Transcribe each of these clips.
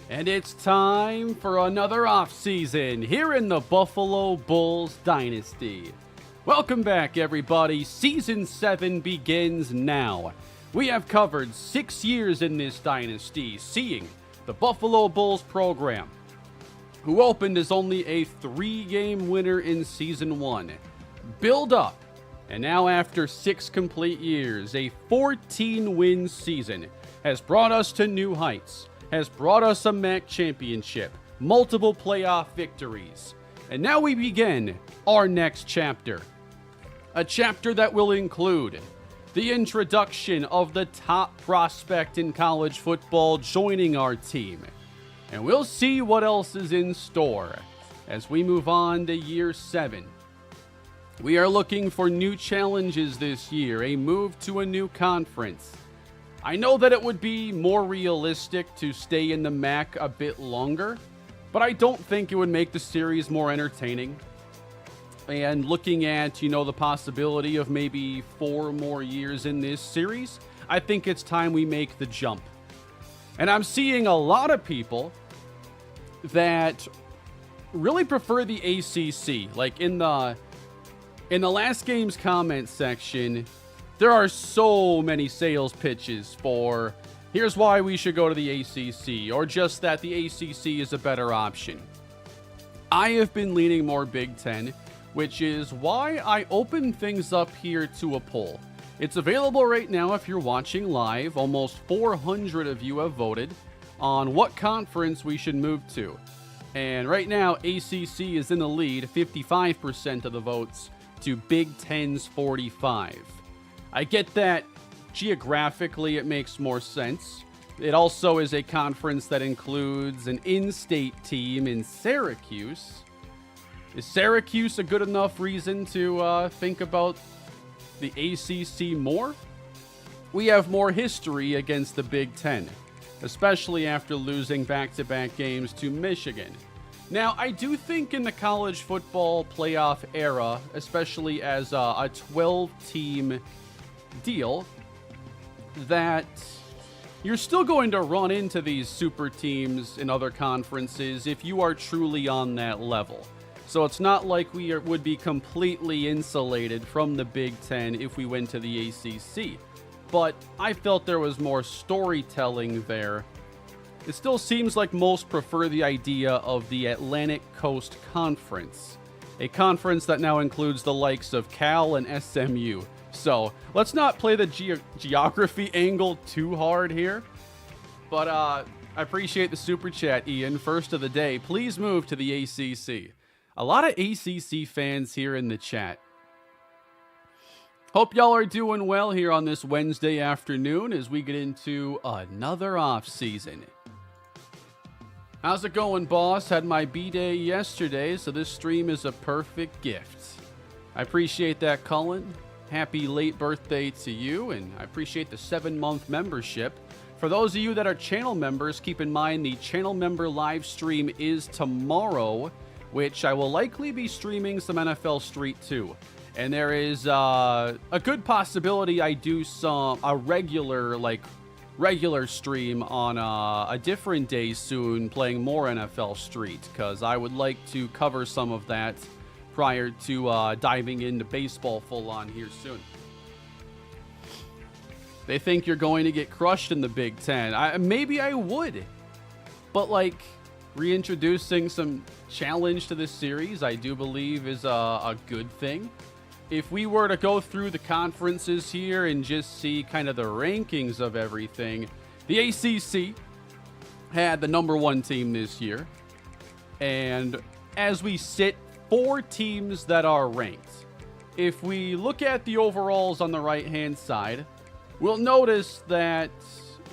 And it's time for another offseason here in the Buffalo Bulls Dynasty. Welcome back, everybody. Season 7 begins now. We have covered 6 years in this dynasty, seeing the Buffalo Bulls program, who opened as only a 3-game winner in Season 1, build up, and now after 6 complete years, a 14-win season has brought us to new heights, has brought us a MAC championship, multiple playoff victories, and now we begin our next chapter. A chapter that will include the introduction of the top prospect in college football joining our team. And we'll see what else is in store as we move on to year 7. We are looking for new challenges this year, a move to a new conference. I know that it would be more realistic to stay in the MAC a bit longer, but I don't think it would make the series more entertaining. And looking at, the possibility of maybe 4 more years in this series, I think it's time we make the jump. And I'm seeing a lot of people that really prefer the ACC. Like in the last game's comment section, there are so many sales pitches for here's why we should go to the ACC, or just that the ACC is a better option. I have been leaning more Big Ten, which is why I opened things up here to a poll. It's available right now if you're watching live. Almost 400 of you have voted on what conference we should move to. And right now, ACC is in the lead, 55% of the votes to Big Ten's 45%. I get that geographically it makes more sense. It also is a conference that includes an in-state team in Syracuse. Is Syracuse a good enough reason to think about the ACC more? We have more history against the Big Ten, especially after losing back-to-back games to Michigan. Now, I do think in the college football playoff era, especially as a 12-team deal, that you're still going to run into these super teams in other conferences if you are truly on that level. So it's not like we would be completely insulated from the Big Ten if we went to the ACC. But I felt there was more storytelling there. It still seems like most prefer the idea of the Atlantic Coast Conference, a conference that now includes the likes of Cal and SMU. So let's not play the geography angle too hard here. But I appreciate the super chat, Ian. First of the day, please move to the ACC. A lot of ACC fans here in the chat. Hope y'all are doing well here on this Wednesday afternoon as we get into another off season. How's it going, boss? Had my B-Day yesterday, so this stream is a perfect gift. I appreciate that, Cullen. Happy late birthday to you, and I appreciate the 7-month membership. For those of you that are channel members, keep in mind the channel member live stream is tomorrow, which I will likely be streaming some NFL Street 2. And there is a good possibility I do a regular stream on a different day soon, playing more NFL Street, because I would like to cover some of that prior to diving into baseball full on here soon. They think you're going to get crushed in the Big Ten. Maybe I would, but reintroducing some challenge to this series, I do believe is a good thing. If we were to go through the conferences here and just see kind of the rankings of everything, the ACC had the number 1 team this year. And as we sit, 4 teams that are ranked. If we look at the overalls on the right-hand side, we'll notice that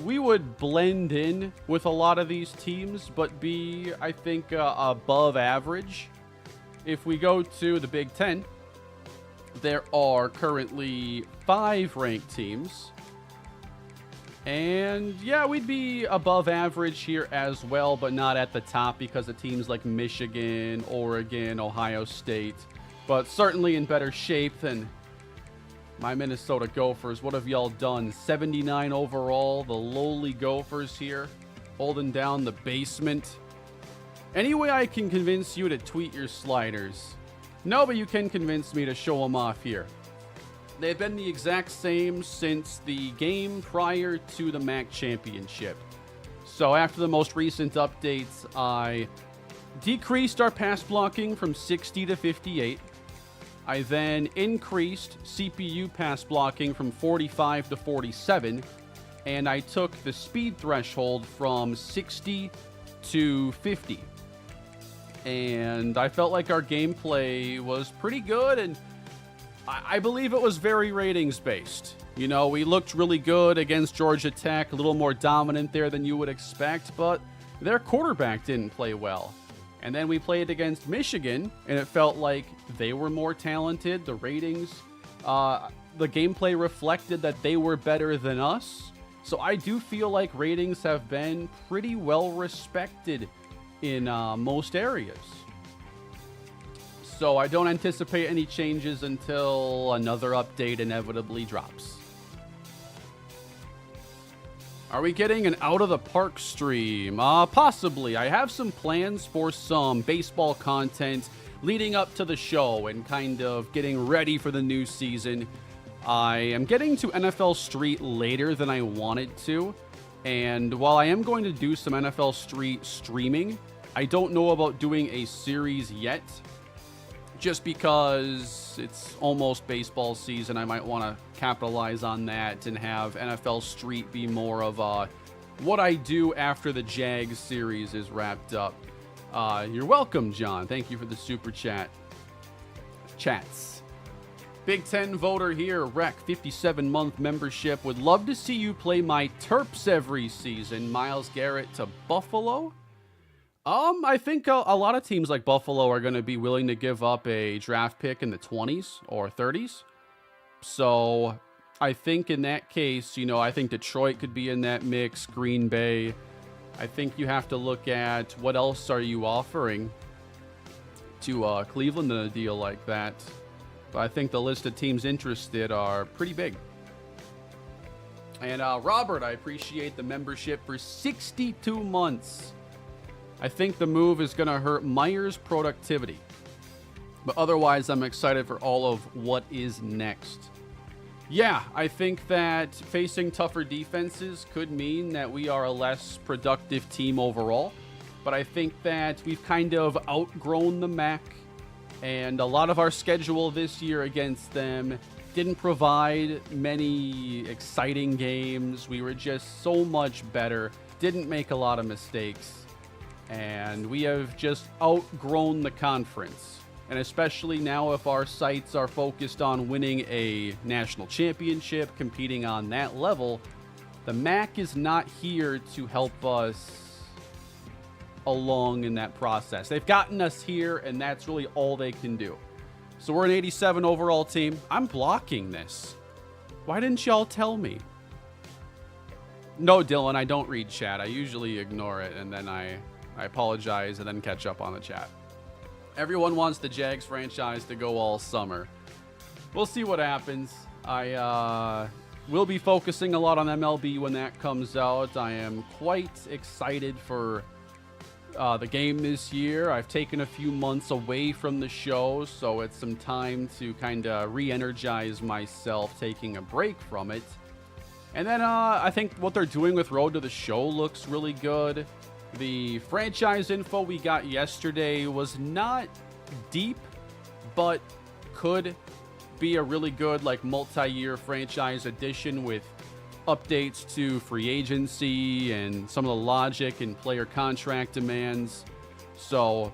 we would blend in with a lot of these teams, but be, I think, above average. If we go to the Big Ten, there are currently 5 ranked teams. And yeah, we'd be above average here as well, but not at the top because of teams like Michigan, Oregon, Ohio State. But certainly in better shape than my Minnesota Gophers. What have y'all done? 79 overall, the lowly Gophers here. holding down the basement. Any way I can convince you to tweet your sliders? No, but you can convince me to show them off here. They've been the exact same since the game prior to the MAC Championship. So after the most recent updates, I decreased our pass blocking from 60 to 58. I then increased CPU pass blocking from 45 to 47. And I took the speed threshold from 60 to 50. And I felt like our gameplay was pretty good, and I believe it was very ratings-based. You know, we looked really good against Georgia Tech, a little more dominant there than you would expect, but their quarterback didn't play well. And then we played against Michigan, and it felt like they were more talented. The ratings, the gameplay reflected that they were better than us. So I do feel like ratings have been pretty well respected in most areas. So I don't anticipate any changes until another update inevitably drops. Are we getting an out of the park stream? Possibly. I have some plans for some baseball content leading up to the show and kind of getting ready for the new season. I am getting to NFL Street later than I wanted to. And while I am going to do some NFL Street streaming, I don't know about doing a series yet. Just because it's almost baseball season, I might want to capitalize on that and have NFL Street be more of what I do after the Jags series is wrapped up. You're welcome, John. Thank you for the super chat. Chats. Big Ten voter here, Rec, 57-month membership. Would love to see you play my Terps every season. Myles Garrett to Buffalo. I think a lot of teams like Buffalo are going to be willing to give up a draft pick in the 20s or 30s. So I think in that case, you know, I think Detroit could be in that mix, Green Bay. I think you have to look at what else are you offering to Cleveland in a deal like that. But I think the list of teams interested are pretty big. And Robert, I appreciate the membership for 62 months. I think the move is going to hurt Meyer's productivity. But otherwise, I'm excited for all of what is next. Yeah, I think that facing tougher defenses could mean that we are a less productive team overall. But I think that we've kind of outgrown the MAC. And a lot of our schedule this year against them didn't provide many exciting games. We were just so much better. Didn't make a lot of mistakes. And we have just outgrown the conference. And especially now if our sights are focused on winning a national championship, competing on that level, the MAC is not here to help us along in that process. They've gotten us here, and that's really all they can do. So we're an 87 overall team. I'm blocking this. Why didn't y'all tell me? No, Dylan, I don't read chat. I usually ignore it, and then I apologize and then catch up on the chat. Everyone wants the Jags franchise to go all summer. We'll see what happens. I will be focusing a lot on MLB when that comes out. I am quite excited for the game this year. I've taken a few months away from the show, so it's some time to kind of re-energize myself, taking a break from it. And then I think what they're doing with Road to the Show looks really good. The franchise info we got yesterday was not deep, but could be a really good like multi-year franchise edition with updates to free agency and some of the logic and player contract demands. So,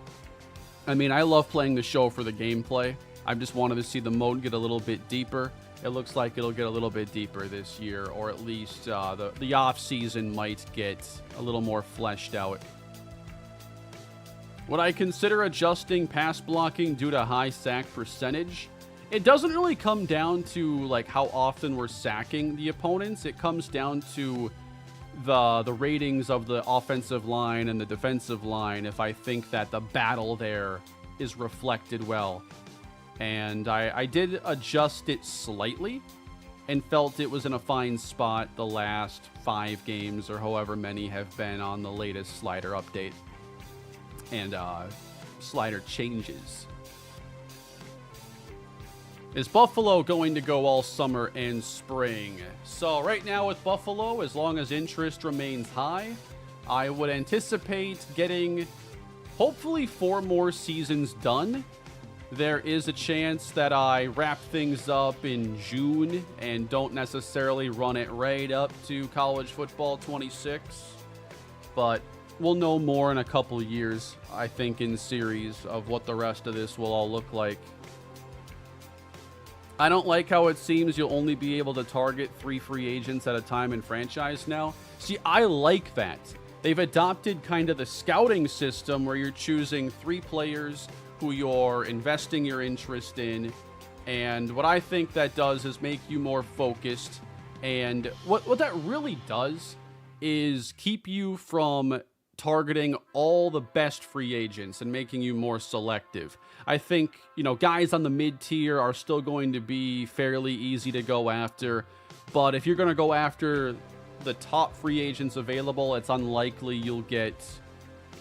I mean, I love playing the show for the gameplay. I just wanted to see the mode get a little bit deeper. It looks like it'll get a little bit deeper this year, or at least the off-season might get a little more fleshed out. Would I consider adjusting pass blocking due to high sack percentage? It doesn't really come down to like how often we're sacking the opponents. It comes down to the ratings of the offensive line and the defensive line if I think that the battle there is reflected well. And I did adjust it slightly. and felt it was in a fine spot the last 5 games or however many have been on the latest slider update and slider changes. Is Buffalo going to go all summer and spring? So right now with Buffalo, as long as interest remains high, I would anticipate getting hopefully 4 more seasons done. There is a chance that I wrap things up in June and don't necessarily run it right up to college football 26. But we'll know more in a couple years, I think, in series of what the rest of this will all look like. I don't like how it seems you'll only be able to target 3 free agents at a time in franchise now. See, I like that. They've adopted kind of the scouting system where you're choosing 3 players who you're investing your interest in. And what I think that does is make you more focused. And what that really does is keep you from targeting all the best free agents and making you more selective. I think, guys on the mid-tier are still going to be fairly easy to go after. But if you're going to go after the top free agents available, it's unlikely you'll get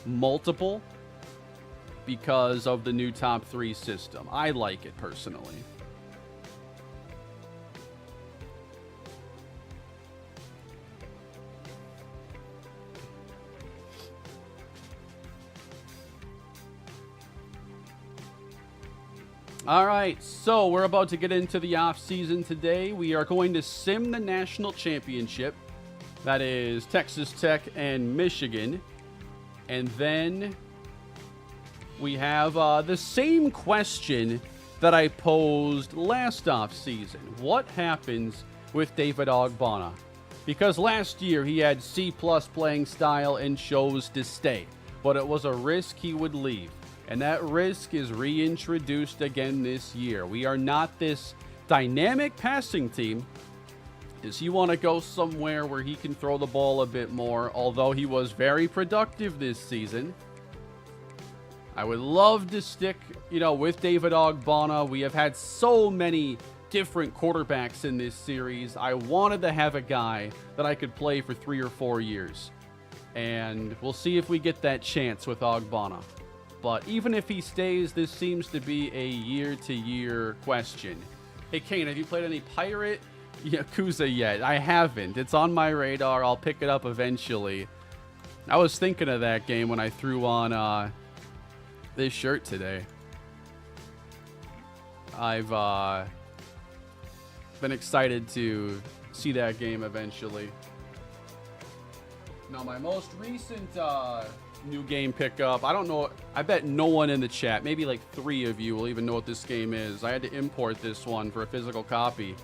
multiple because of the new top 3 system. I like it personally. All right, so we're about to get into the offseason today. We are going to sim the national championship. That is Texas Tech and Michigan. And then we have the same question that I posed last offseason. What happens with David Ogbonna? Because last year he had C+ playing style and chose to stay. But it was a risk he would leave. And that risk is reintroduced again this year. We are not this dynamic passing team. Does he want to go somewhere where he can throw the ball a bit more? Although he was very productive this season. I would love to stick, with David Ogbonna. We have had so many different quarterbacks in this series. I wanted to have a guy that I could play for 3 or 4 years. And we'll see if we get that chance with Ogbonna. But even if he stays, this seems to be a year-to-year question. Hey, Kane, have you played any Pirate Yakuza yet? I haven't. It's on my radar. I'll pick it up eventually. I was thinking of that game when I threw on this shirt today. I've been excited to see that game eventually. Now, my most recent new game pickup, I don't know, I bet no one in the chat, maybe like 3 of you will even know what this game is. I had to import this one for a physical copy.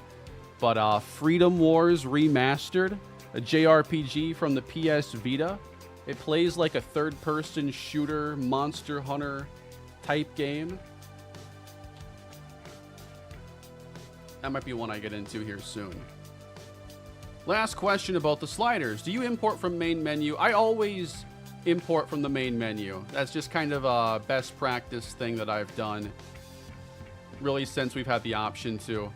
But Freedom Wars Remastered, a JRPG from the PS Vita. It plays like a third-person shooter, Monster Hunter type game. That might be one I get into here soon. Last question about the sliders. Do you import from main menu? I always import from the main menu. That's just kind of a best practice thing that I've done, really, since we've had the option to.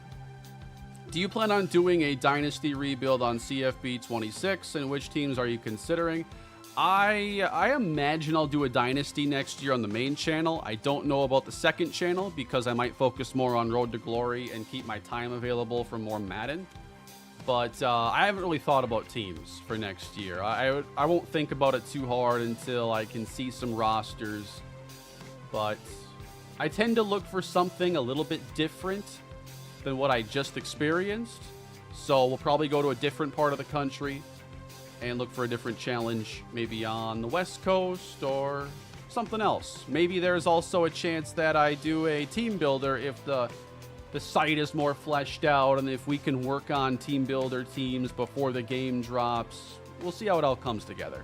Do you plan on doing a Dynasty rebuild on CFB 26, and which teams are you considering? I imagine I'll do a Dynasty next year on the main channel. I don't know about the second channel because I might focus more on Road to Glory and keep my time available for more Madden. But I haven't really thought about teams for next year. I won't think about it too hard until I can see some rosters. But I tend to look for something a little bit different than what I just experienced. So we'll probably go to a different part of the country and look for a different challenge, maybe on the West Coast or something else. Maybe there's also a chance that I do a team builder if the site is more fleshed out, and if we can work on team builder teams before the game drops. We'll see how it all comes together.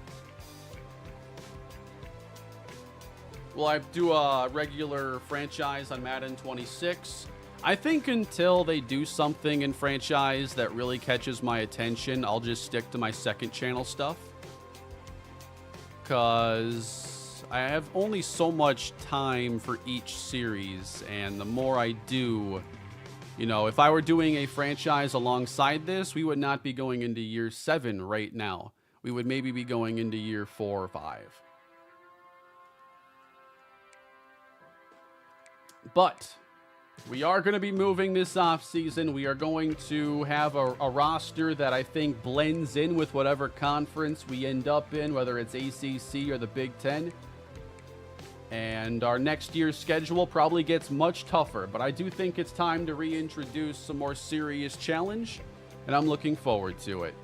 Will I do a regular franchise on Madden 26? I think until they do something in franchise that really catches my attention, I'll just stick to my second channel stuff. Because I have only so much time for each series, and the more I do, You know, if I were doing a franchise alongside this, we would not be going into year 7 right now. We would maybe be going into year 4 or 5. But we are going to be moving this offseason. We are going to have a roster that I think blends in with whatever conference we end up in, whether it's ACC or the Big Ten. And our next year's schedule probably gets much tougher, but I do think it's time to reintroduce some more serious challenge, and I'm looking forward to it.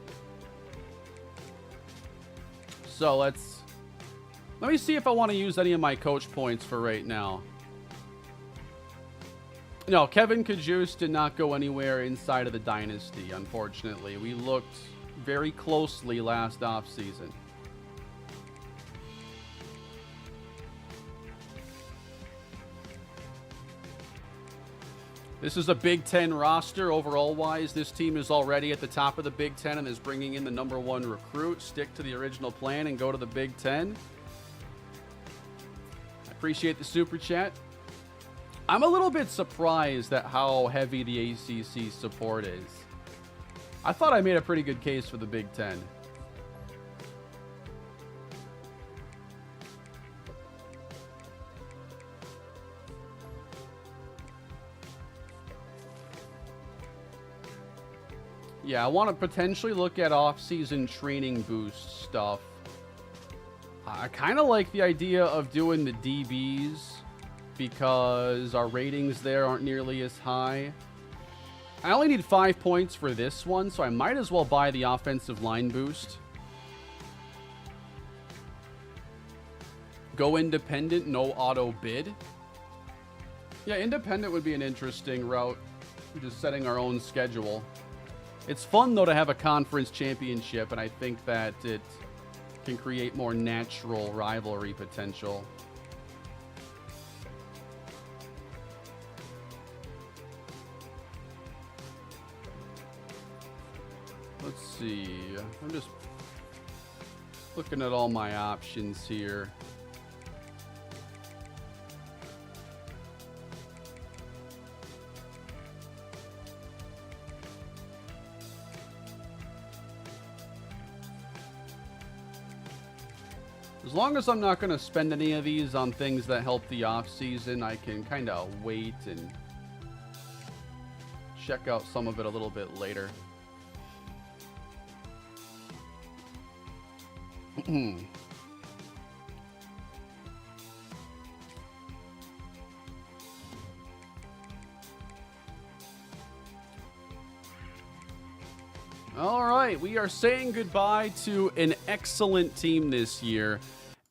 So let me see if I want to use any of my coach points for right now. No, Kevin Kajus did not go anywhere inside of the Dynasty, unfortunately. We looked very closely last offseason. This is a Big Ten roster overall-wise. This team is already at the top of the Big Ten and is bringing in the #1 recruit. Stick to the original plan and go to the Big Ten. I appreciate the super chat. I'm a little bit surprised at how heavy the ACC support is. I thought I made a pretty good case for the Big Ten. Yeah, I want to potentially look at off-season training boost stuff. I kind of like the idea of doing the DBs because our ratings there aren't nearly as high. I only need 5 points for this one, so I might as well buy the offensive line boost. Go independent, no auto bid. Yeah, independent would be an interesting route. We're just setting our own schedule. It's fun, though, to have a conference championship, and I think that it can create more natural rivalry potential. Let's see. I'm just looking at all my options here. As long as I'm not going to spend any of these on things that help the off-season, I can kind of wait and check out some of it a little bit later. All right, we are saying goodbye to an excellent team this year.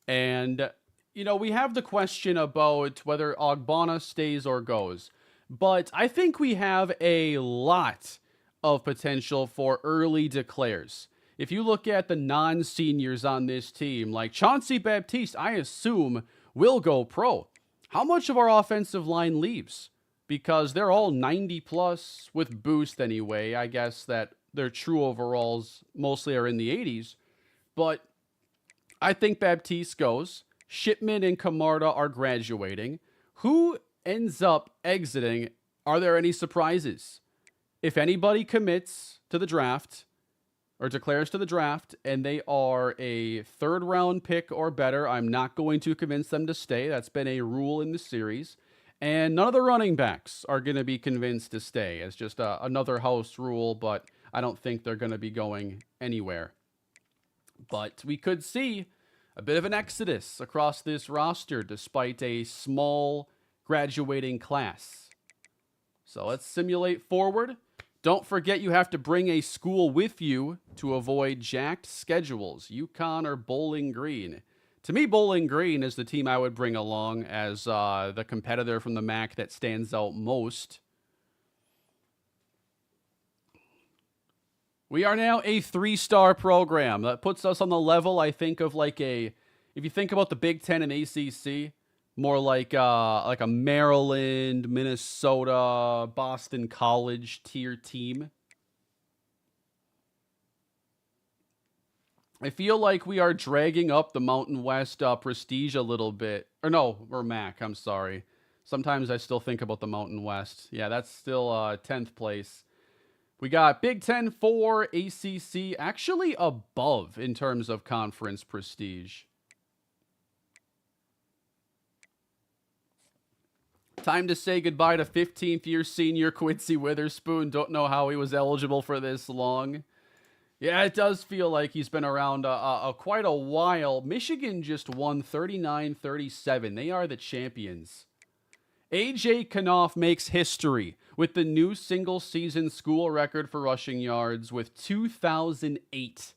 And, you know, we have the question about whether Ogbonna stays or goes. But I think we have a lot of potential for early declares. If you look at the non-seniors on this team, like Chauncey Baptiste, I assume will go pro. How much of our offensive line leaves? Because they're all 90 plus with boost anyway. I guess that their true overalls mostly are in the 80s. But I think Baptiste goes. Shipman and Camarda are graduating. Who ends up exiting? Are there any surprises? If anybody commits to the draft or declares to the draft and they are a 3rd round pick or better, I'm not going to convince them to stay. That's been a rule in the series. And none of the running backs are going to be convinced to stay. It's just another house rule, but I don't think they're going to be going anywhere. But we could see a bit of an exodus across this roster despite a small graduating class. So let's simulate forward. Don't forget you have to bring a school with you to avoid jacked schedules. UConn or Bowling Green. To me, Bowling Green is the team I would bring along as the competitor from the MAC that stands out most. We are now a 3-star program. That puts us on the level, I think, of like if you think about the Big Ten and ACC, more like a Maryland, Minnesota, Boston College tier team. I feel like we are dragging up the Mountain West prestige a little bit. Or no, we're MAC, I'm sorry. Sometimes I still think about the Mountain West. Yeah, that's still 10th place. We got Big Ten 4, ACC, actually above in terms of conference prestige. Time to say goodbye to 15th year senior Quincy Witherspoon. Don't know how he was eligible for this long. Yeah, it does feel like he's been around quite a while. Michigan just won 39-37. They are the champions. A.J. Knopf makes history with the new single-season school record for rushing yards with 2,008.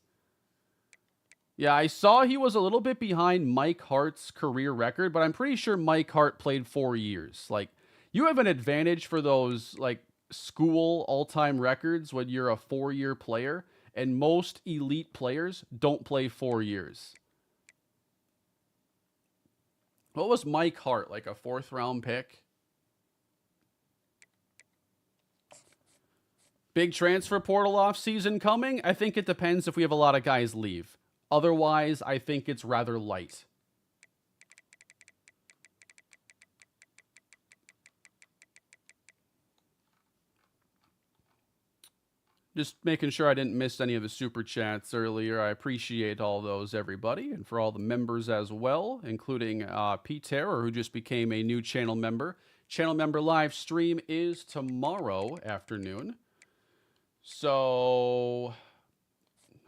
Yeah, I saw he was a little bit behind Mike Hart's career record, but I'm pretty sure Mike Hart played 4 years. Like, you have an advantage for those, like, school all-time records when you're a 4-year player, and most elite players don't play 4 years. What was Mike Hart, like a 4th-round pick? Big transfer portal offseason coming? I think it depends if we have a lot of guys leave. Otherwise, I think it's rather light. Just making sure I didn't miss any of the super chats earlier. I appreciate all those, everybody, and for all the members as well, including Pete Terror, who just became a new channel member. Channel member live stream is tomorrow afternoon. So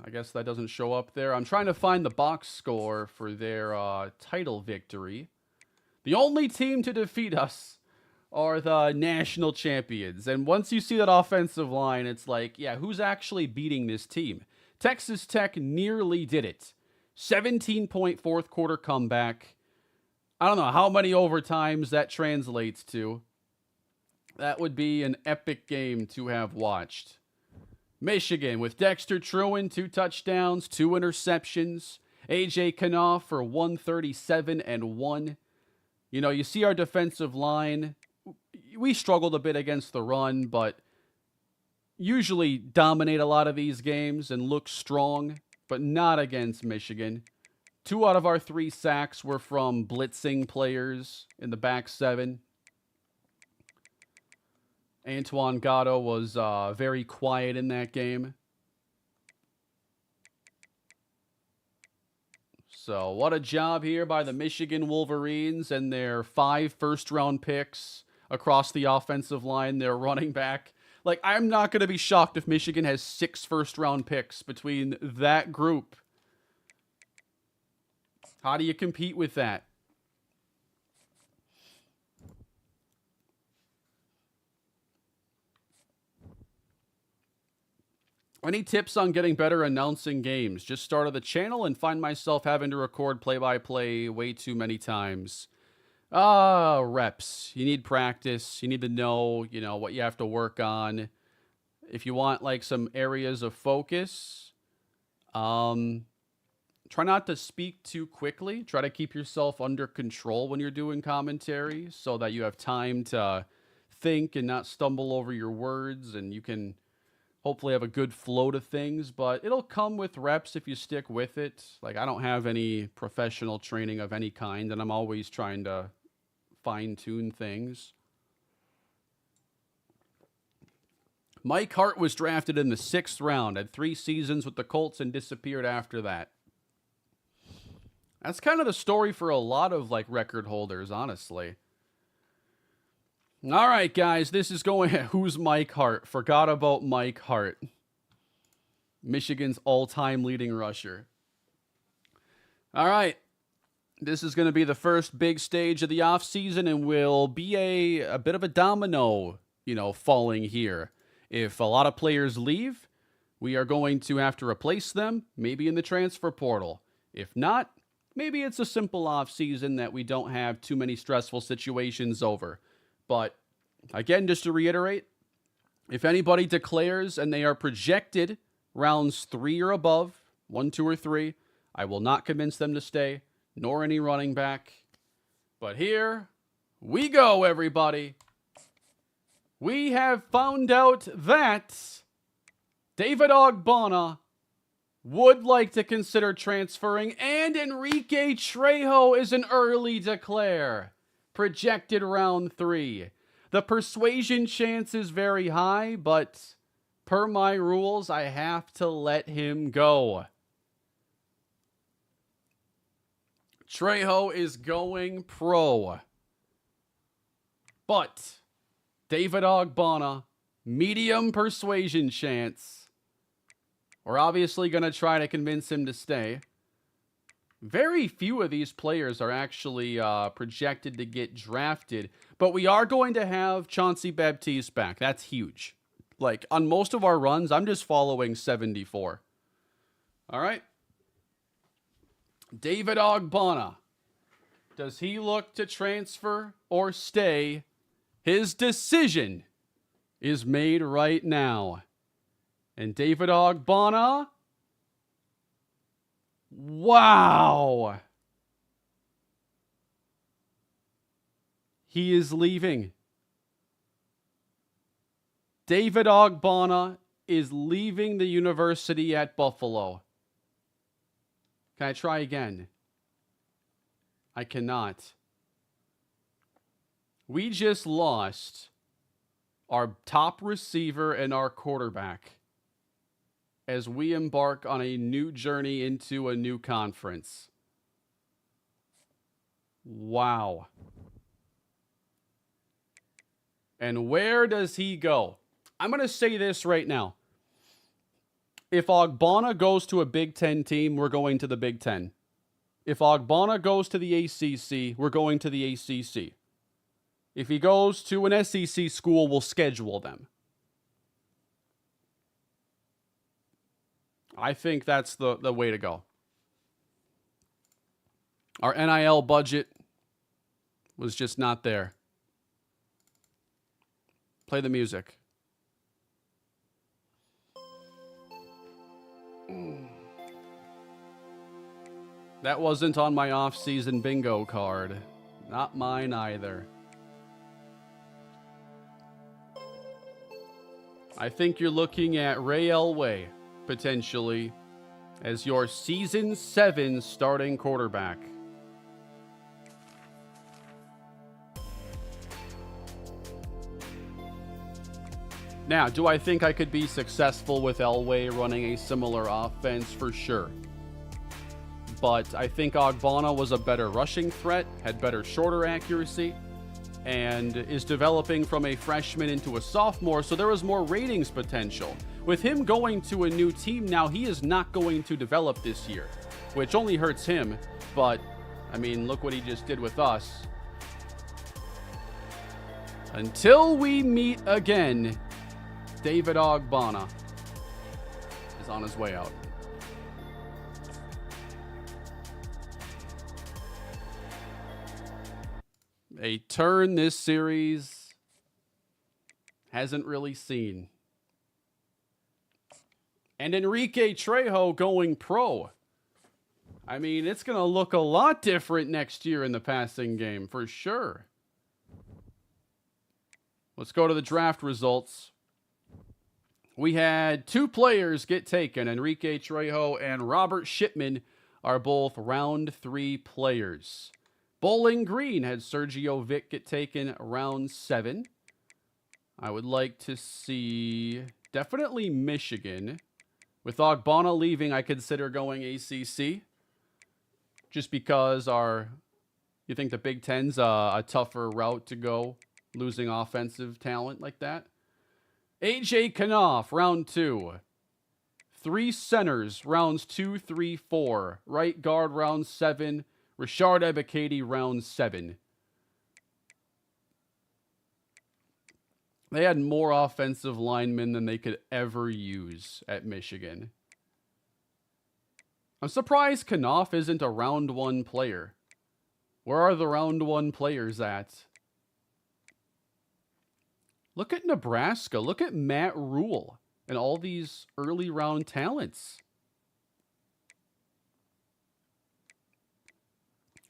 I guess that doesn't show up there. I'm trying to find the box score for their title victory. The only team to defeat us are the national champions. And once you see that offensive line, it's like, yeah, who's actually beating this team? Texas Tech nearly did it. 17-point fourth quarter comeback. I don't know how many overtimes that translates to. That would be an epic game to have watched. Michigan with Dexter Truin, 2 touchdowns, 2 interceptions. A.J. Knopf for 137 and 1. You know, you see our defensive line. We struggled a bit against the run, but usually dominate a lot of these games and look strong, but not against Michigan. 2 out of our 3 sacks were from blitzing players in the back 7. Antoine Gatto was very quiet in that game. So what a job here by the Michigan Wolverines and their 5 first-round picks across the offensive line, their running back. Like, I'm not going to be shocked if Michigan has 6 first-round picks between that group. How do you compete with that? Any tips on getting better announcing games? Just started the channel and find myself having to record play-by-play way too many times. Reps. You need practice. You need to know, what you have to work on. If you want, like, some areas of focus, try not to speak too quickly. Try to keep yourself under control when you're doing commentary so that you have time to think and not stumble over your words, and you can hopefully have a good flow to things, but it'll come with reps if you stick with it. Like, I don't have any professional training of any kind, and I'm always trying to fine-tune things. Mike Hart was drafted in the 6th round, had 3 seasons with the Colts, and disappeared after that. That's kind of the story for a lot of, like, record holders, honestly. All right, guys, this is going... Who's Mike Hart? Forgot about Mike Hart. Michigan's all-time leading rusher. All right. This is going to be the first big stage of the offseason and will be a bit of a domino, falling here. If a lot of players leave, we are going to have to replace them, maybe in the transfer portal. If not, maybe it's a simple offseason that we don't have too many stressful situations over. But, again, just to reiterate, if anybody declares and they are projected rounds 3 or above, 1, 2, or 3, I will not convince them to stay, nor any running back. But here we go, everybody. We have found out that David Ogbonna would like to consider transferring, and Enrique Trejo is an early declare. projected round 3. The persuasion chance is very high, but per my rules, I have to let him go. Trejo is going pro. But David Ogbonna, medium persuasion chance. We're obviously going to try to convince him to stay. Very few of these players are actually projected to get drafted, but we are going to have Chauncey Baptiste back. That's huge. Like, on most of our runs, I'm just following 74. All right. David Ogbonna. Does he look to transfer or stay? His decision is made right now. And David Ogbonna... Wow. He is leaving. David Ogbonna is leaving the university at Buffalo. Can I try again? I cannot. We just lost our top receiver and our quarterback as we embark on a new journey into a new conference. Wow. And where does he go? I'm going to say this right now. If Ogbonna goes to a Big Ten team, we're going to the Big Ten. If Ogbonna goes to the ACC, we're going to the ACC. If he goes to an SEC school, we'll schedule them. I think that's the way to go. Our NIL budget was just not there. Play the music. That wasn't on my off-season bingo card. Not mine either. I think you're looking at Ray Elway, potentially, as your Season 7 starting quarterback. Now, do I think I could be successful with Elway running a similar offense? For sure. But I think Ogbonna was a better rushing threat, had better shorter accuracy, and is developing from a freshman into a sophomore, so there was more ratings potential. With him going to a new team now, he is not going to develop this year, which only hurts him. But, I mean, look what he just did with us. Until we meet again, David Ogbonna is on his way out. A turn this series hasn't really seen. And Enrique Trejo going pro. I mean, it's going to look a lot different next year in the passing game, for sure. Let's go to the draft results. We had 2 players get taken. Enrique Trejo and Robert Shipman are both round 3 players. Bowling Green had Sergio Vick get taken round 7. I would like to see definitely Michigan. With Ogbonna leaving, I consider going ACC. Just because you think the Big Ten's a tougher route to go, losing offensive talent like that. AJ Knopf, round 2. 3 centers, rounds 2, 3, 4. Right guard, round 7. Rashard Ebiketie, round 7. They had more offensive linemen than they could ever use at Michigan. I'm surprised Knopf isn't a round 1 player. Where are the round 1 players at? Look at Nebraska. Look at Matt Rule and all these early round talents.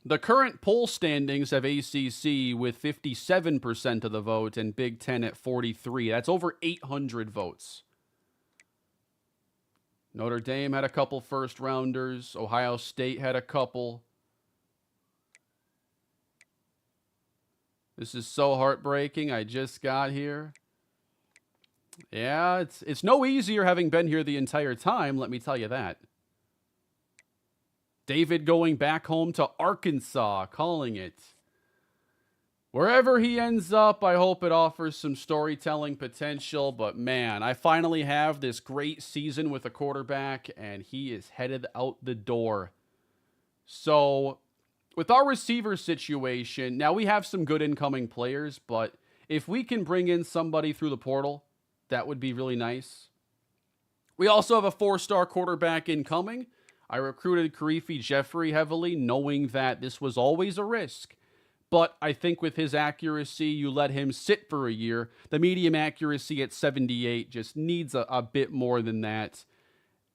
The current poll standings have ACC with 57% of the vote and Big Ten at 43%. That's over 800 votes. Notre Dame had a couple first rounders. Ohio State had a couple. This is so heartbreaking. I just got here. Yeah, it's no easier having been here the entire time, let me tell you that. David going back home to Arkansas, calling it. Wherever he ends up, I hope it offers some storytelling potential. But man, I finally have this great season with a quarterback, and he is headed out the door. So, with our receiver situation, now we have some good incoming players, but if we can bring in somebody through the portal, that would be really nice. We also have a 4-star quarterback incoming. I recruited Karifi Jeffrey heavily, knowing that this was always a risk. But I think with his accuracy, you let him sit for a year. The medium accuracy at 78 just needs a bit more than that.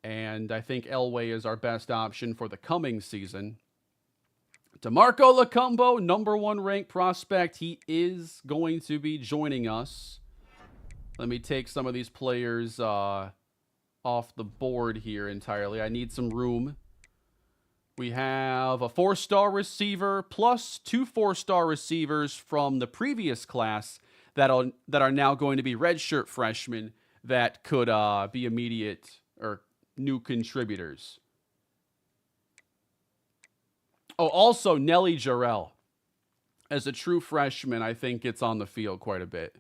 And I think Elway is our best option for the coming season. DeMarco Lacumbo, number 1 ranked prospect. He is going to be joining us. Let me take some of these players off the board here entirely. I need some room. We have a 4-star receiver plus 2 4-star receivers from the previous class that are now going to be redshirt freshmen that could be immediate or new contributors. Oh, also Nelly Jarrell. As a true freshman, I think it's on the field quite a bit.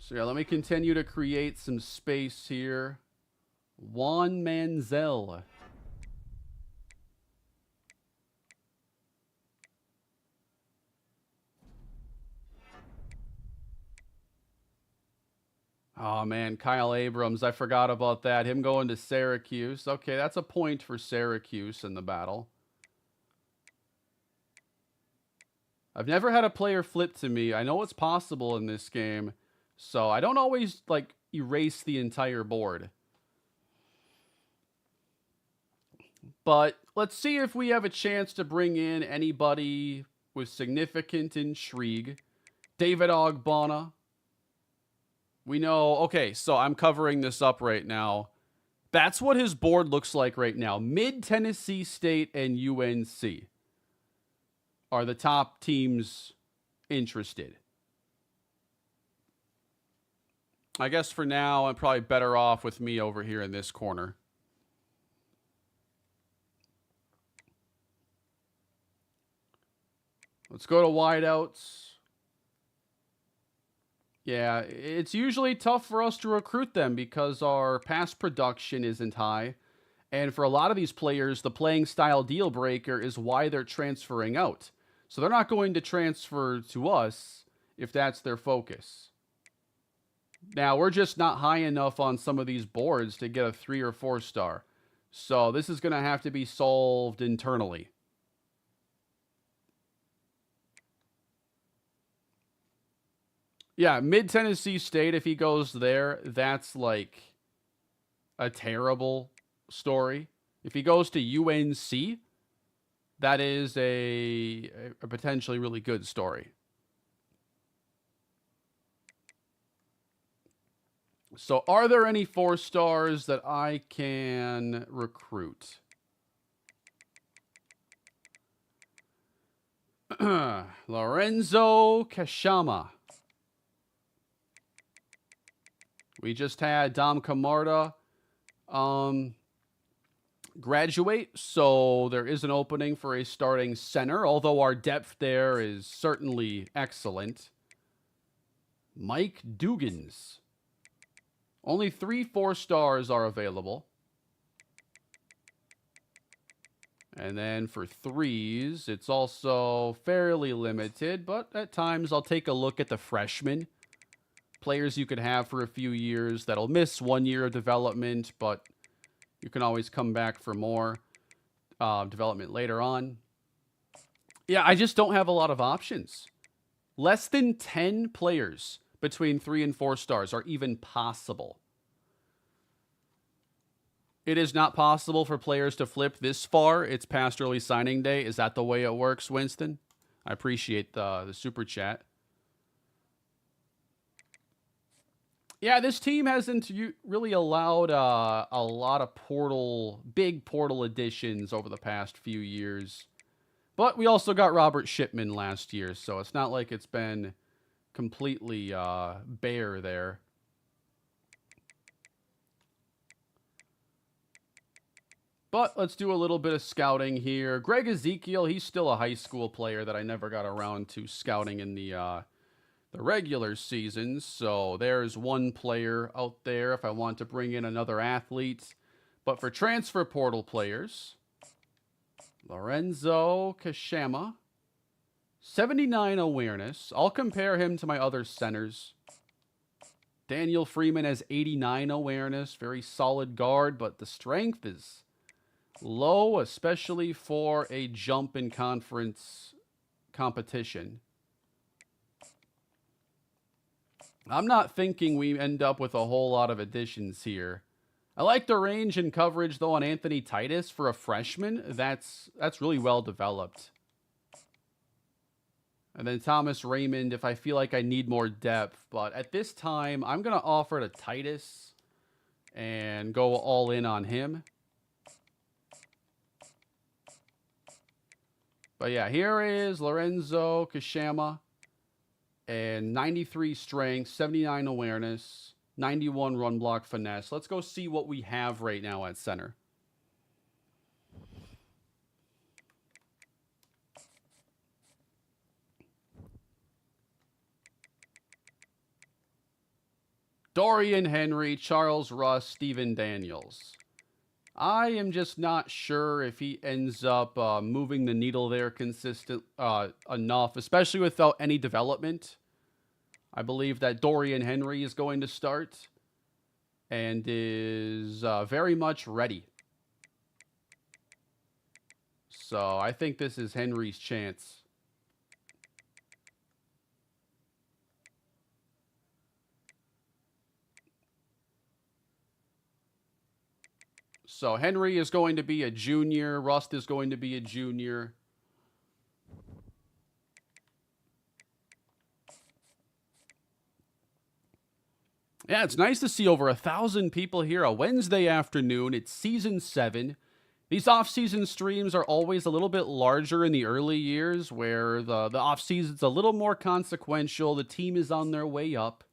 So yeah, let me continue to create some space here. Juan Manziel. Oh man, Kyle Abrams, I forgot about that. Him going to Syracuse. Okay, that's a point for Syracuse in the battle. I've never had a player flip to me. I know it's possible in this game. So I don't always, erase the entire board. But let's see if we have a chance to bring in anybody with significant intrigue. David Ogbonna. We know, okay, so I'm covering this up right now. That's what his board looks like right now. Mid-Tennessee State and UNC are the top teams interested. I guess for now, I'm probably better off with me over here in this corner. Let's go to wideouts. Yeah, it's usually tough for us to recruit them because our past production isn't high. And for a lot of these players, the playing style deal breaker is why they're transferring out. So they're not going to transfer to us if that's their focus. Now, we're just not high enough on some of these boards to get a 3 or 4-star. So this is going to have to be solved internally. Yeah, Mid-Tennessee State, if he goes there, that's like a terrible story. If he goes to UNC, that is a potentially really good story. So are there any 4-stars that I can recruit? Lorenzo Kashama. We just had Dom Camarda graduate, so there is an opening for a starting center, although our depth there is certainly excellent. Mike Dugans. Only 3 4-stars are available. And then for 3s, it's also fairly limited, but at times I'll take a look at the freshmen. Players you could have for a few years that'll miss 1 year of development, but you can always come back for more development later on. Yeah, I just don't have a lot of options. Less than 10 players between 3 and 4 stars are even possible. It is not possible for players to flip this far. It's past early signing day. Is that the way it works, Winston? I appreciate the super chat. Yeah, this team hasn't really allowed a lot of big portal additions over the past few years. But we also got Robert Shipman last year, so it's not like it's been completely bare there. But let's do a little bit of scouting here. Greg Ezekiel, he's still a high school player that I never got around to scouting in the regular seasons. So there's one player out there if I want to bring in another athlete. But for transfer portal players, Lorenzo Kashama, 79 awareness. I'll compare him to my other centers. Daniel Freeman has 89 awareness. Very solid guard, but the strength is low, especially for a jump in conference competition. I'm not thinking we end up with a whole lot of additions here. I like the range and coverage, though, on Anthony Titus for a freshman. That's really well developed. And then Thomas Raymond, if I feel like I need more depth. But at this time, I'm going to offer to Titus and go all in on him. But yeah, here is Lorenzo Kashama. And 93 strength, 79 awareness, 91 run block finesse. Let's go see what we have right now at center. Dorian Henry, Charles Russ, Steven Daniels. I am just not sure if he ends up moving the needle there enough, especially without any development. I believe that Dorian Henry is going to start and is very much ready. So I think this is Henry's chance. So Henry is going to be a junior. Rust is going to be a junior. Yeah, it's nice to see over 1,000 people here a Wednesday afternoon. It's season 7. These off-season streams are always a little bit larger in the early years where the off-season's a little more consequential. The team is on their way up.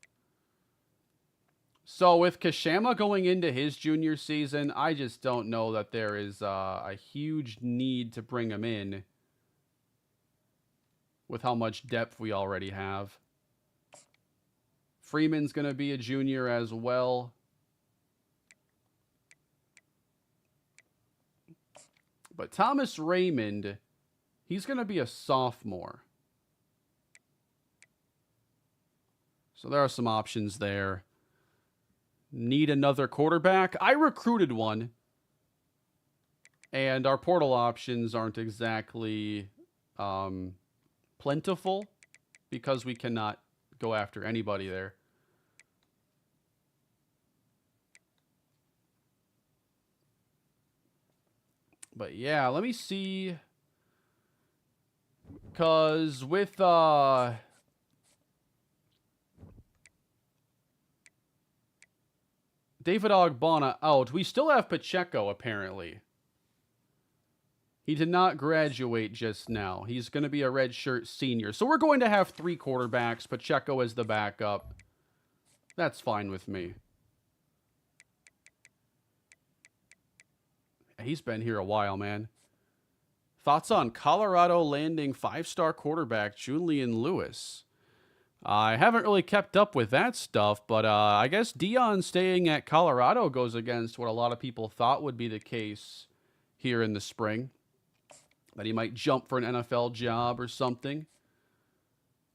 So with Kashama going into his junior season, I just don't know that there is a huge need to bring him in with how much depth we already have. Freeman's going to be a junior as well. But Thomas Raymond, he's going to be a sophomore. So there are some options there. Need another quarterback? I recruited one. And our portal options aren't exactly plentiful because we cannot go after anybody there. But yeah, let me see. Because with David Ogbonna out, we still have Pacheco, apparently. He did not graduate just now. He's going to be a redshirt senior. So we're going to have 3 quarterbacks. Pacheco as the backup. That's fine with me. He's been here a while, man. Thoughts on Colorado landing 5-star quarterback Julian Lewis? I haven't really kept up with that stuff, but I guess Dion staying at Colorado goes against what a lot of people thought would be the case here in the spring. That he might jump for an NFL job or something.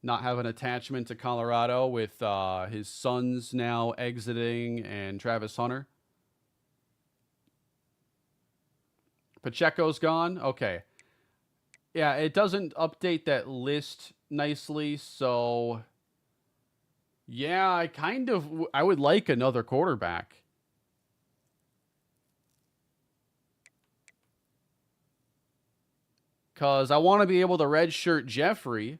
Not have an attachment to Colorado with his sons now exiting and Travis Hunter. Pacheco's gone? Okay. Yeah, it doesn't update that list nicely, so yeah, I would like another quarterback. Because I want to be able to redshirt Jeffrey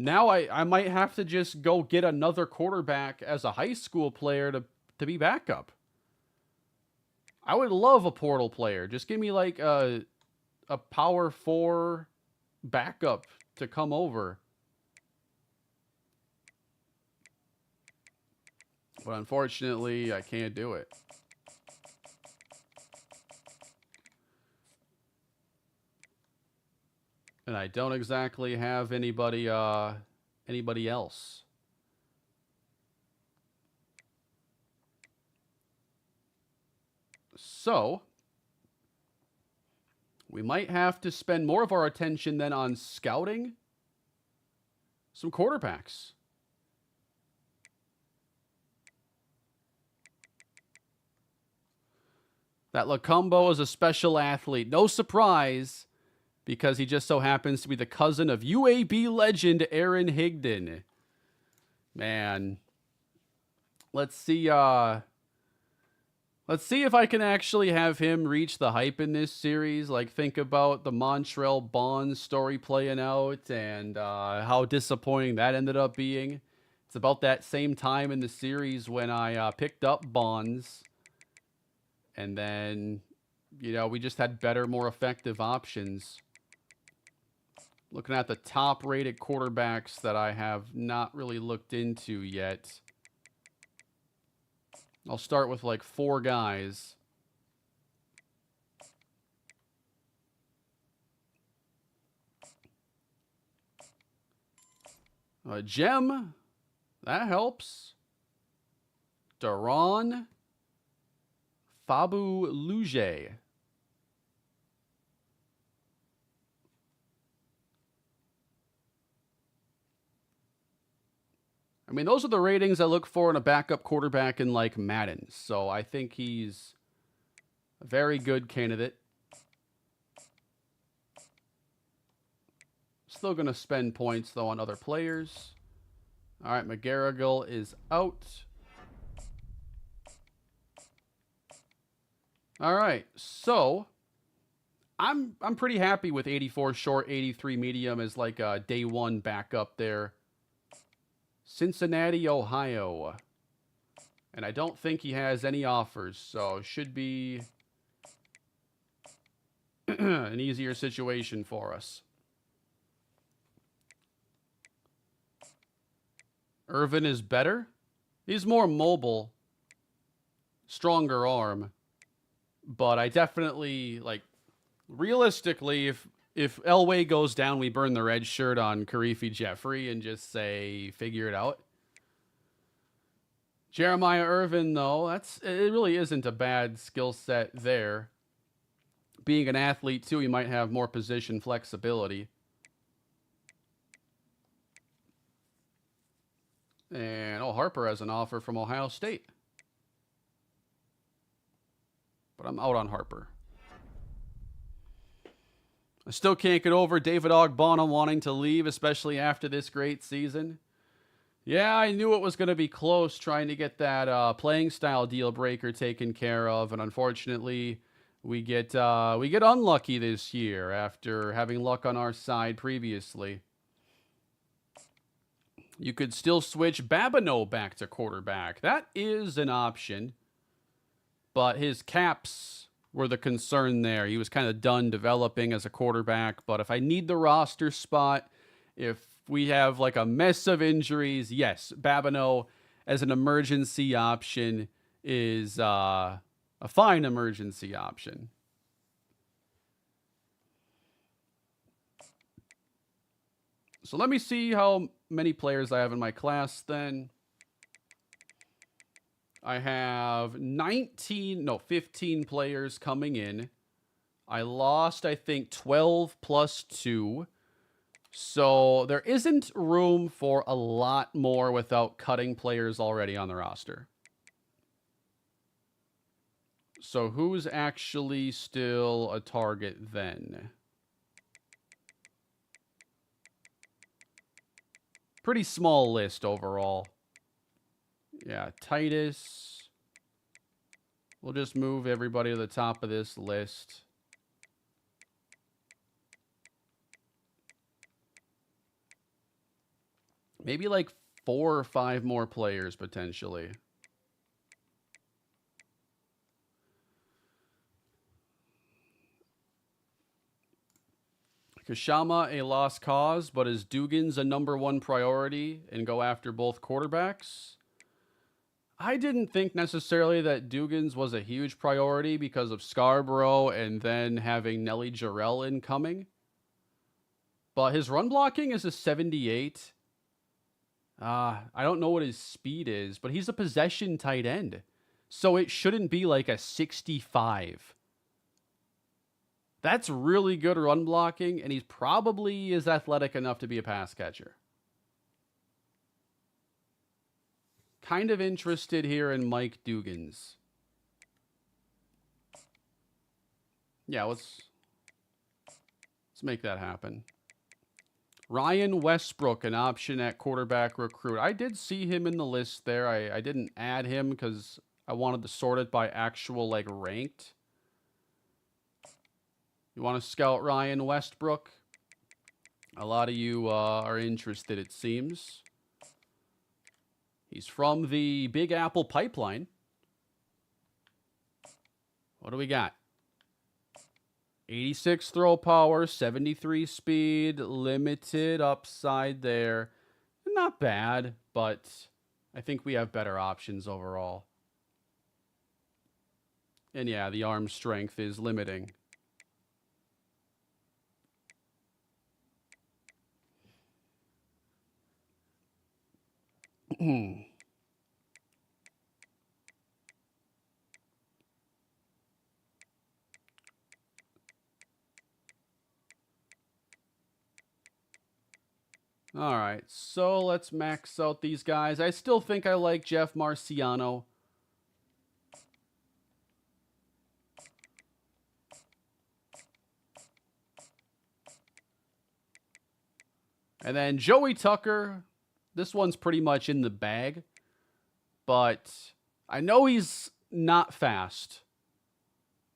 now I might have to just go get another quarterback as a high school player to be backup. I would love a portal player. Just give me like a power 4 backup to come over. But unfortunately, I can't do it. And I don't exactly have anybody else. So, we might have to spend more of our attention then on scouting some quarterbacks. That Lacombo is a special athlete. No surprise, because he just so happens to be the cousin of UAB legend Aaron Higdon. Man, let's see if I can actually have him reach the hype in this series. Like, think about the Montrell Bonds story playing out and how disappointing that ended up being. It's about that same time in the series when I picked up Bonds. And then, you know, we just had better, more effective options. Looking at the top-rated quarterbacks that I have not really looked into yet. I'll start with like 4 guys. Gem, that helps. Daron Fabu Luge. I mean, those are the ratings I look for in a backup quarterback in, like, Madden. So I think he's a very good candidate. Still going to spend points, though, on other players. All right, McGarrigle is out. All right, so I'm pretty happy with 84 short, 83 medium as like a day 1 backup there. Cincinnati, Ohio. And I don't think he has any offers, so should be an easier situation for us. Irvin is better. He's more mobile, stronger arm. But I definitely, like, realistically, if Elway goes down, we burn the red shirt on Karifi Jeffrey and just say, figure it out. Jeremiah Irvin, though, it really isn't a bad skill set there. Being an athlete, too, he might have more position flexibility. And, Harper has an offer from Ohio State. But I'm out on Harper. I still can't get over David Ogbonna wanting to leave, especially after this great season. Yeah, I knew it was going to be close trying to get that playing style deal breaker taken care of, and unfortunately, we get unlucky this year after having luck on our side previously. You could still switch Babineau back to quarterback. That is an option. But his caps were the concern there. He was kind of done developing as a quarterback. But if I need the roster spot, if we have like a mess of injuries, yes, Babineau as an emergency option is a fine emergency option. So let me see how many players I have in my class then. I have 15 players coming in. I lost, I think, 12 plus 2. So there isn't room for a lot more without cutting players already on the roster. So who's actually still a target then? Pretty small list overall. Yeah, Titus. We'll just move everybody to the top of this list. Maybe like 4 or 5 more players potentially. Kashama, a lost cause, but is Dugan's a #1 priority and go after both quarterbacks? I didn't think necessarily that Dugan's was a huge priority because of Scarborough and then having Nelly Jarrell incoming. But his run blocking is a 78. I don't know what his speed is, but he's a possession tight end. So it shouldn't be like a 65. That's really good run blocking, and he's probably is athletic enough to be a pass catcher. Kind of interested here in Mike Dugan's. Yeah, let's make that happen. Ryan Westbrook, an option at quarterback recruit. I did see him in the list there. I didn't add him because I wanted to sort it by actual, like, ranked. You want to scout Ryan Westbrook? A lot of you are interested, it seems. He's from the Big Apple Pipeline. What do we got? 86 throw power, 73 speed, limited upside there. Not bad, but I think we have better options overall. And yeah, the arm strength is limiting. All right, so let's max out these guys. I still think I like Jeff Marciano. And then Joey Tucker. This one's pretty much in the bag. But I know he's not fast.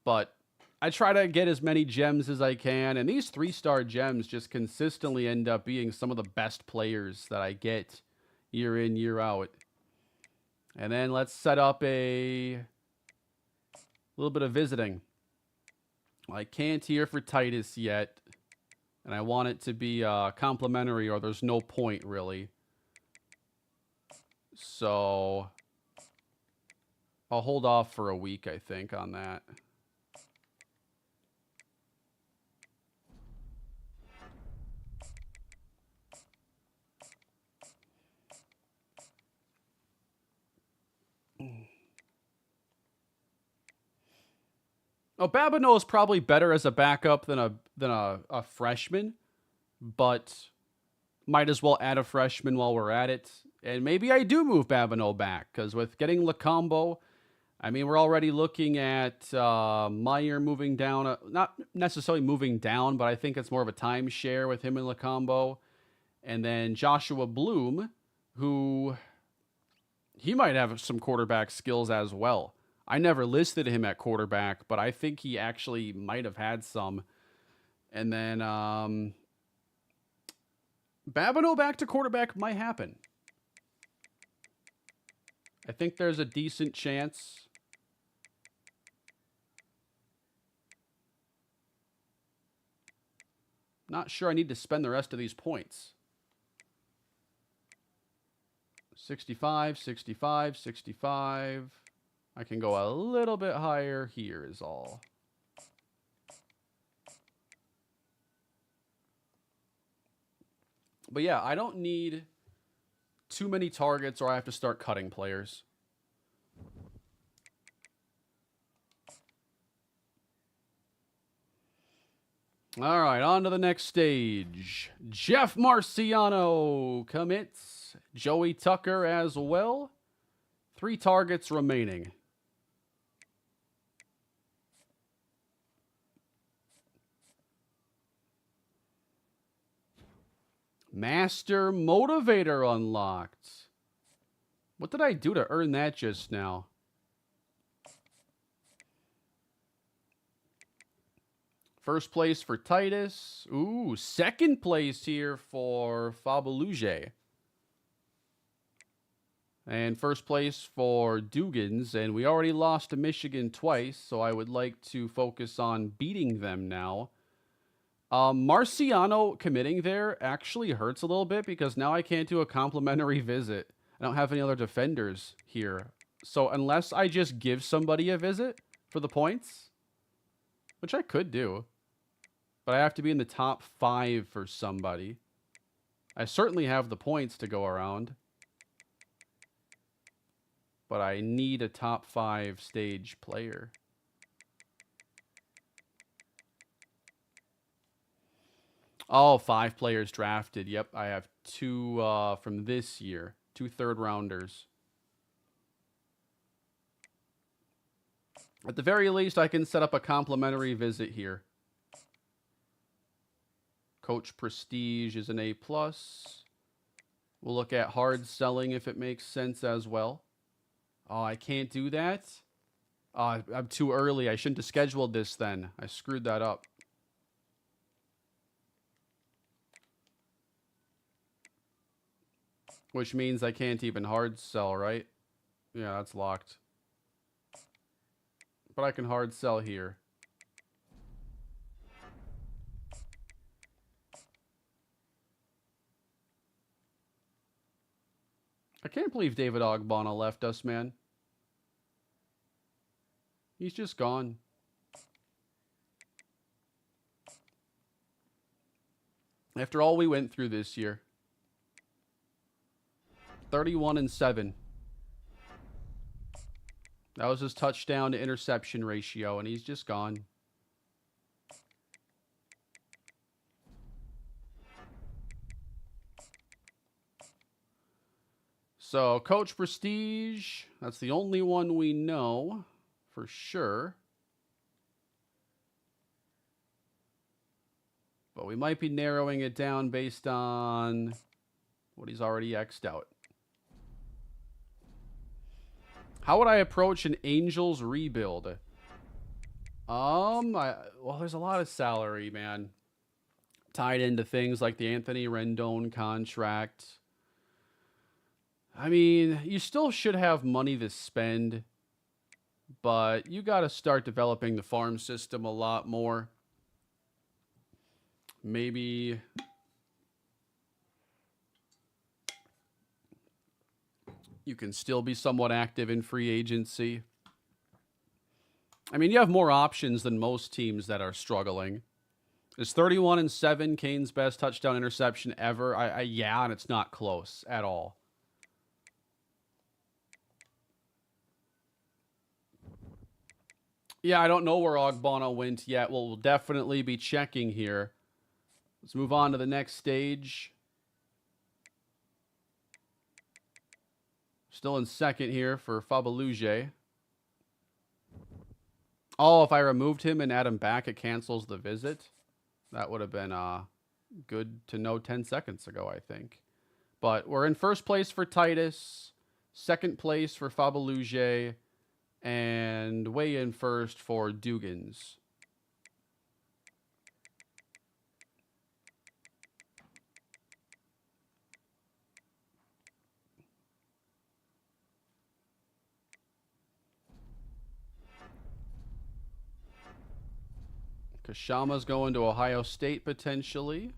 But I try to get as many gems as I can. And these 3-star gems just consistently end up being some of the best players that I get year in, year out. And then let's set up a little bit of visiting. I can't here for Titus yet. And I want it to be complimentary or there's no point, really. So I'll hold off for a week, I think, on that. Oh, Babineau is probably better as a backup than a freshman, but might as well add a freshman while we're at it. And maybe I do move Babineau back, because with getting Lacombo, I mean, we're already looking at Meyer moving down. Not necessarily moving down, but I think it's more of a timeshare with him and Lacombo. And then Joshua Bloom, who he might have some quarterback skills as well. I never listed him at quarterback, but I think he actually might have had some. And then Babineau back to quarterback might happen. I think there's a decent chance. Not sure I need to spend the rest of these points. 65, 65, 65. I can go a little bit higher here is all. But yeah, I don't need too many targets or I have to start cutting players. All right, on to the next stage. Jeff Marciano commits. Joey Tucker as well. 3 targets remaining. Master Motivator unlocked. What did I do to earn that just now? First place for Titus. Ooh, second place here for Fabaluge. And first place for Dugans, and we already lost to Michigan twice, so I would like to focus on beating them now. Marciano committing there actually hurts a little bit because now I can't do a complimentary visit. I don't have any other defenders here. So unless I just give somebody a visit for the points, which I could do, but I have to be in the top 5 for somebody. I certainly have the points to go around, but I need a top 5 stage player. Oh, 5 players drafted. Yep, I have 2 from this year. 2 third-rounders. At the very least, I can set up a complimentary visit here. Coach Prestige is an A+. We'll look at hard selling if it makes sense as well. Oh, I can't do that? Oh, I'm too early. I shouldn't have scheduled this then. I screwed that up. Which means I can't even hard sell, right? Yeah, that's locked. But I can hard sell here. I can't believe David Ogbonna left us, man. He's just gone. After all we went through this year. 31-7. That was his touchdown to interception ratio, and he's just gone. So, Coach Prestige, that's the only one we know for sure. But we might be narrowing it down based on what he's already X'd out. How would I approach an Angels rebuild? Well, there's a lot of salary, man, tied into things like the Anthony Rendon contract. I mean, you still should have money to spend, but you got to start developing the farm system a lot more. Maybe you can still be somewhat active in free agency. I mean, you have more options than most teams that are struggling. Is 31-7 Kane's best touchdown interception ever? Yeah, and it's not close at all. Yeah, I don't know where Ogbonna went yet. Well, we'll definitely be checking here. Let's move on to the next stage. Still in second here for Fabaluge. Oh, if I removed him and add him back, it cancels the visit. That would have been good to know 10 seconds ago, I think. But we're in first place for Titus, second place for Fabaluge, and way in first for Dugans. Kashama's going to Ohio State potentially.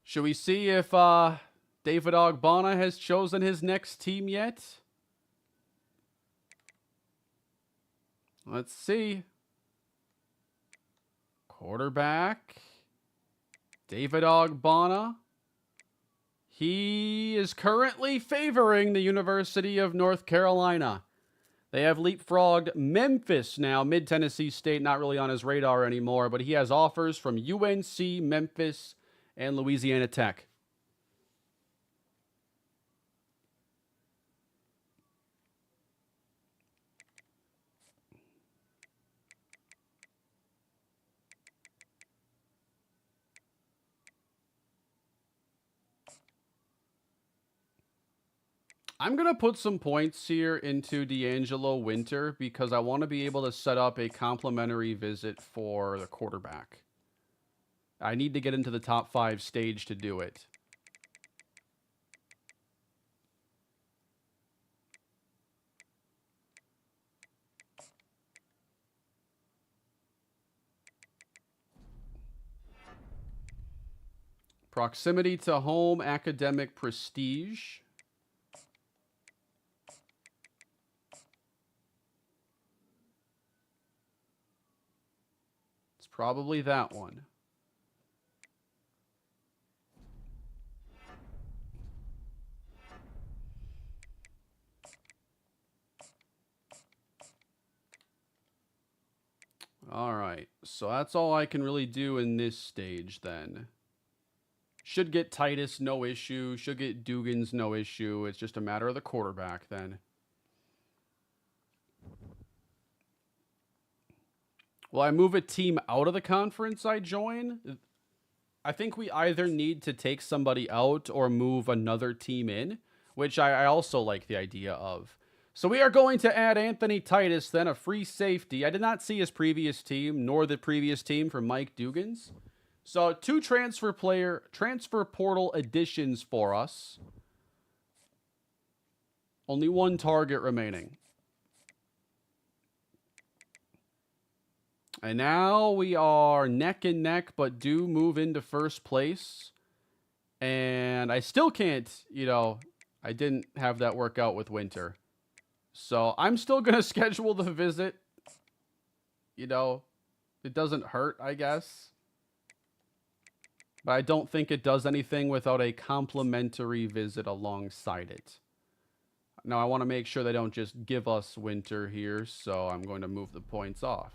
Should we see if David Ogbonna has chosen his next team yet? Let's see. Quarterback. David Ogbonna. He is currently favoring the University of North Carolina. They have leapfrogged Memphis now. Mid-Tennessee State, not really on his radar anymore, but he has offers from UNC, Memphis, and Louisiana Tech. I'm going to put some points here into D'Angelo Winter because I want to be able to set up a complimentary visit for the quarterback. I need to get into the top 5 stage to do it. Proximity to home, academic prestige. It's probably that one. All right, so that's all I can really do in this stage then. Should get Titus, no issue. Should get Dugans, no issue. It's just a matter of the quarterback then. Will I move a team out of the conference I join? I think we either need to take somebody out or move another team in, which I also like the idea of. So we are going to add Anthony Titus, then a free safety. I did not see his previous team, nor the previous team for Mike Dugans. So 2 transfer portal additions for us. Only 1 target remaining. And now we are neck and neck, but do move into first place. And I still can't, I didn't have that work out with Winter. So I'm still going to schedule the visit. It doesn't hurt, I guess. But I don't think it does anything without a complimentary visit alongside it. Now, I want to make sure they don't just give us Winter here, so I'm going to move the points off.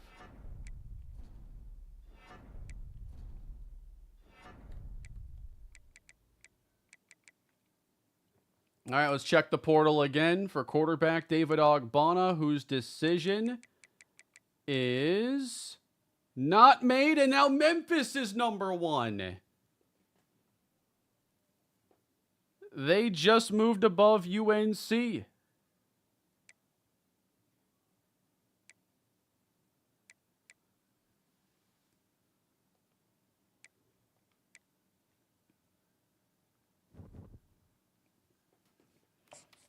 All right, let's check the portal again for quarterback David Ogbonna, whose decision is not made, and now Memphis is number 1. They just moved above UNC.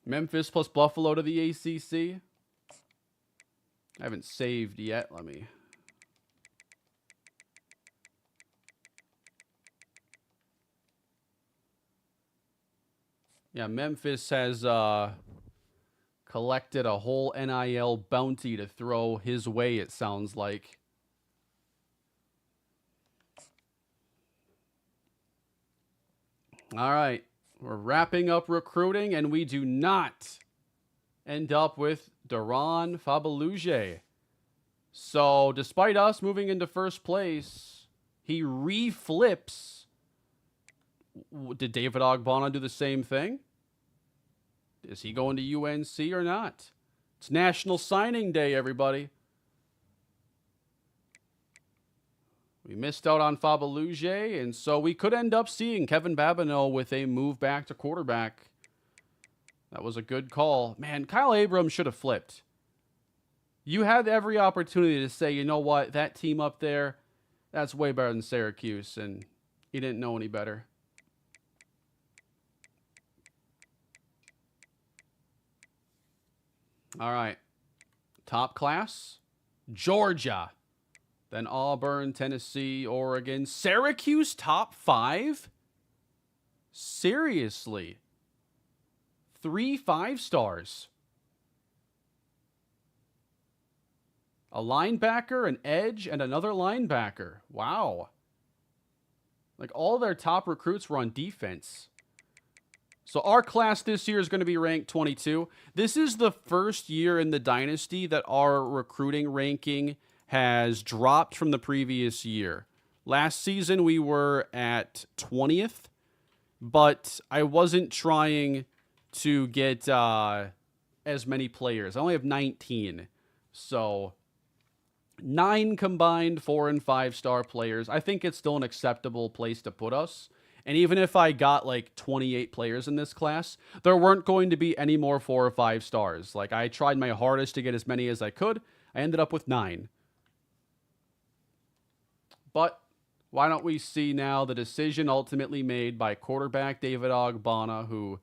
Memphis plus Buffalo to the ACC. I haven't saved yet. Let me. Yeah, Memphis has collected a whole NIL bounty to throw his way, it sounds like. All right. We're wrapping up recruiting, and we do not end up with Duran Fabaluge. So, despite us moving into first place, he reflips. Did David Ogbonna do the same thing? Is he going to UNC or not? It's National Signing Day, everybody. We missed out on Fabaluge, and so we could end up seeing Kevin Babineau with a move back to quarterback. That was a good call. Man, Kyle Abrams should have flipped. You had every opportunity to say, you know what, that team up there, that's way better than Syracuse, and he didn't know any better. All right. Top class, Georgia. Then Auburn, Tennessee, Oregon. Syracuse top 5? Seriously. 3 5-stars. A linebacker, an edge, and another linebacker. Wow. Like, all their top recruits were on defense. So our class this year is going to be ranked 22. This is the first year in the Dynasty that our recruiting ranking has dropped from the previous year. Last season, we were at 20th, but I wasn't trying to get as many players. I only have 19. So 9 combined 4 and 5-star players. I think it's still an acceptable place to put us. And even if I got like 28 players in this class, there weren't going to be any more 4 or 5 stars. Like, I tried my hardest to get as many as I could. I ended up with 9. But why don't we see now the decision ultimately made by quarterback David Ogbonna, who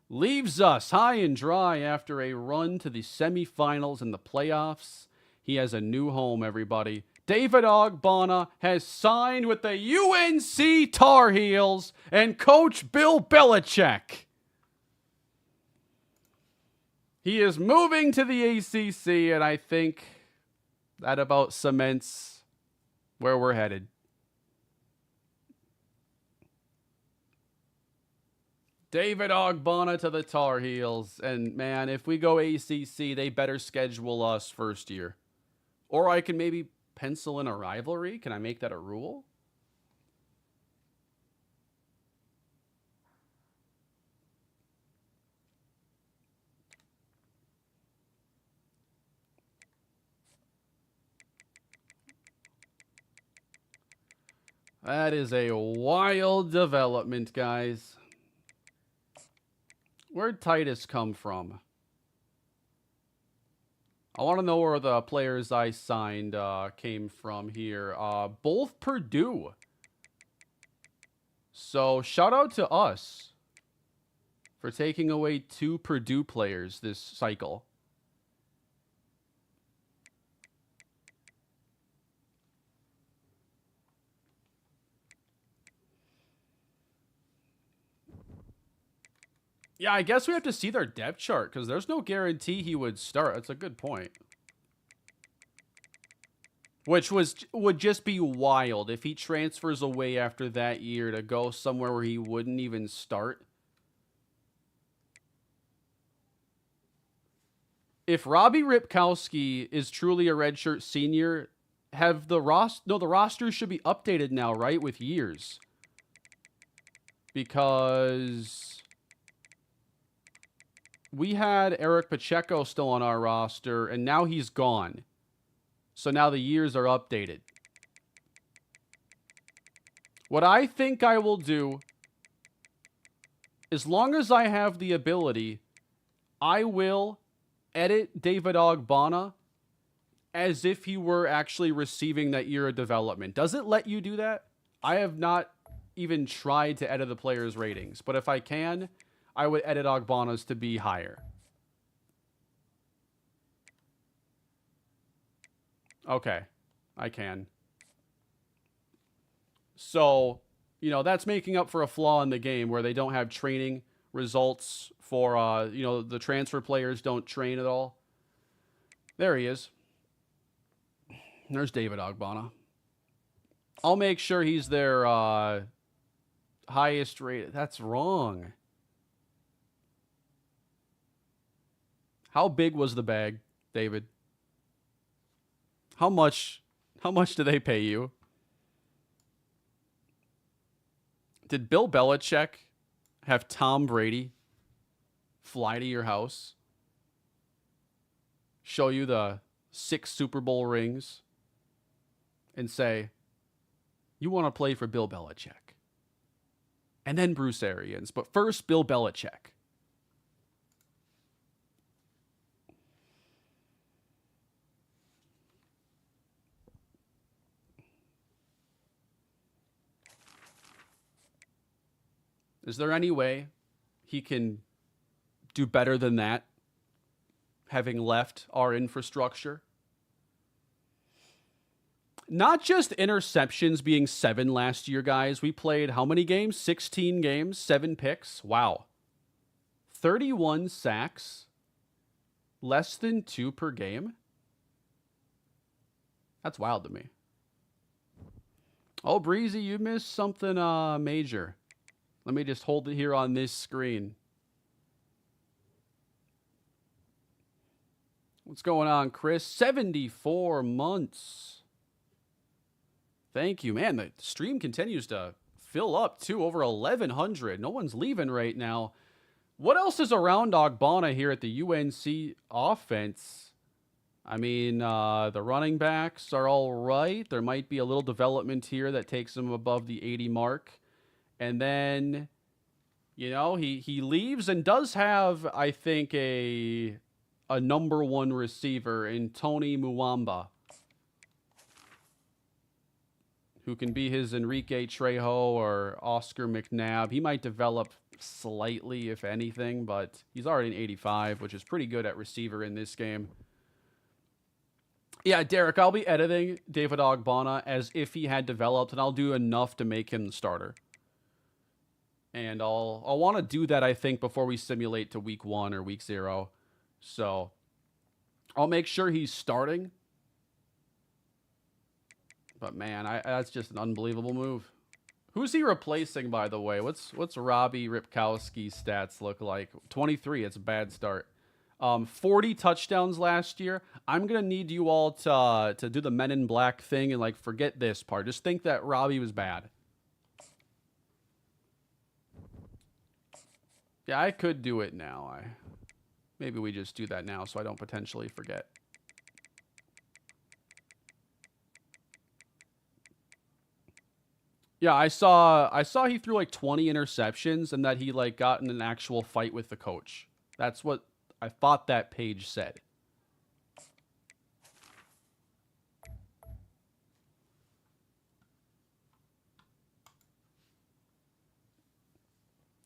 leaves us high and dry after a run to the semifinals and the playoffs. He has a new home, everybody. David Ogbonna has signed with the UNC Tar Heels and Coach Bill Belichick. He is moving to the ACC, and I think that about cements where we're headed. David Ogbonna to the Tar Heels. And, man, if we go ACC, they better schedule us first year. Or I can maybe pencil in a rivalry. Can I make that a rule? That is a wild development, guys. Where'd Titus come from? I want to know where the players I signed came from here. Both Purdue. So, shout out to us for taking away 2 Purdue players this cycle. Yeah, I guess we have to see their depth chart because there's no guarantee he would start. That's a good point. Which would just be wild if he transfers away after that year to go somewhere where he wouldn't even start. If Robbie Ripkowski is truly a redshirt senior, the roster should be updated now, right, with years. Because we had Eric Pacheco still on our roster, and now he's gone. So now the years are updated. What I think I will do, as long as I have the ability, I will edit David Ogbonna as if he were actually receiving that year of development. Does it let you do that? I have not even tried to edit the players' ratings, but if I can, I would edit Ogbonna's to be higher. Okay, I can. So, that's making up for a flaw in the game where they don't have training results for, the transfer players don't train at all. There he is. There's David Ogbonna. I'll make sure he's their highest rated. That's wrong. How big was the bag, David? How much do they pay you? Did Bill Belichick have Tom Brady fly to your house, show you the 6 Super Bowl rings, and say, you want to play for Bill Belichick? And then Bruce Arians, but first Bill Belichick. Is there any way he can do better than that, having left our infrastructure? Not just interceptions being 7 last year, guys. We played how many games? 16 games, 7 picks. Wow. 31 sacks, less than 2 per game. That's wild to me. Oh, Breezy, you missed something major. Let me just hold it here on this screen. What's going on, Chris? 74 months. Thank you, man. The stream continues to fill up, too. Over 1,100. No one's leaving right now. What else is around Ogbonna here at the UNC offense? I mean, the running backs are all right. There might be a little development here that takes him above the 80 mark. And then, he leaves and does have, I think, a number 1 receiver in Tony Muamba, who can be his Enrique Trejo or Oscar McNabb. He might develop slightly, if anything, but he's already an 85, which is pretty good at receiver in this game. Yeah, Derek, I'll be editing David Ogbonna as if he had developed, and I'll do enough to make him the starter. And I'll want to do that, I think, before we simulate to week 1 or week 0. So I'll make sure he's starting. But man, that's just an unbelievable move. Who's he replacing, by the way? What's Robbie Ripkowski's stats look like? 23. It's a bad start. 40 touchdowns last year. I'm gonna need you all to do the Men in Black thing and like forget this part. Just think that Robbie was bad. Yeah, I could do it now. Maybe we just do that now so I don't potentially forget. Yeah, I saw he threw like 20 interceptions and that he like got in an actual fight with the coach. That's what I thought that page said.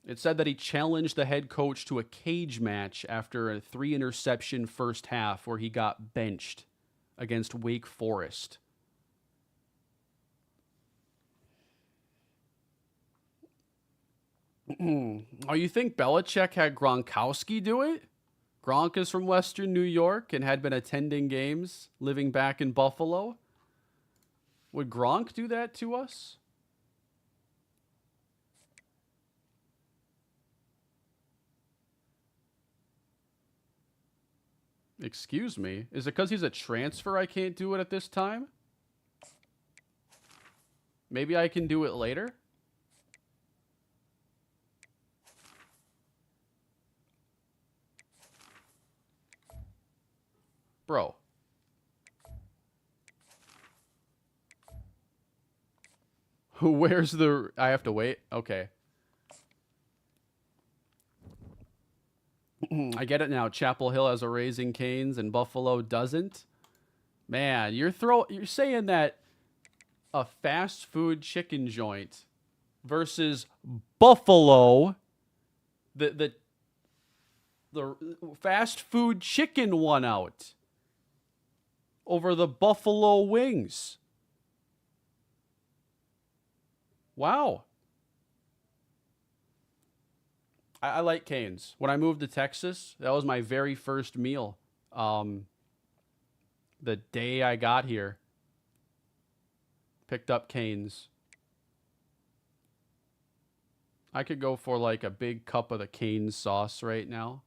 It said that he challenged the head coach to a cage match after a 3-interception first half where he got benched against Wake Forest. Oh, you think Belichick had Gronkowski do it? Gronk is from Western New York and had been attending games, living back in Buffalo. Would Gronk do that to us? Excuse me? Is it because he's a transfer I can't do it at this time? Maybe I can do it later? Bro. Where's the... I have to wait? Okay. I get it now. Chapel Hill has a Raising Cane's and Buffalo doesn't. Man, you're saying that a fast food chicken joint versus Buffalo, the fast food chicken won out over the Buffalo wings. Wow. I like Cane's. When I moved to Texas, that was my very first meal. The day I got here, picked up Cane's. I could go for like a big cup of the Cane's sauce right now.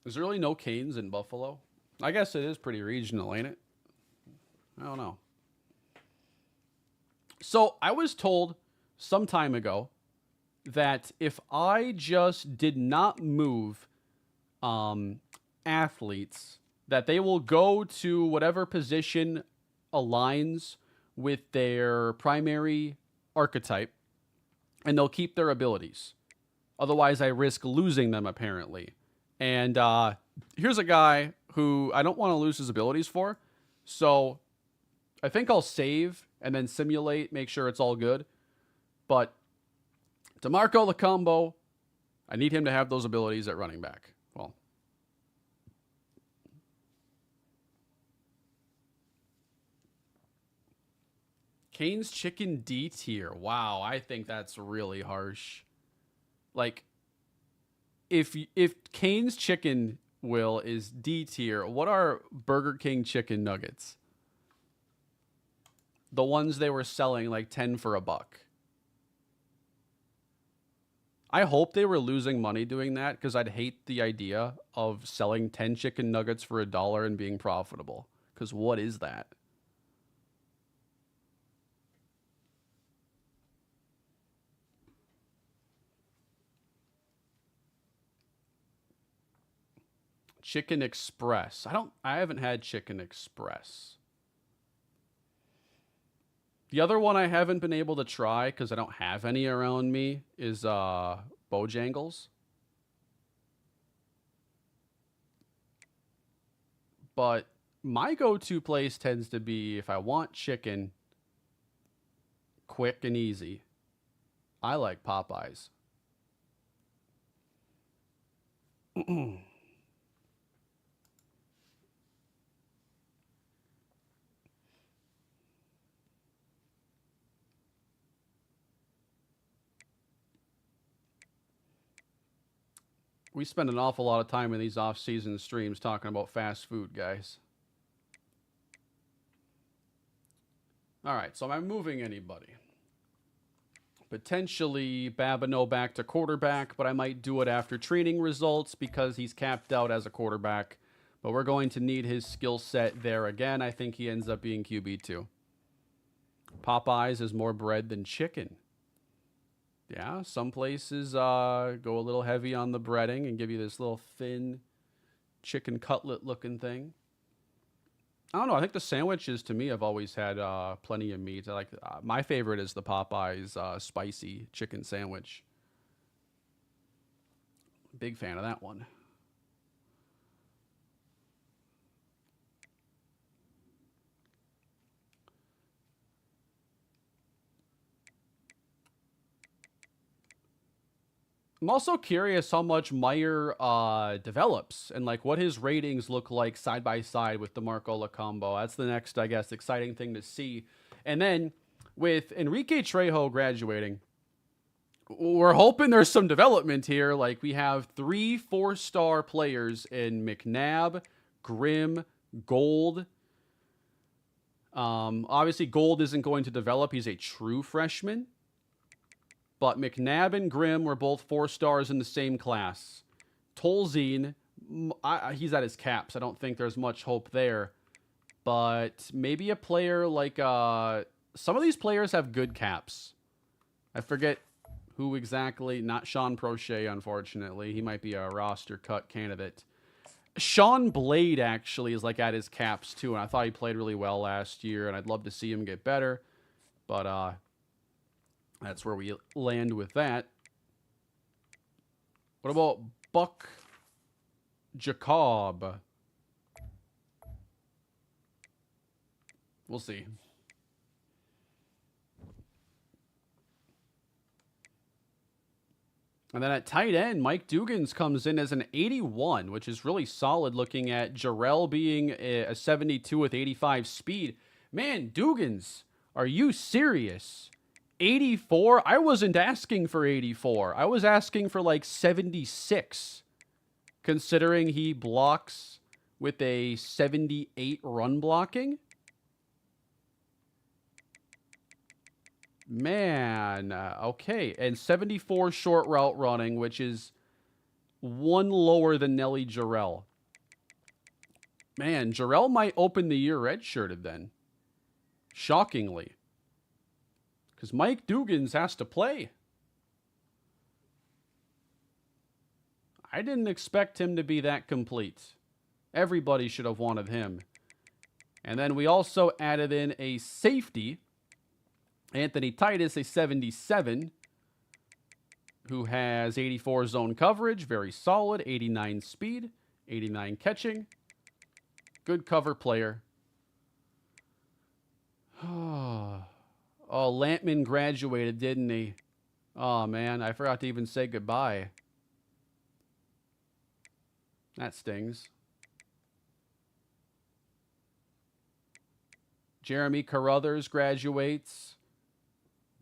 Is there really no Cane's in Buffalo? I guess it is pretty regional, ain't it? I don't know. So I was told some time ago that if I just did not move athletes, that they will go to whatever position aligns with their primary archetype, and they'll keep their abilities. Otherwise, I risk losing them, apparently. And here's a guy who I don't want to lose his abilities for. So I think I'll save and then simulate, make sure it's all good. But DeMarco Lacombo, I need him to have those abilities at running back. Well, Cane's Chicken D tier. Wow, I think that's really harsh. Like, if Cane's Chicken, Will, is D tier, what are Burger King chicken nuggets? The ones they were selling like 10 for $1. I hope they were losing money doing that, because I'd hate the idea of selling 10 chicken nuggets for $1 and being profitable. Because what is that? Chicken Express. I haven't had Chicken Express. The other one I haven't been able to try because I don't have any around me is Bojangles. But My go-to place tends to be, if I want chicken, quick and easy, I like Popeyes. We spend an awful lot of time in these off-season streams talking about fast food, guys. All right, so am I moving anybody? Potentially Babineau back to quarterback, but I might do it after training results because he's capped out as a quarterback. But we're going to need his skill set there again. I think he ends up being QB2. Popeyes is more bread than chicken. Yeah, some places go a little heavy on the breading and give you this little thin chicken cutlet looking thing. I don't know. I think the sandwiches, to me, have always had plenty of meat. I like my favorite is the Popeyes spicy chicken sandwich. Big fan of that one. I'm also curious how much Meyer develops and like what his ratings look like side by side with DeMarco Lacombo. That's the next, I guess, exciting thing to see. And then with Enrique Trejo graduating, we're hoping there's some development here. Like we have 3 4-star players in McNabb, Grimm, Gold. Obviously, Gold isn't going to develop. He's a true freshman. But McNabb and Grimm were both 4 stars in the same class. Tolzien, he's at his caps. I don't think there's much hope there. But maybe a player like... some of these players have good caps. I forget who exactly. Not Sean Prochet, unfortunately. He might be a roster cut candidate. Sean Blade, actually, is like at his caps, too. And I thought he played really well last year. And I'd love to see him get better. But... that's where we land with that. What about Buck Jacob? We'll see. And then at tight end, Mike Dugans comes in as an 81, which is really solid looking at Jarrell being a 72 with 85 speed. Man, Dugans, are you serious? 84? I wasn't asking for 84. I was asking for like 76. Considering he blocks with a 78 run blocking. Man, okay. And 74 short route running, which is 1 lower than Nelly Jarrell. Man, Jarrell might open the year redshirted then. Shockingly. Because Mike Dugans has to play. I didn't expect him to be that complete. Everybody should have wanted him. And then we also added in a safety. Anthony Titus, a 77, who has 84 zone coverage. Very solid. 89 speed. 89 catching. Good cover player. Oh, Lampman graduated, didn't he? Oh, man. I forgot to even say goodbye. That stings. Jeremy Carruthers graduates.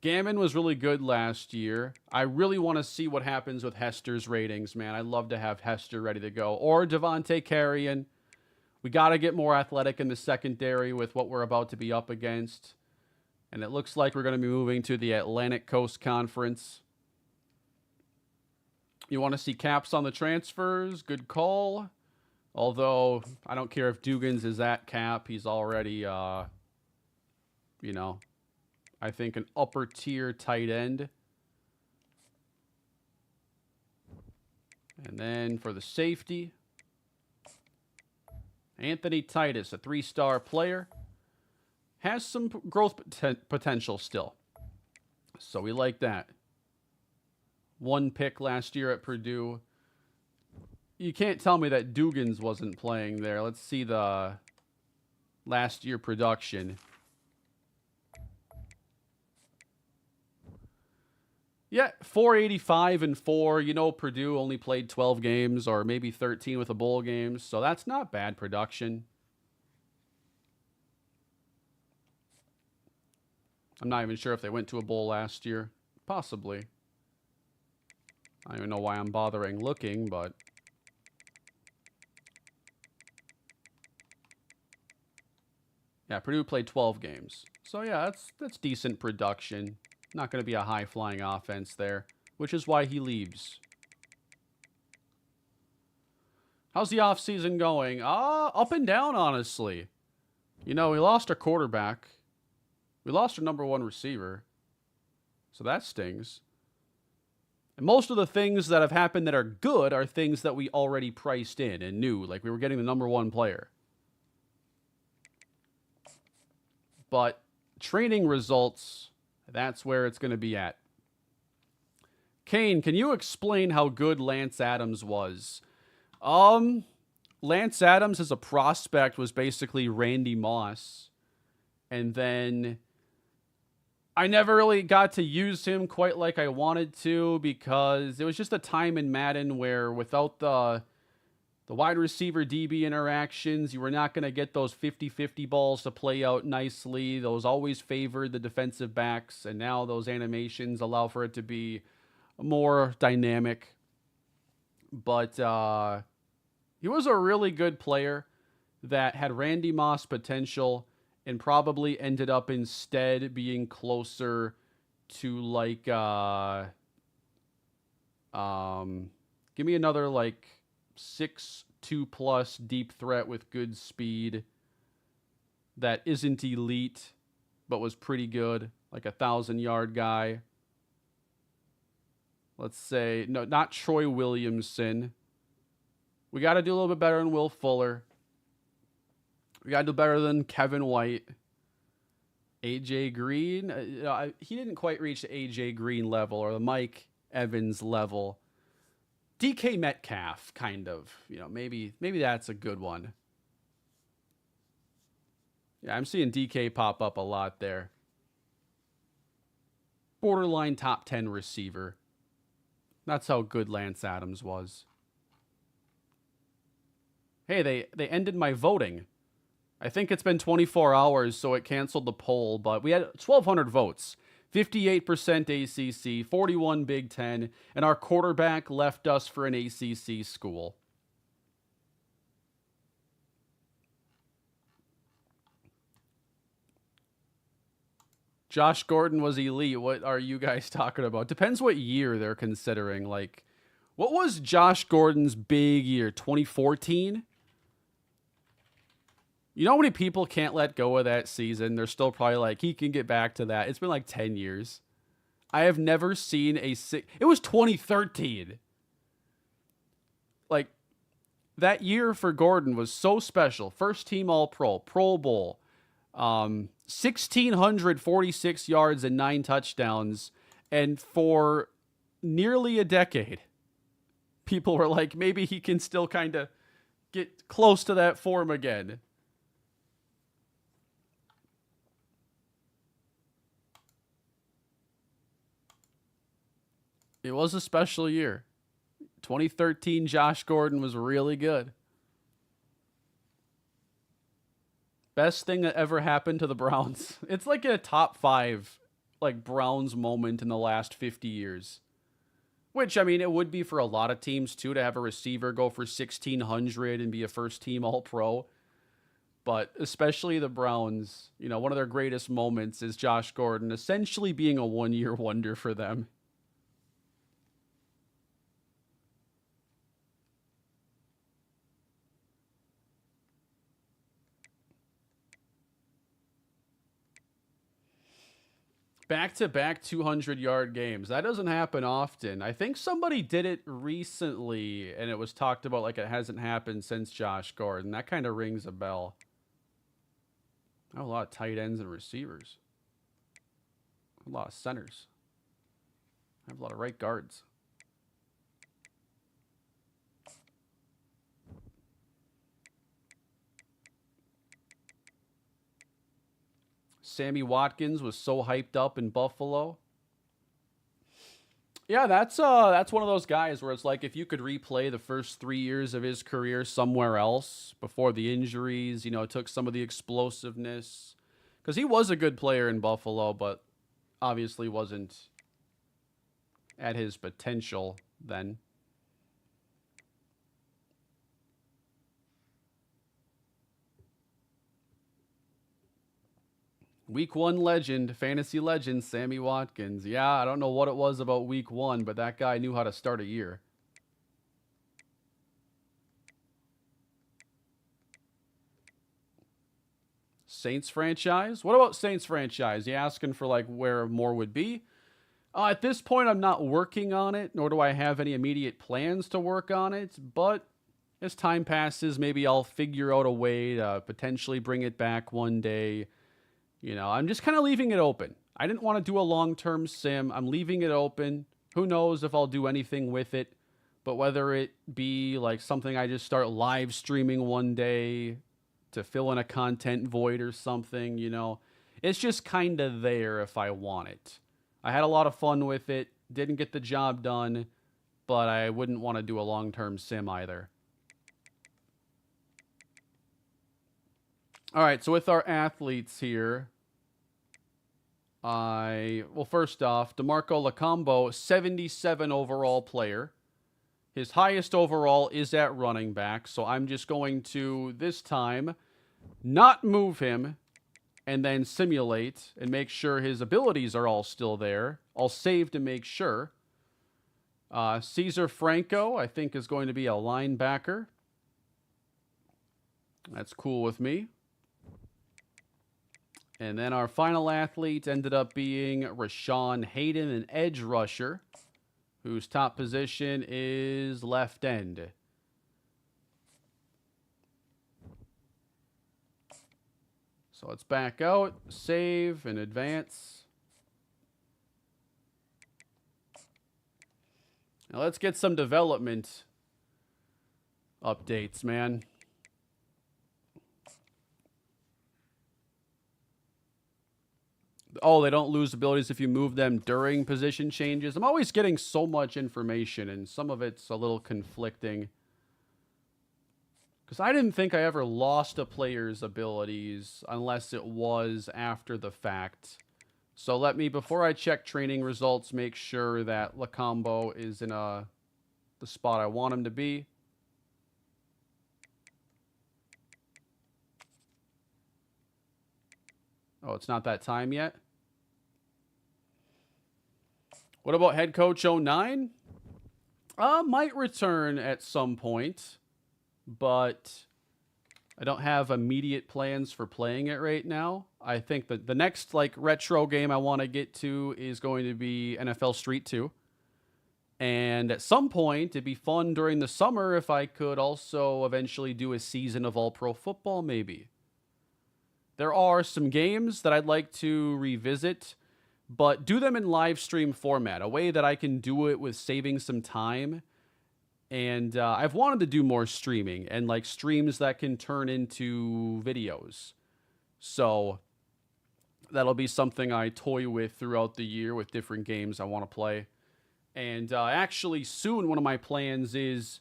Gammon was really good last year. I really want to see what happens with Hester's ratings, man. I'd love to have Hester ready to go. Or Devontae Carrion. We got to get more athletic in the secondary with what we're about to be up against. And it looks like we're going to be moving to the Atlantic Coast Conference. You want to see caps on the transfers? Good call. Although, I don't care if Dugans is at cap. He's already, you know, I think an upper tier tight end. And then for the safety, Anthony Titus, a 3-star player. Has some growth potential still. So we like that. 1 pick last year at Purdue. You can't tell me that Dugans wasn't playing there. Let's see the last year production. Yeah, 485 and 4. You know, Purdue only played 12 games or maybe 13 with a bowl game, so that's not bad production. I'm not even sure if they went to a bowl last year. Possibly. I don't even know why I'm bothering looking, but... yeah, Purdue played 12 games. So yeah, that's decent production. Not going to be a high-flying offense there, which is why he leaves. How's the offseason going? Up and down, honestly. You know, we lost our quarterback. We lost our #1 receiver. So that stings. And most of the things that have happened that are good are things that we already priced in and knew. Like, we were getting the #1 player. But training results... that's where it's going to be at. Kane, can you explain how good Lance Adams was? Lance Adams as a prospect was basically Randy Moss. And then I never really got to use him quite like I wanted to because it was just a time in Madden where without the wide receiver DB interactions, you were not going to get those 50-50 balls to play out nicely. Those always favored the defensive backs, and now those animations allow for it to be more dynamic. But he was a really good player that had Randy Moss potential and probably ended up instead being closer to like, give me another like 6'2+ deep threat with good speed that isn't elite but was pretty good, like a 1,000-yard guy. Let's say, no, not Troy Williamson. We got to do a little bit better than Will Fuller. We got to do better than Kevin White. AJ Green, he didn't quite reach the AJ Green level or the Mike Evans level. DK Metcalf, kind of. You know, maybe that's a good one. Yeah, I'm seeing DK pop up a lot there. Borderline top 10 receiver. That's how good Lance Adams was. Hey, they ended my voting. I think it's been 24 hours, so it canceled the poll, but we had 1,200 votes. 58% ACC, 41 Big Ten, and our quarterback left us for an ACC school. Josh Gordon was elite. What are you guys talking about? Depends what year they're considering. Like, what was Josh Gordon's big year? 2014? You know how many people can't let go of that season? They're still probably like, he can get back to that. It's been like 10 years. I have never seen it was 2013. Like, that year for Gordon was so special. First team All-Pro, Pro Bowl, 1,646 yards and 9 touchdowns. And for nearly a decade, people were like, maybe he can still kind of get close to that form again. It was a special year. 2013 Josh Gordon was really good. Best thing that ever happened to the Browns. It's like a top 5 like Browns moment in the last 50 years. Which, I mean, it would be for a lot of teams too to have a receiver go for 1,600 and be a first team All-Pro. But especially the Browns, you know, one of their greatest moments is Josh Gordon essentially being a one-year wonder for them. Back-to-back 200-yard games. That doesn't happen often. I think somebody did it recently, and it was talked about like it hasn't happened since Josh Gordon. That kind of rings a bell. I have a lot of tight ends and receivers. A lot of centers. I have a lot of right guards. Sammy Watkins was so hyped up in Buffalo. Yeah, that's one of those guys where it's like if you could replay the first 3 years of his career somewhere else before the injuries, took some of the explosiveness, because he was a good player in Buffalo, but obviously wasn't at his potential then. Week 1 legend, fantasy legend, Sammy Watkins. Yeah, I don't know what it was about week 1, but that guy knew how to start a year. Saints franchise? What about Saints franchise? You asking for like where more would be? At this point, I'm not working on it, nor do I have any immediate plans to work on it, but as time passes, maybe I'll figure out a way to potentially bring it back one day. I'm just kind of leaving it open. I didn't want to do a long-term sim. I'm leaving it open. Who knows if I'll do anything with it, but whether it be like something I just start live streaming one day to fill in a content void or something, it's just kind of there if I want it. I had a lot of fun with it, didn't get the job done, but I wouldn't want to do a long-term sim either. All right, so with our athletes here, first off, DeMarco Lacombo, 77 overall player. His highest overall is at running back, so I'm just going to, this time, not move him and then simulate and make sure his abilities are all still there. I'll save to make sure. Cesar Franco, I think, is going to be a linebacker. That's cool with me. And then our final athlete ended up being Rashawn Hayden, an edge rusher, whose top position is left end. So let's back out, save, and advance. Now let's get some development updates, man. Oh, they don't lose abilities if you move them during position changes. I'm always getting so much information, and some of it's a little conflicting. Because I didn't think I ever lost a player's abilities unless it was after the fact. So let me, before I check training results, make sure that Lacombo is in the spot I want him to be. Oh, it's not that time yet. What about head coach 09? Might return at some point, but I don't have immediate plans for playing it right now. I think that the next retro game I want to get to is going to be NFL Street 2. And at some point, it'd be fun during the summer if I could also eventually do a season of All-Pro Football, maybe. There are some games that I'd like to revisit, but do them in live stream format, a way that I can do it with saving some time. And I've wanted to do more streaming and streams that can turn into videos. So that'll be something I toy with throughout the year with different games I want to play. And actually soon one of my plans is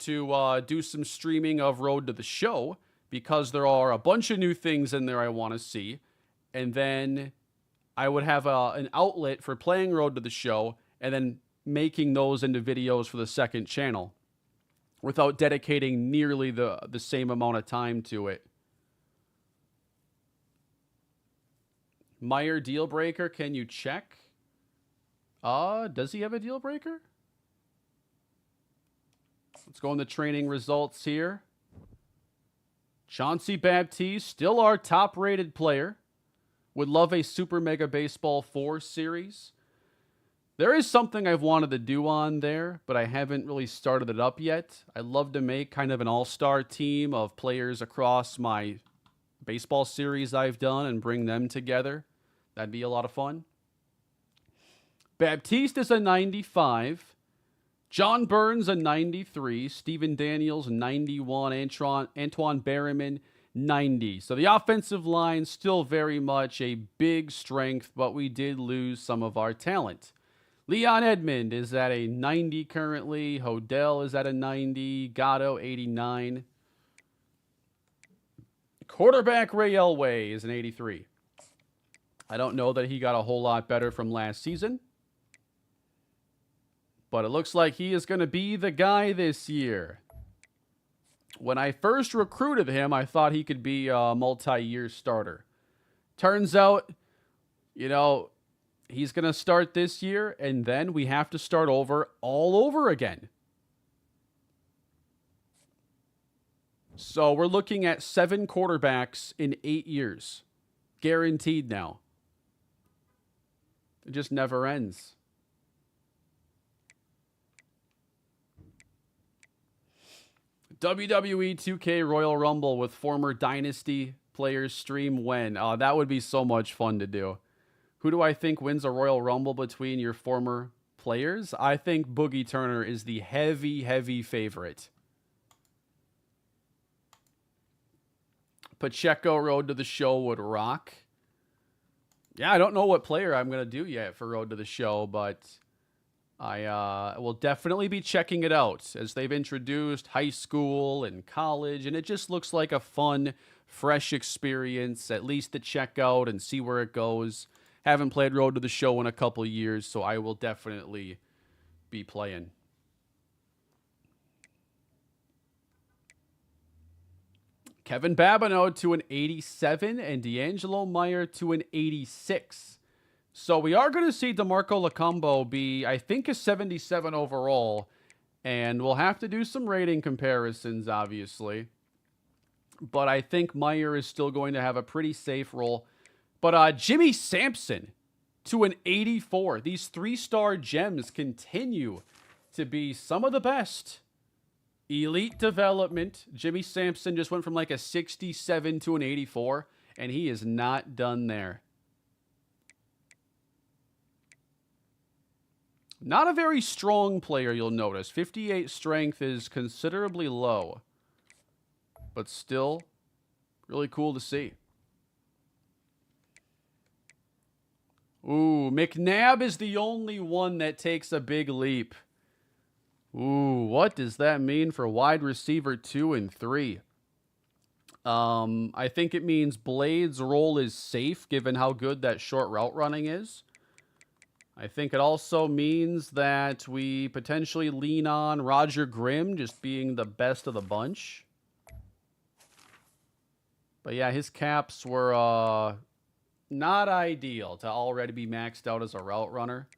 to do some streaming of Road to the Show, because there are a bunch of new things in there I want to see. And then I would have an outlet for playing Road to the Show and then making those into videos for the second channel without dedicating nearly the same amount of time to it. Meyer deal breaker, can you check? Does he have a deal breaker? Let's go in the training results here. Chauncey Baptiste, still our top-rated player. Would love a Super Mega Baseball 4 series. There is something I've wanted to do on there, but I haven't really started it up yet. I'd love to make kind of an all-star team of players across my baseball series I've done and bring them together. That'd be a lot of fun. Baptiste is a 95. John Burns, a 93. Steven Daniels, 91. Antoine Berryman, 90. So the offensive line still very much a big strength, but we did lose some of our talent. Leon Edmond is at a 90 currently. Hodel is at a 90. Gatto, 89. Quarterback Ray Elway is an 83. I don't know that he got a whole lot better from last season, but it looks like he is going to be the guy this year. When I first recruited him, I thought he could be a multi-year starter. Turns out, you know, he's going to start this year, and then we have to start all over again. So we're looking at 7 quarterbacks in 8 years. Guaranteed now. It just never ends. WWE 2K Royal Rumble with former Dynasty players stream when? That would be so much fun to do. Who do I think wins a Royal Rumble between your former players? I think Boogie Turner is the heavy favorite. Pacheco Road to the Show would rock. Yeah, I don't know what player I'm going to do yet for Road to the Show, but I will definitely be checking it out as they've introduced high school and college, and it just looks like a fun, fresh experience, at least to check out and see where it goes. Haven't played Road to the Show in a couple years, so I will definitely be playing. Kevin Babineau to an 87 and D'Angelo Meyer to an 86. So we are going to see DeMarco Lacombo be, I think, a 77 overall. And we'll have to do some rating comparisons, obviously. But I think Meyer is still going to have a pretty safe role. But Jimmy Sampson to an 84. These 3-star gems continue to be some of the best. Elite development. Jimmy Sampson just went from like a 67 to an 84. And he is not done there. Not a very strong player, you'll notice. 58 strength is considerably low. But still, really cool to see. Ooh, McNabb is the only one that takes a big leap. Ooh, what does that mean for wide receiver 2 and 3? I think it means Blade's role is safe, given how good that short route running is. I think it also means that we potentially lean on Roger Grimm just being the best of the bunch. But yeah, his caps were not ideal to already be maxed out as a route runner.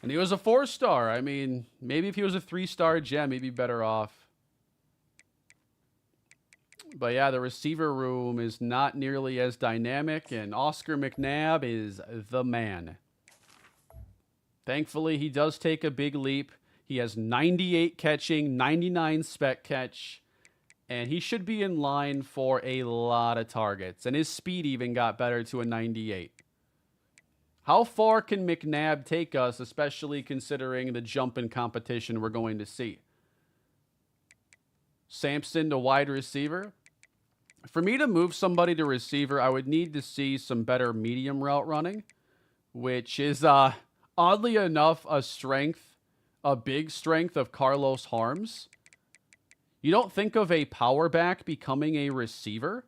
And he was a 4-star. I mean, maybe if he was a 3-star gem, he'd be better off. But yeah, the receiver room is not nearly as dynamic, and Oscar McNabb is the man. Thankfully, he does take a big leap. He has 98 catching, 99 spec catch, and he should be in line for a lot of targets. And his speed even got better to a 98. How far can McNabb take us, especially considering the jump in competition we're going to see? Sampson to wide receiver. For me to move somebody to receiver, I would need to see some better medium route running, which is, oddly enough, a big strength of Carlos Harms. You don't think of a power back becoming a receiver?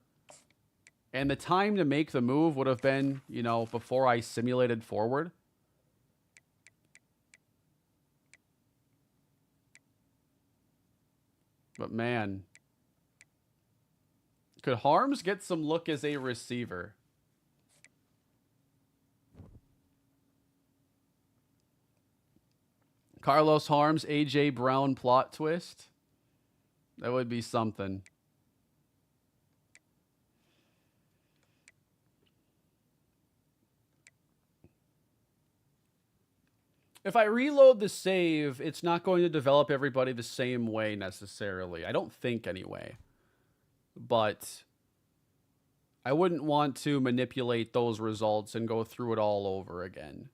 And the time to make the move would have been, you know, before I simulated forward. But man, could Harms get some look as a receiver? Carlos Harms, A.J. Brown plot twist? That would be something. If I reload the save, it's not going to develop everybody the same way necessarily. I don't think anyway. But I wouldn't want to manipulate those results and go through it all over again.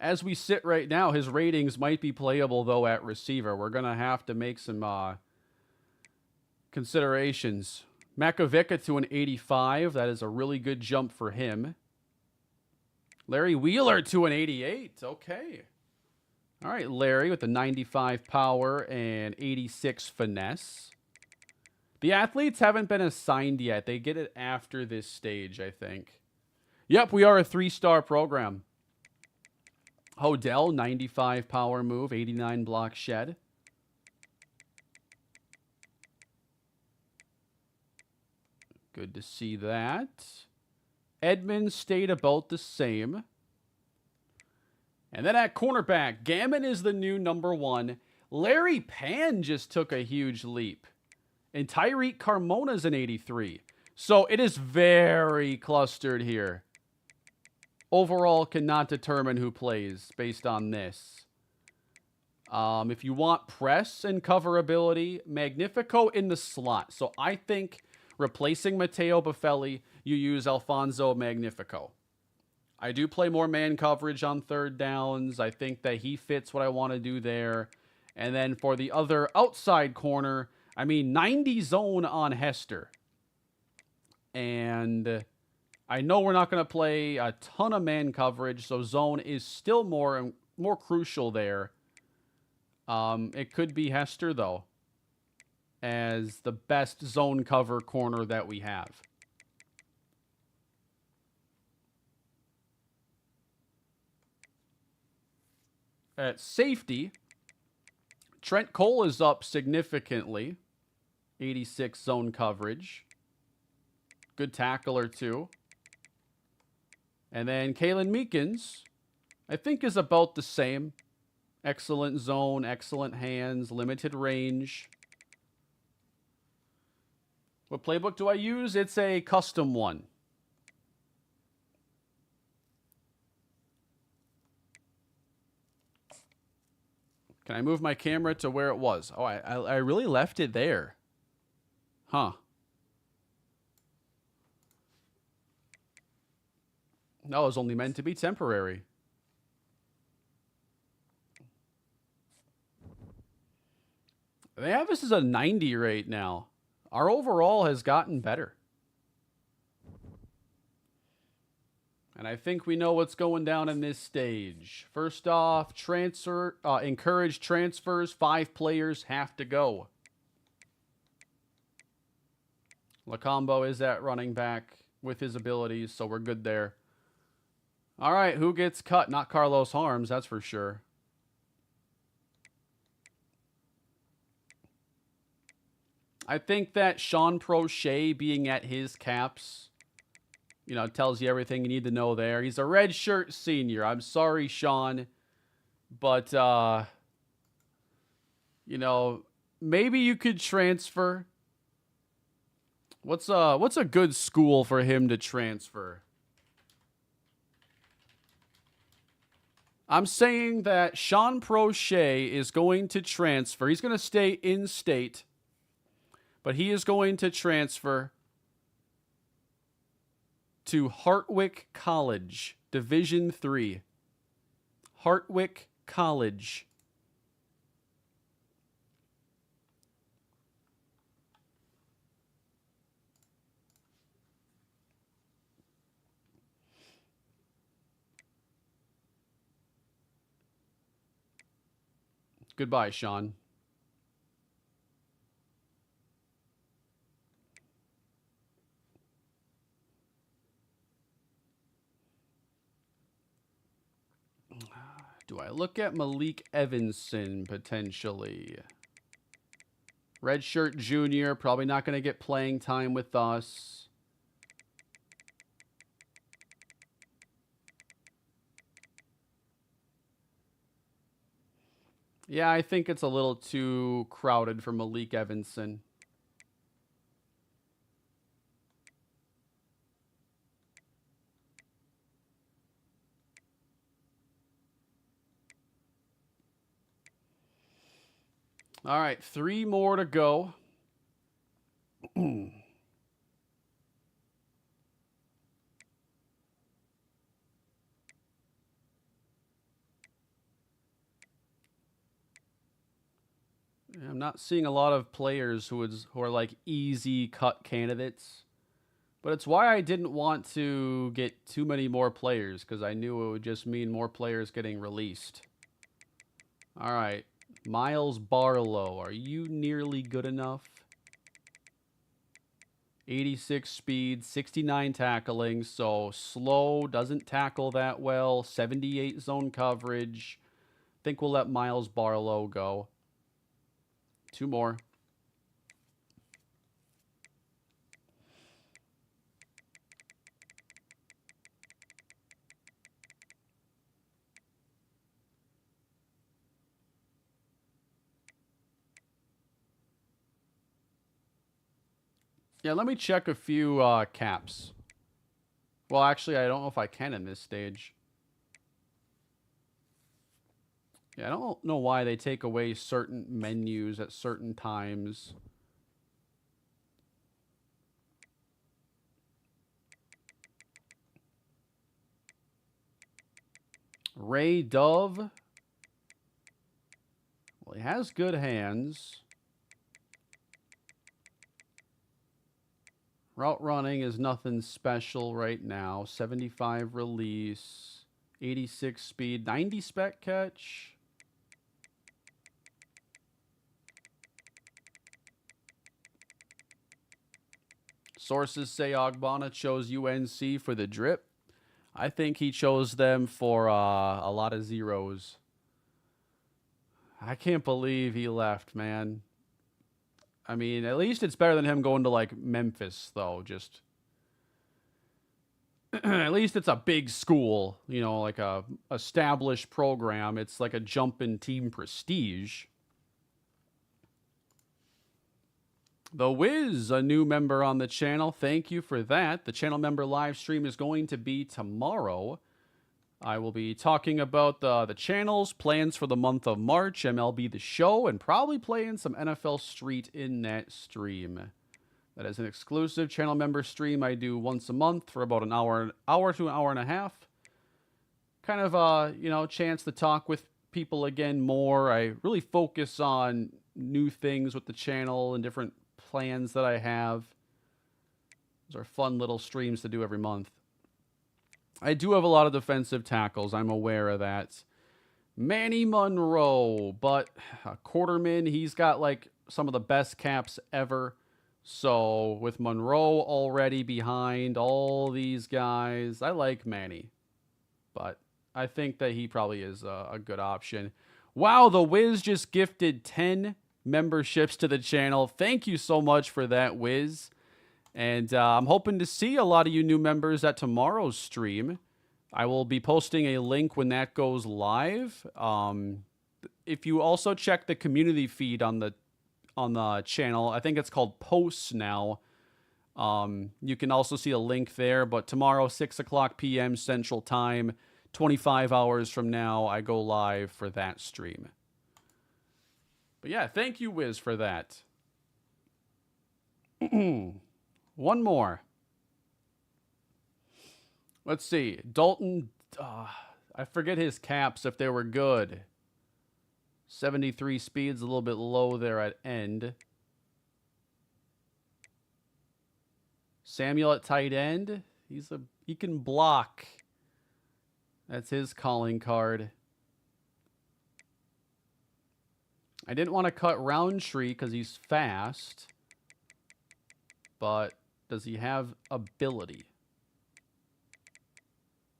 as we sit right now, his ratings might be playable, though, at receiver. We're going to have to make some considerations. Makovica to an 85. That is a really good jump for him. Larry Wheeler to an 88. Okay. All right, Larry with the 95 power and 86 finesse. The athletes haven't been assigned yet. They get it after this stage, I think. Yep, we are a 3-star program. Hodel, 95 power move, 89 block shed. Good to see that. Edmonds stayed about the same. And then at cornerback, Gammon is the new number 1. Larry Pan just took a huge leap. And Tyreek Carmona's an 83. So it is very clustered here. Overall, cannot determine who plays based on this. If you want press and cover ability, Magnifico in the slot. So I think replacing Matteo Buffelli, you use Alfonso Magnifico. I do play more man coverage on third downs. I think that he fits what I want to do there. And then for the other outside corner, 90 zone on Hester. And I know we're not going to play a ton of man coverage, so zone is still more crucial there. It could be Hester, though, as the best zone cover corner that we have. At safety, Trent Cole is up significantly. 86 zone coverage. Good tackler, too. And then Kalen Meekins, I think, is about the same. Excellent zone, excellent hands, limited range. What playbook do I use? It's a custom one. Can I move my camera to where it was? Oh, I really left it there. Huh. That was only meant to be temporary. They have us as a 90 right now. Our overall has gotten better. And I think we know what's going down in this stage. First off, encourage transfers. 5 players have to go. Lacombo is at running back with his abilities, so we're good there. All right, who gets cut? Not Carlos Harms, that's for sure. I think that Sean Prochet being at his caps, tells you everything you need to know there. He's a redshirt senior. I'm sorry, Sean, but, maybe you could transfer. What's a good school for him to transfer? I'm saying that Sean Prochet is going to transfer. He's going to stay in state, but he is going to transfer to Hartwick College, Division III. Hartwick College. Goodbye, Sean. Do I look at Malik Evanson potentially? Redshirt junior, probably not going to get playing time with us. Yeah, I think it's a little too crowded for Malik Evanson. All right, 3 more to go. I'm not seeing a lot of players who are like easy cut candidates. But it's why I didn't want to get too many more players, because I knew it would just mean more players getting released. All right. Miles Barlow, are you nearly good enough? 86 speed, 69 tackling, so slow, doesn't tackle that well, 78 zone coverage. I think we'll let Miles Barlow go. 2 more. Yeah, let me check a few caps. Well, actually, I don't know if I can in this stage. Yeah, I don't know why they take away certain menus at certain times. Ray Dove. Well, he has good hands. Route running is nothing special right now. 75 release, 86 speed, 90 spec catch. Sources say Ogbonna chose UNC for the drip. I think he chose them for a lot of zeros. I can't believe he left, man. I mean, at least it's better than him going to, like, Memphis, though. Just at least it's a big school, you know, like a established program. It's like a jump in team prestige. The Wiz, a new member on the channel. Thank you for that. The channel member live stream is going to be tomorrow. I will be talking about the channels, plans for the month of March, MLB The Show, and probably playing some NFL Street in that stream. That is an exclusive channel member stream I do once a month for about an hour to an hour and a half. Kind of, you know, chance to talk with people again more. I really focus on new things with the channel and different plans that I have. Those are fun little streams to do every month. I do have a lot of defensive tackles. I'm aware of that. Manny Monroe, but Quarterman, he's got like some of the best caps ever. So with Monroe already behind all these guys, I like Manny. But I think that he probably is a good option. Wow, the Wiz just gifted 10 memberships to the channel. Thank you so much for that, Wiz. And I'm hoping to see a lot of you new members at tomorrow's stream. I will be posting a link when that goes live. If you also check the community feed on the channel, I think it's called Posts now. You can also see a link there. But tomorrow, 6 o'clock p.m. Central Time, 25 hours from now, I go live for that stream. But yeah, thank you, Wiz, for that. One more. Let's see. Dalton, I forget his caps if they were good. 73 speed's a little bit low there at end. Samuel at tight end. He can block. That's his calling card. I didn't want to cut Roundtree because he's fast. But does he have ability?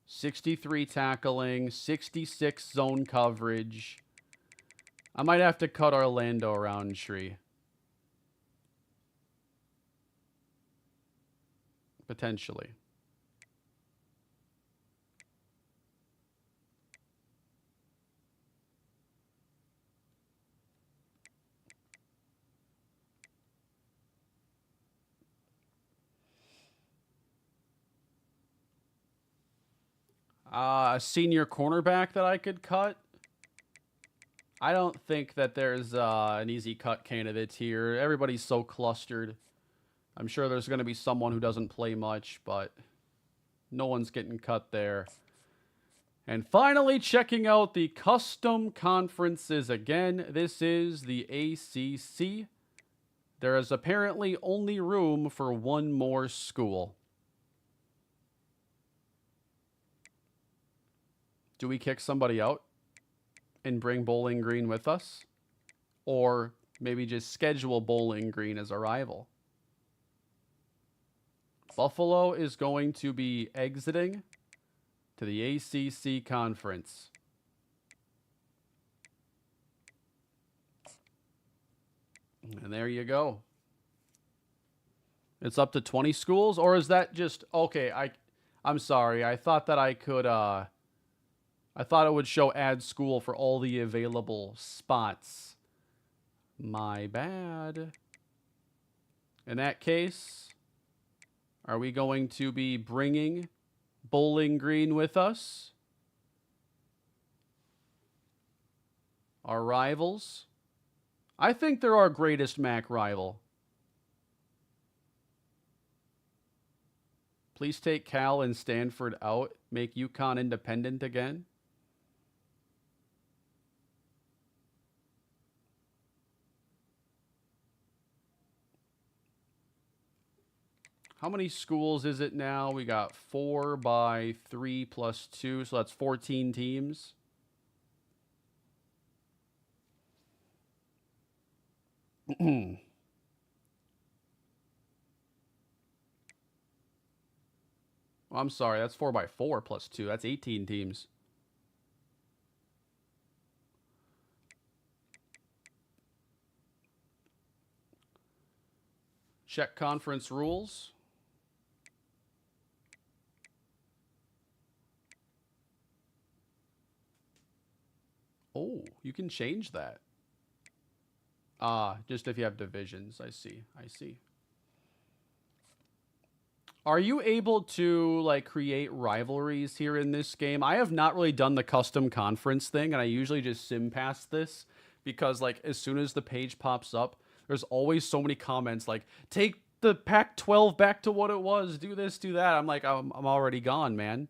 63 tackling, 66 zone coverage. I might have to cut Orlando Roundtree. Potentially. A senior cornerback that I could cut. I don't think that there's an easy cut candidate here. Everybody's so clustered. I'm sure there's going to be someone who doesn't play much, but no one's getting cut there. And finally, checking out the custom conferences again. This is the ACC. There is apparently only room for one more school. Do we kick somebody out and bring Bowling Green with us? Or maybe just schedule Bowling Green as a rival? Buffalo is going to be exiting to the ACC conference. And there you go. It's up to 20 schools, or is that just okay? I'm sorry. I thought that I could I thought it would show add school for all the available spots. My bad. In that case, are we going to be bringing Bowling Green with us? Our rivals? I think they're our greatest MAC rival. Please take Cal and Stanford out. Make UConn independent again. How many schools is it now? We got 4 by 3 plus 2, so that's 14 teams. I'm sorry, that's 4 by 4 plus 2. That's 18 teams. Check conference rules. Oh, you can change that. Just if you have divisions. I see. Are you able to like create rivalries here in this game? I have not really done the custom conference thing, and I usually just sim past this because like as soon as the page pops up, there's always so many comments like take the Pac-12 back to what it was, do this, do that. I'm like I'm already gone, man.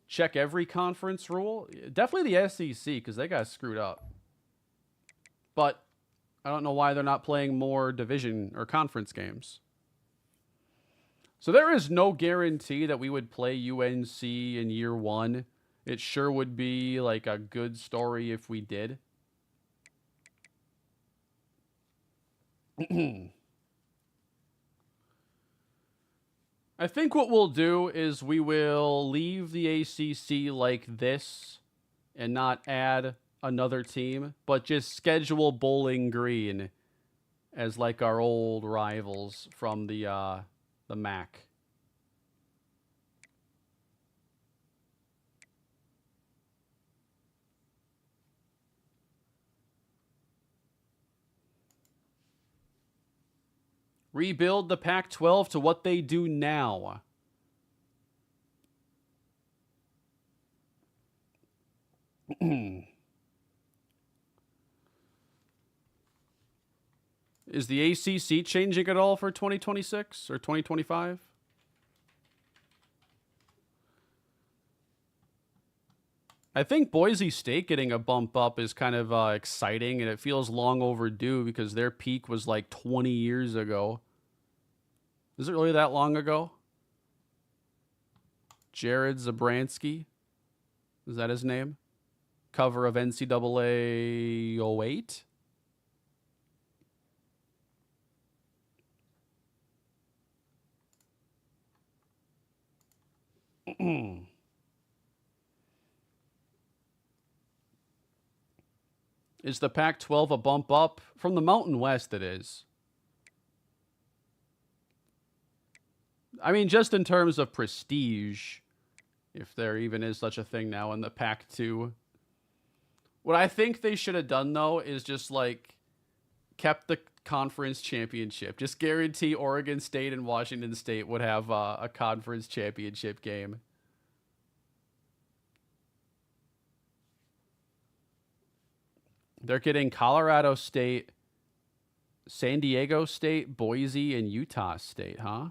Check every conference rule. Definitely the SEC because they got screwed up. But I don't know why they're not playing more division or conference games. So there is no guarantee that we would play UNC in year 1. It sure would be like a good story if we did. I think what we'll do is we will leave the ACC like this and not add another team, but just schedule Bowling Green as like our old rivals from the MAC. Rebuild the Pac-12 to what they do now. Is the ACC changing at all for 2026 or 2025? I think Boise State getting a bump up is kind of exciting, and it feels long overdue because their peak was like 20 years ago. Is it really that long ago? Jared Zabransky. Is that his name? Cover of NCAA 08? Is the Pac-12 a bump up? From the Mountain West, it is. I mean, just in terms of prestige, if there even is such a thing now in the Pac-2. What I think they should have done, though, is just, like, kept the conference championship. Just guarantee Oregon State and Washington State would have a conference championship game. They're getting Colorado State, San Diego State, Boise, and Utah State, huh?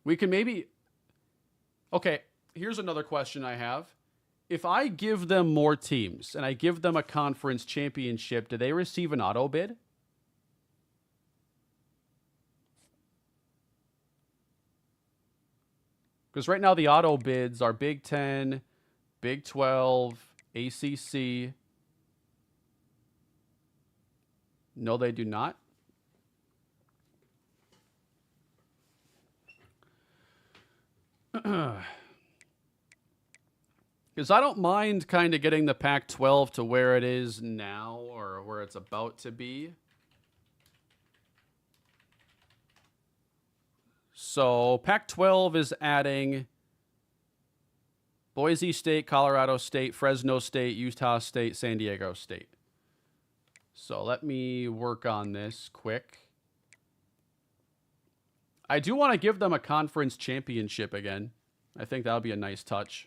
We can maybe... Okay, here's another question I have. If I give them more teams and I give them a conference championship, do they receive an auto bid? Because right now the auto bids are Big 10, Big 12, ACC. No, they do not. Because I don't mind kind of getting the Pac-12 to where it is now or where it's about to be. So Pac-12 is adding Boise State, Colorado State, Fresno State, Utah State, San Diego State. So let me work on this quick. I do want to give them a conference championship again. I think that would be a nice touch.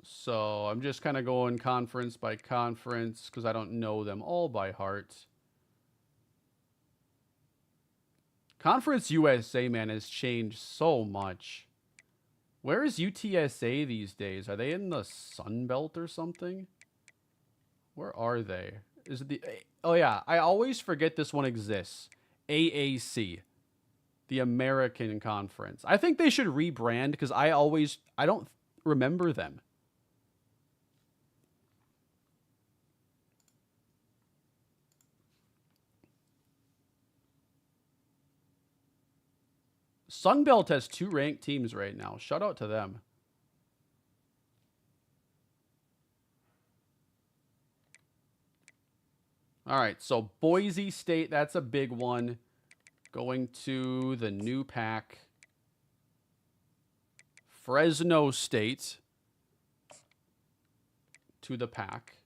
So I'm just kind of going conference by conference because I don't know them all by heart. Conference USA, man, has changed so much. Where is UTSA these days? Are they in the Sun Belt or something? Where are they? Is it the... Oh, yeah. I always forget this one exists. AAC. The American Conference. I think they should rebrand because I don't remember them. Sunbelt has 2 ranked teams right now. Shout out to them. All right, so Boise State, that's a big one. Going to the new pack. Fresno State to the pack.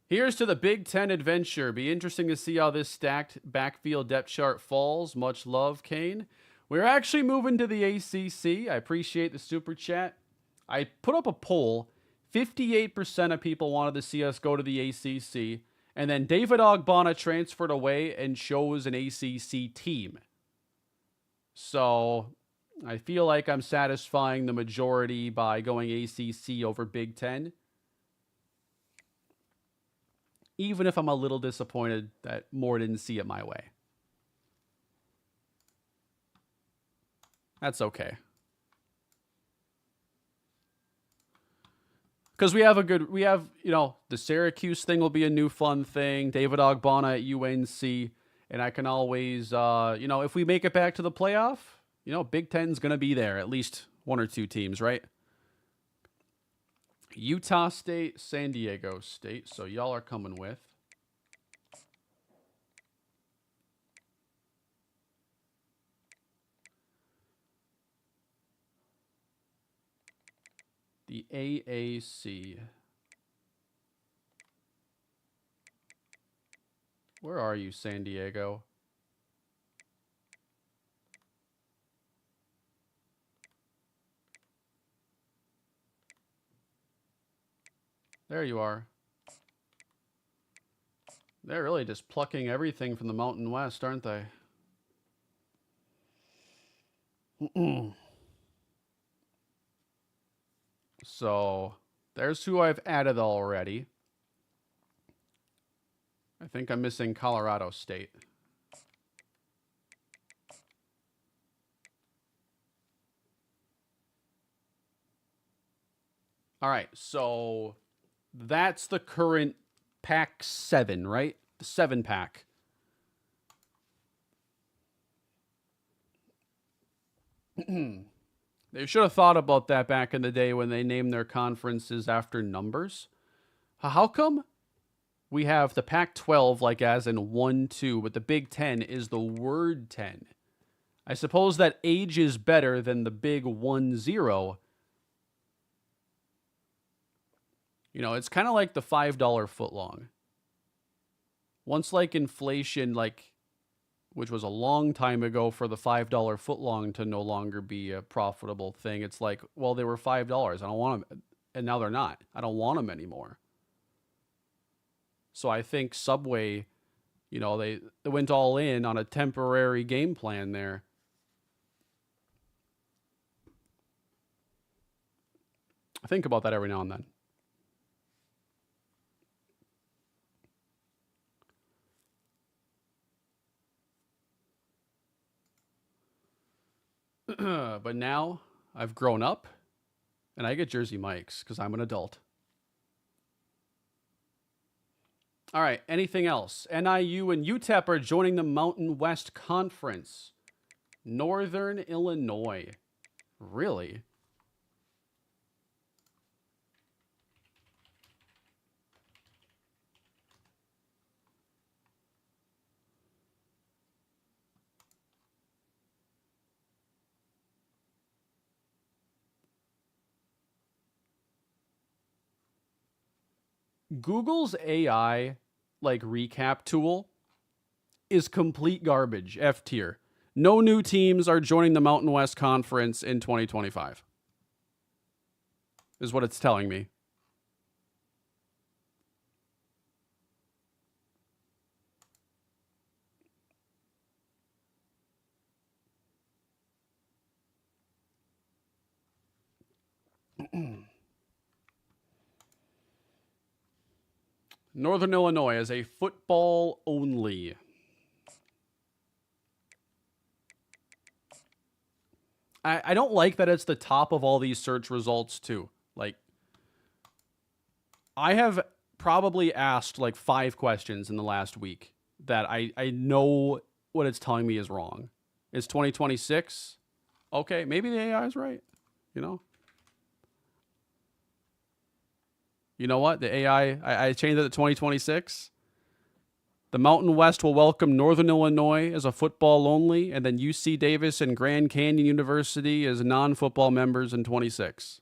Here's to the Big Ten adventure. Be interesting to see how this stacked backfield depth chart falls. Much love, Kane. We're actually moving to the ACC. I appreciate the super chat. I put up a poll. 58% of people wanted to see us go to the ACC. And then David Ogbonna transferred away and chose an ACC team. So I feel like I'm satisfying the majority by going ACC over Big Ten. Even if I'm a little disappointed that more didn't see it my way. That's okay. Because we have, the Syracuse thing will be a new fun thing. David Ogbonna at UNC. And I can always, if we make it back to the playoff, Big Ten's going to be there. At least 1 or 2 teams, right? Utah State, San Diego State. So y'all are coming with. The AAC. Where are you, San Diego? There you are. They're really just plucking everything from the Mountain West, aren't they? So, there's who I've added already. I think I'm missing Colorado State. All right, so that's the current pack 7, right? The 7 pack. They should have thought about that back in the day when they named their conferences after numbers. How come we have the Pac-12 like as in 1, 2, but the Big Ten is the word 10? I suppose that age is better than the big 1, 0. It's kind of like the $5 footlong. Once inflation, which was a long time ago for the $5 footlong to no longer be a profitable thing. It's like, well, they were $5. I don't want them. And now they're not. I don't want them anymore. So I think Subway, they went all in on a temporary game plan there. I think about that every now and then. But now I've grown up and I get Jersey Mikes because I'm an adult. All right, anything else? NIU and UTEP are joining the Mountain West Conference. Northern Illinois. Really? Google's AI like recap tool is complete garbage. F tier. No new teams are joining the Mountain West Conference in 2025. Is what it's telling me. Northern Illinois is a football only. I don't like that it's the top of all these search results too. Like, I have probably asked like 5 questions in the last week that I know what it's telling me is wrong. It's 2026. Okay, maybe the AI is right. You know? You know what? The AI, I changed it to 2026. The Mountain West will welcome Northern Illinois as a football only, and then UC Davis and Grand Canyon University as non-football members in 26.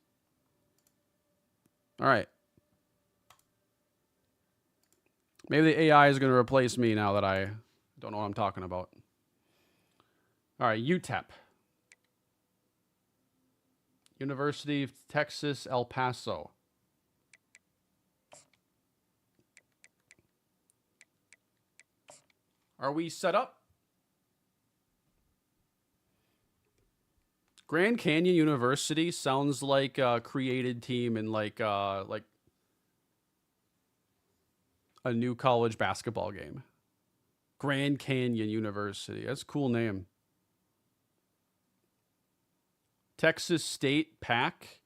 All right. Maybe the AI is going to replace me now that I don't know what I'm talking about. All right, UTEP. University of Texas, El Paso. Are we set up? Grand Canyon University sounds like a created team in like a new college basketball game. Grand Canyon University. That's a cool name. Texas State Pac.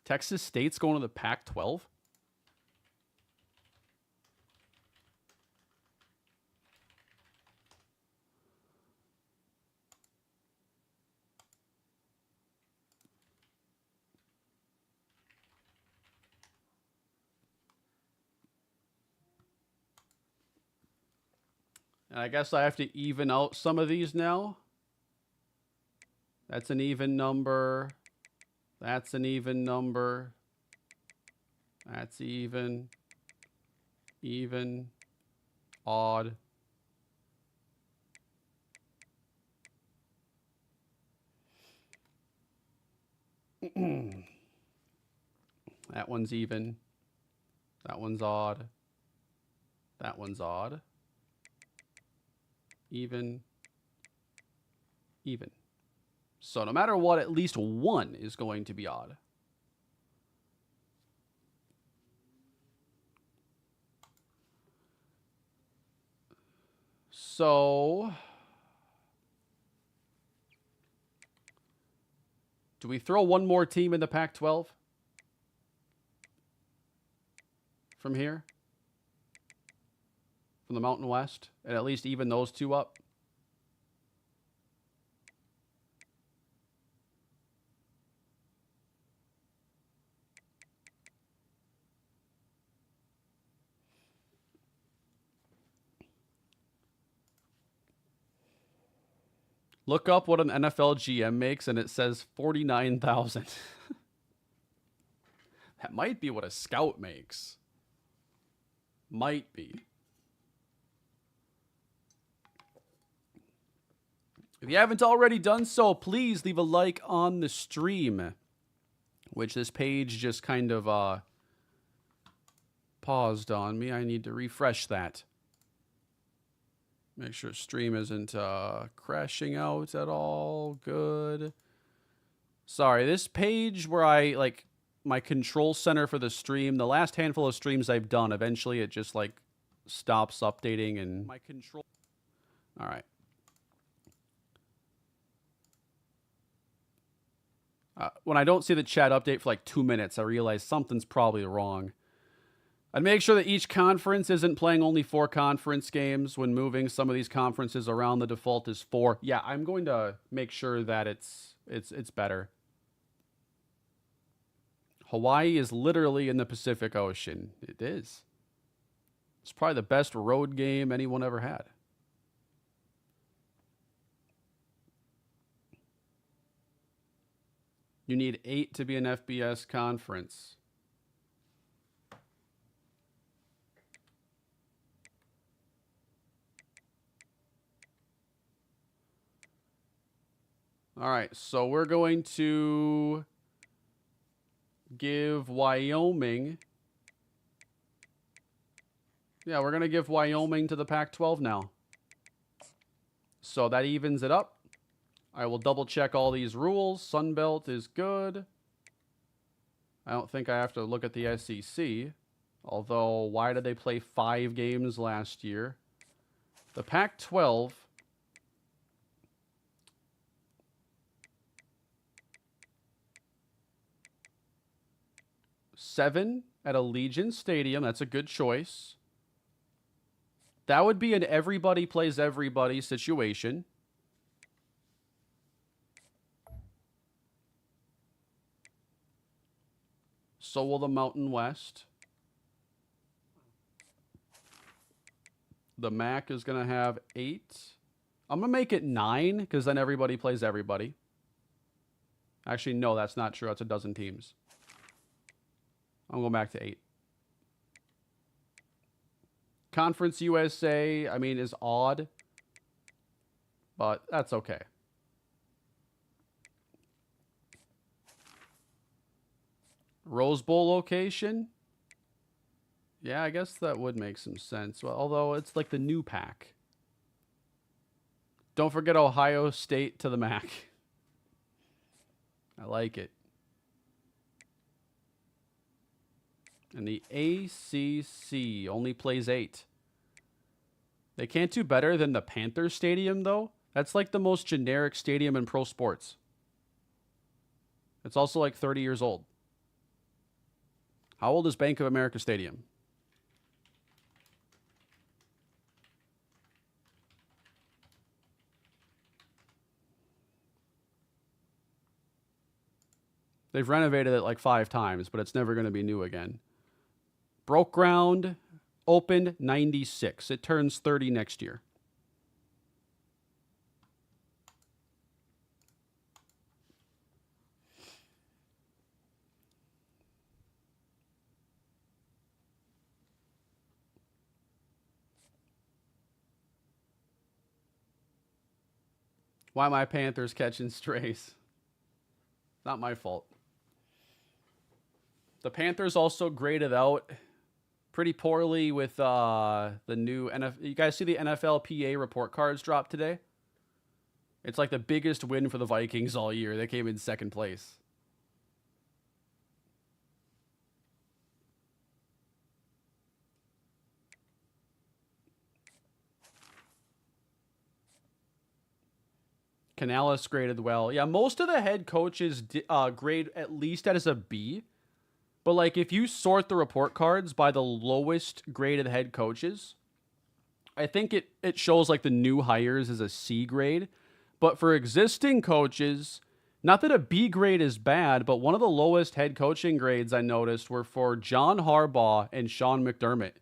Texas State's going to the Pac-12? And I guess I have to even out some of these now. That's an even number. That's an even number. That's even. Even. Odd. That one's even. That one's odd. That one's odd. Even. Even. So no matter what, at least one is going to be odd. So do we throw one more team in the Pac-12 from here? From the Mountain West, and at least even those two up? Look up what an NFL GM makes, and it says 49,000. That might be what a scout makes. Might be. If you haven't already done so, please leave a like on the stream, which this page just kind of paused on me. I need to refresh that. Make sure stream isn't crashing out at all. Good. Sorry, this page where I like my control center for the stream. The last handful of streams I've done, eventually it just like stops updating and my control. All right. When I don't see the chat update for like 2 minutes, I realize something's probably wrong. I'd make sure that each conference isn't playing only 4 conference games when moving some of these conferences around. The default is 4. Yeah, I'm going to make sure that it's better. Hawaii is literally in the Pacific Ocean. It is. It's probably the best road game anyone ever had. You need 8 to be an FBS conference. All right, so we're going to give Wyoming. Yeah, we're going to give Wyoming to the Pac-12 now. So that evens it up. I will double check all these rules. Sunbelt is good. I don't think I have to look at the SEC. Although, why did they play 5 games last year? The Pac-12. $7 at Allegiant Stadium. That's a good choice. That would be an everybody plays everybody situation. So will the Mountain West. The MAC is going to have 8. I'm going to make it 9 because then everybody plays everybody. Actually, no, that's not true. That's a dozen teams. I'm going back to 8. Conference USA, I mean, is odd. But that's okay. Rose Bowl location? Yeah, I guess that would make some sense. Well, although it's like the new pack. Don't forget Ohio State to the MAC. I like it. And the ACC only plays 8. They can't do better than the Panthers Stadium, though. That's like the most generic stadium in pro sports. It's also like 30 years old. How old is Bank of America Stadium? They've renovated it like 5 times, but it's never going to be new again. Broke ground, opened 96. It turns 30 next year. Why my Panthers catching strays? Not my fault. The Panthers also graded out pretty poorly with the new NFL. You guys see the NFLPA report cards drop today? It's like the biggest win for the Vikings all year. They came in 2nd place. Canales graded well. Yeah, most of the head coaches grade at least as a B. But, like, if you sort the report cards by the lowest graded head coaches, I think it shows, like, the new hires as a C grade. But for existing coaches, not that a B grade is bad, but one of the lowest head coaching grades I noticed were for John Harbaugh and Sean McDermott.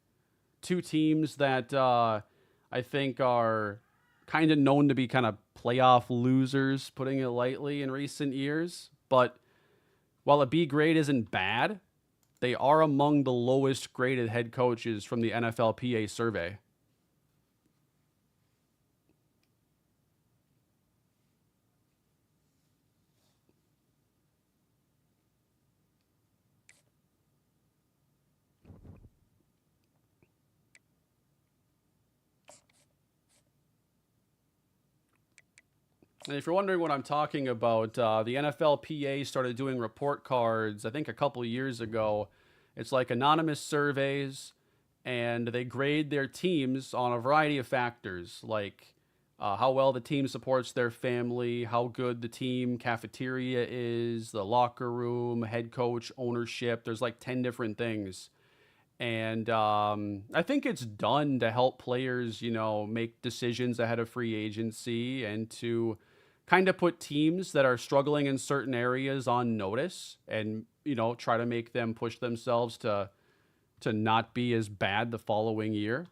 2 teams that I think are kind of known to be kind of playoff losers, putting it lightly, in recent years. But while a B grade isn't bad, they are among the lowest graded head coaches from the NFLPA survey. And if you're wondering what I'm talking about, the NFLPA started doing report cards, I think a couple years ago. It's like anonymous surveys, and they grade their teams on a variety of factors, like how well the team supports their family, how good the team cafeteria is, the locker room, head coach, ownership. There's like 10 different things. And I think it's done to help players, make decisions ahead of free agency and to kind of put teams that are struggling in certain areas on notice and, try to make them push themselves to not be as bad the following year.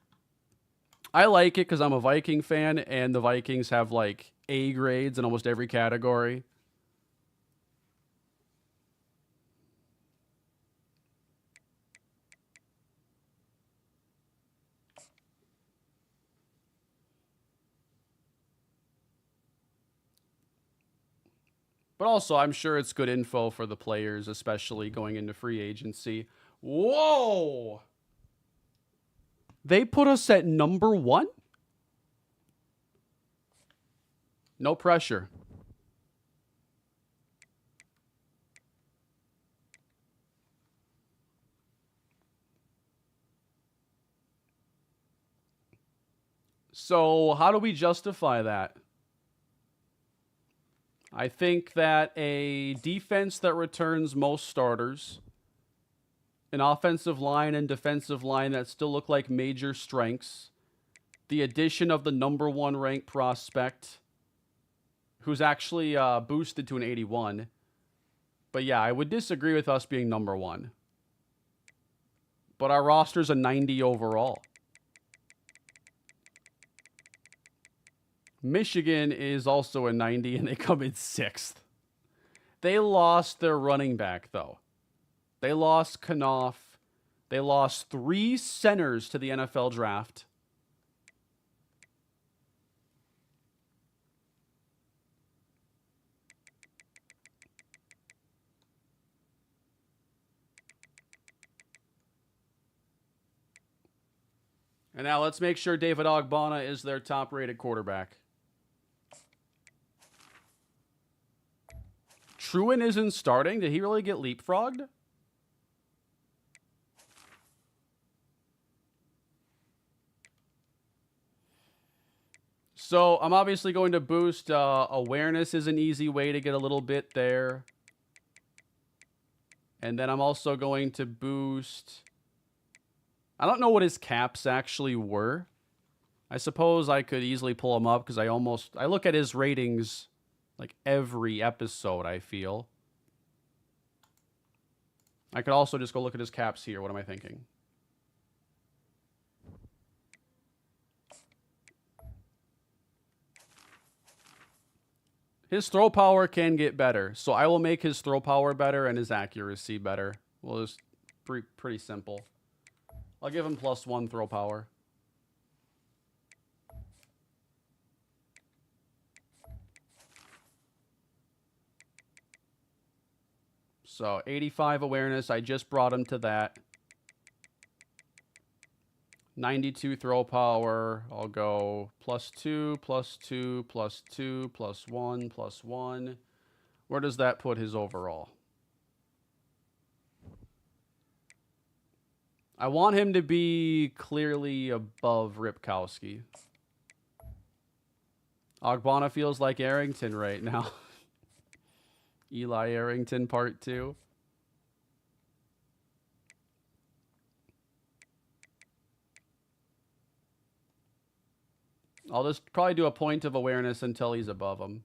I like it because I'm a Viking fan and the Vikings have like A grades in almost every category. But also, I'm sure it's good info for the players, especially going into free agency. Whoa! They put us at number 1? No pressure. So, how do we justify that? I think that a defense that returns most starters, an offensive line and defensive line that still look like major strengths, the addition of the number 1 ranked prospect, who's actually boosted to an 81. But yeah, I would disagree with us being number 1. But our roster's a 90 overall. Michigan is also a 90, and they come in 6th. They lost their running back, though. They lost Knopf. They lost 3 centers to the NFL draft. And now let's make sure David Ogbonna is their top-rated quarterback. Truen isn't starting. Did he really get leapfrogged? So I'm obviously going to boost awareness is an easy way to get a little bit there. And then I'm also going to boost... I don't know what his caps actually were. I suppose I could easily pull him up because I look at his ratings like every episode, I feel. I could also just go look at his caps here. What am I thinking? His throw power can get better, so I will make his throw power better and his accuracy better. Well, it's pretty simple. I'll give him +1 throw power. So 85 awareness, I just brought him to that. 92 throw power, I'll go +2, +2, +2, +1, +1. Where does that put his overall? I want him to be clearly above Ripkowski. Ogbonna feels like Arrington right now. Eli Arrington Part 2. I'll just probably do a point of awareness until he's above him.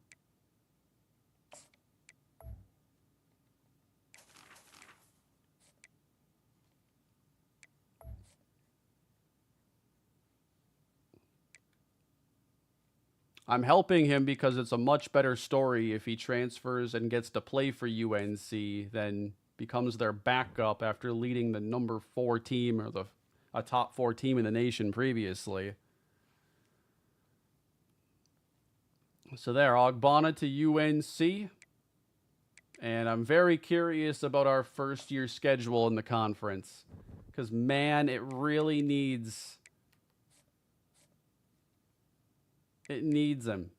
I'm helping him because it's a much better story if he transfers and gets to play for UNC than becomes their backup after leading the number 4 team or a top 4 team in the nation previously. So there, Ogbonna to UNC. And I'm very curious about our first year schedule in the conference. Because, man, it really needs... It needs him.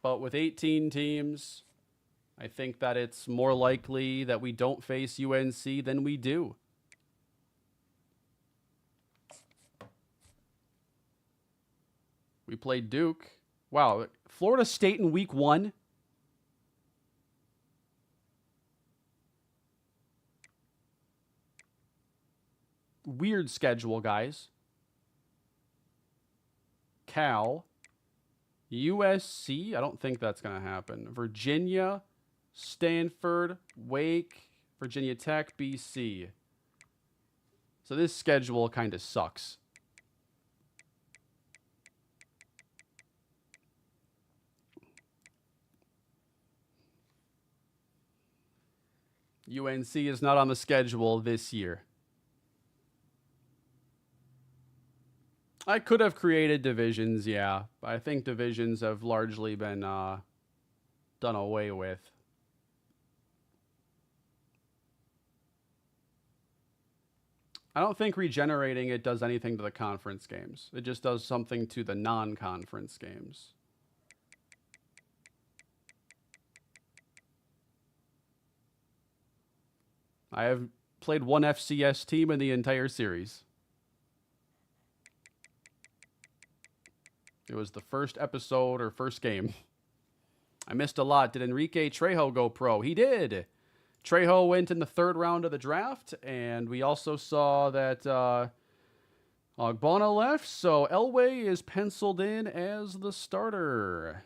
But with 18 teams, I think that it's more likely that we don't face UNC than we do. We played Duke. Wow, Florida State in week 1. Weird schedule, guys. Cal. USC. I don't think that's going to happen. Virginia. Stanford. Wake. Virginia Tech. BC. So this schedule kind of sucks. UNC is not on the schedule this year. I could have created divisions, yeah. But I think divisions have largely been done away with. I don't think regenerating it does anything to the conference games. It just does something to the non-conference games. I have played one FCS team in the entire series. It was the first episode or first game. I missed a lot. Did Enrique Trejo go pro? He did. Trejo went in the 3rd round of the draft, and we also saw that Ogbonna left, so Elway is penciled in as the starter.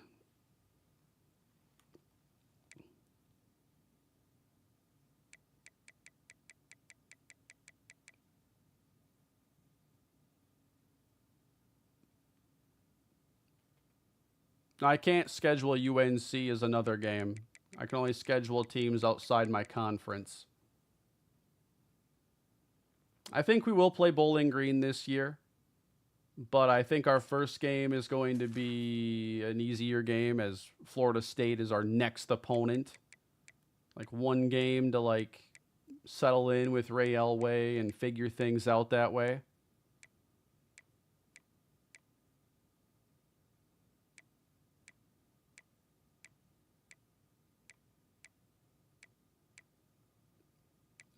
I can't schedule UNC as another game. I can only schedule teams outside my conference. I think we will play Bowling Green this year, but I think our first game is going to be an easier game as Florida State is our next opponent. Like one game to like settle in with Ray Elway and figure things out that way.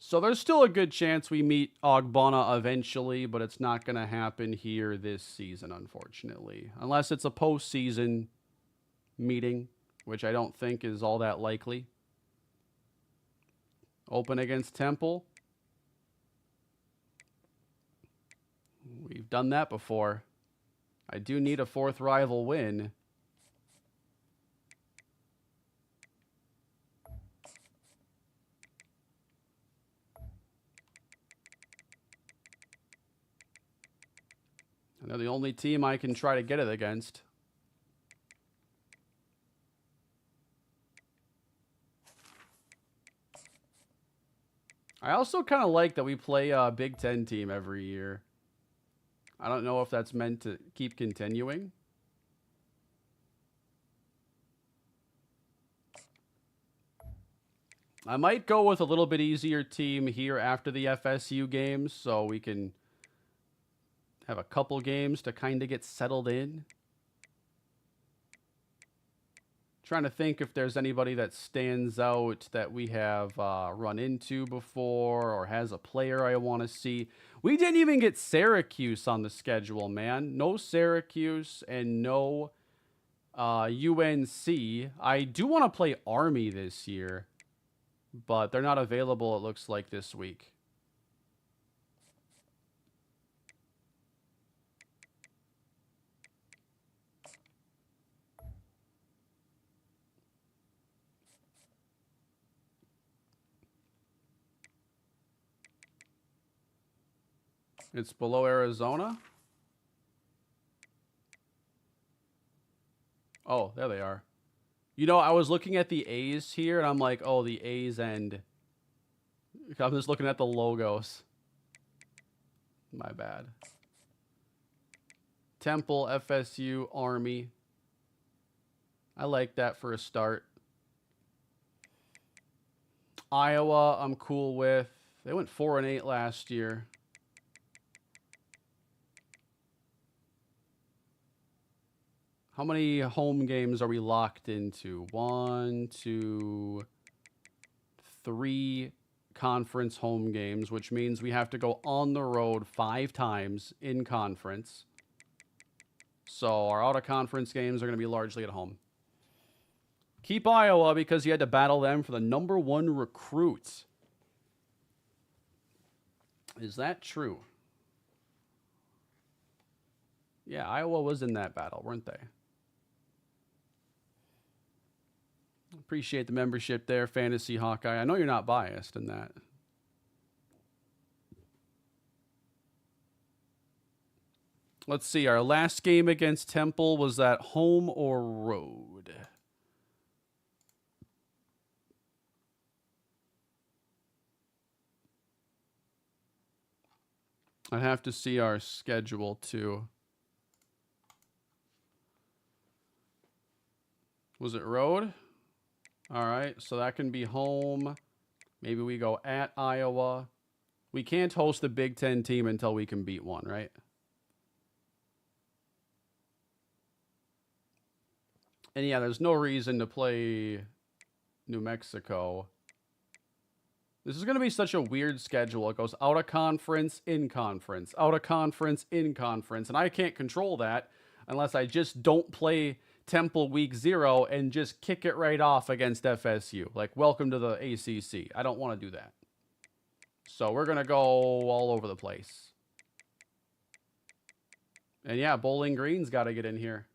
So there's still a good chance we meet Ogbonna eventually, but it's not going to happen here this season, unfortunately. Unless it's a postseason meeting, which I don't think is all that likely. Open against Temple. We've done that before. I do need a 4th rival win. And they're the only team I can try to get it against. I also kind of like that we play a Big Ten team every year. I don't know if that's meant to keep continuing. I might go with a little bit easier team here after the FSU games so we can have a couple games to kind of get settled in. Trying to think if there's anybody that stands out that we have run into before or has a player I want to see. We didn't even get Syracuse on the schedule, man. No Syracuse and no UNC. I do want to play Army this year, but they're not available, it looks like, this week. It's below Arizona. Oh, there they are. You know, I was looking at the A's here, and I'm like, oh, the A's end. I'm just looking at the logos. My bad. Temple, FSU, Army. I like that for a start. Iowa, I'm cool with. They went 4-8 last year. How many home games are we locked into? 1, 2, 3 conference home games, which means we have to go on the road 5 times in conference. So our out-of-conference games are going to be largely at home. Keep Iowa because you had to battle them for the #1 recruit. Is that true? Yeah, Iowa was in that battle, weren't they? Appreciate the membership there, Fantasy Hawkeye. I know you're not biased in that. Let's see. Our last game against Temple, was that home or road? I'd have to see our schedule too. Was it road? All right, so that can be home. Maybe we go at Iowa. We can't host the Big Ten team until we can beat one, right? And yeah, there's no reason to play New Mexico. This is going to be such a weird schedule. It goes out of conference, in conference, out of conference, in conference. And I can't control that unless I just don't play Temple week 0 and just kick it right off against FSU. Like, welcome to the ACC. I don't want to do that. So we're going to go all over the place. And yeah, Bowling Green's got to get in here.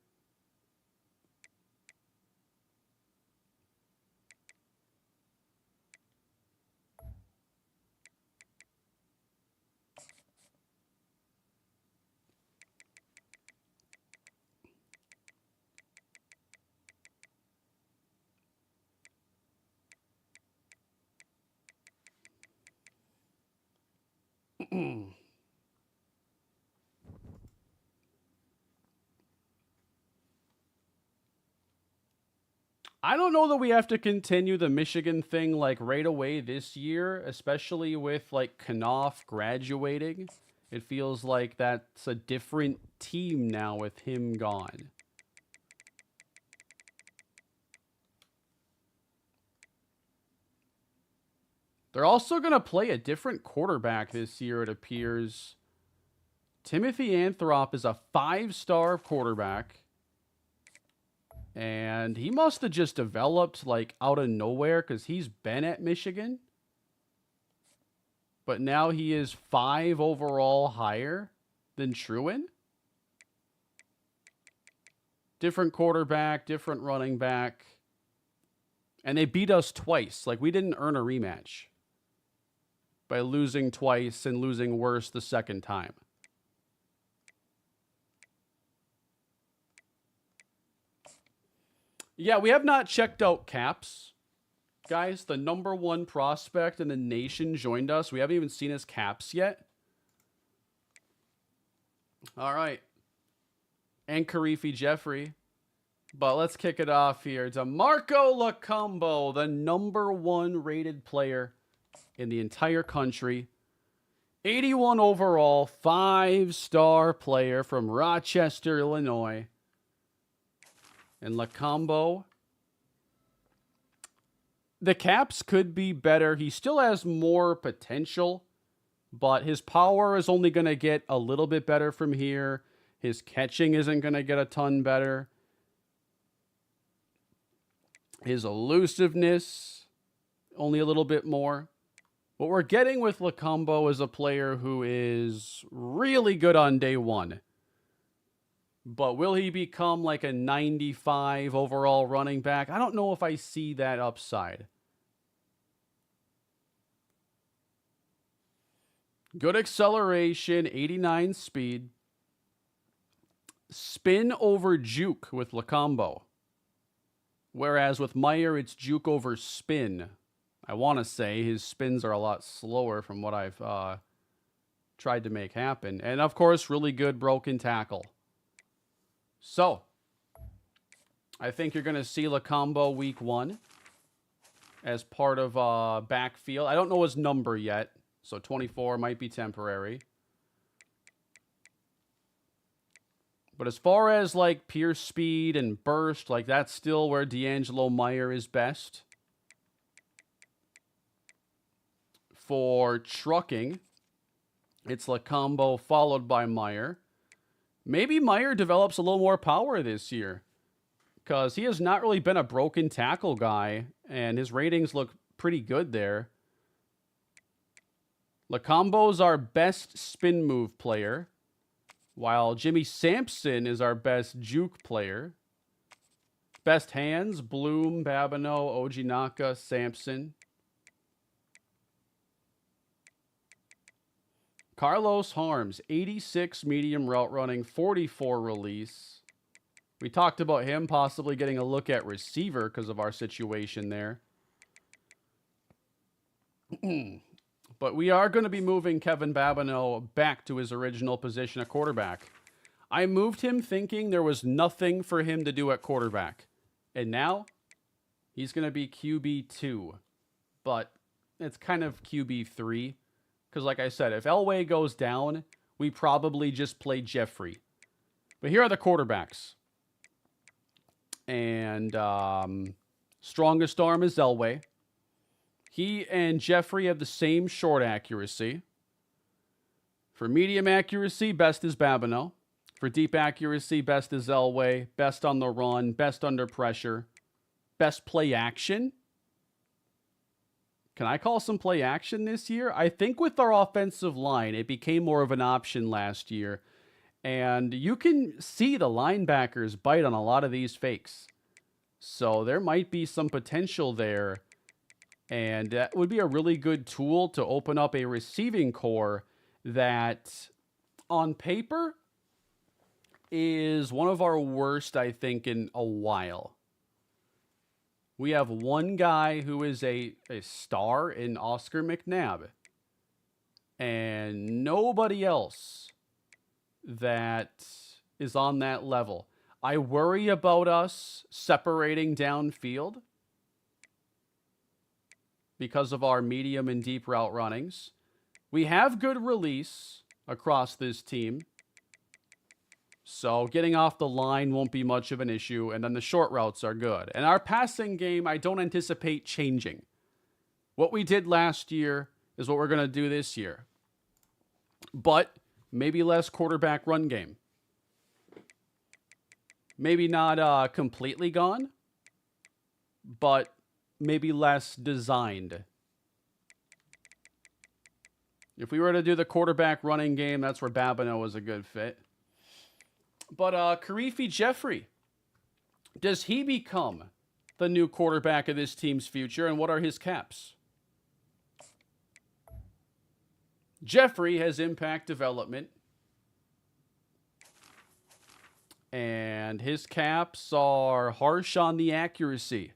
I don't know that we have to continue the Michigan thing like right away this year, especially with like Knopf graduating. It feels like that's a different team now with him gone. They're also going to play a different quarterback this year, it appears. Timothy Anthrop is a 5-star quarterback. And he must have just developed like out of nowhere because he's been at Michigan. But now he is 5 overall higher than Truin. Different quarterback, different running back. And they beat us twice. Like, we didn't earn a rematch by losing twice and losing worse the second time. Yeah, we have not checked out Caps. Guys, the #1 prospect in the nation joined us. We haven't even seen his Caps yet. All right. And Karifi Jeffrey. But let's kick it off here. DeMarco Lacombo, the #1 rated player in the entire country. 81 overall, 5-star player from Rochester, Illinois. And Lacombo, the Caps could be better. He still has more potential, but his power is only going to get a little bit better from here. His catching isn't going to get a ton better. His elusiveness, only a little bit more. What we're getting with Lacombo is a player who is really good on day one. But will he become like a 95 overall running back? I don't know if I see that upside. Good acceleration, 89 speed. Spin over juke with Lacombo. Whereas with Meyer, it's juke over spin. I want to say his spins are a lot slower from what I've tried to make happen. And of course, really good broken tackle. So, I think you're going to see Lacombo week 1 as part of backfield. I don't know his number yet, so 24 might be temporary. But as far as like pure speed and burst, like that's still where D'Angelo Meyer is best. For trucking, it's Lacombo followed by Meyer. Maybe Meyer develops a little more power this year because he has not really been a broken tackle guy, and his ratings look pretty good there. Lacombo's our best spin move player, while Jimmy Sampson is our best juke player. Best hands, Bloom, Babineau, Ojinaka, Sampson. Carlos Harms, 86 medium route running, 44 release. We talked about him possibly getting a look at receiver because of our situation there. But we are going to be moving Kevin Babineau back to his original position at quarterback. I moved him thinking there was nothing for him to do at quarterback. And now, he's going to be QB2. But it's kind of QB3. Because like I said, if Elway goes down, we probably just play Jeffrey. But here are the quarterbacks. And strongest arm is Elway. He and Jeffrey have the same short accuracy. For medium accuracy, best is Babineau. For deep accuracy, best is Elway. Best on the run, best under pressure. Best play action. Can I call some play action this year? I think with our offensive line, it became more of an option last year. And you can see the linebackers bite on a lot of these fakes. So there might be some potential there. And that would be a really good tool to open up a receiving core that, on paper, is one of our worst, I think, in a while. We have one guy who is a star in Oscar McNabb. And nobody else that is on that level. I worry about us separating downfield because of our medium and deep route runnings. We have good release across this team. So getting off the line won't be much of an issue, and then the short routes are good. And our passing game, I don't anticipate changing. What we did last year is what we're going to do this year. But maybe less quarterback run game. Maybe not completely gone, but maybe less designed. If we were to do the quarterback running game, that's where Babineau was a good fit. But Karifi Jeffrey, does he become the new quarterback of this team's future, and what are his caps? Jeffrey has impact development, and his caps are harsh on the accuracy.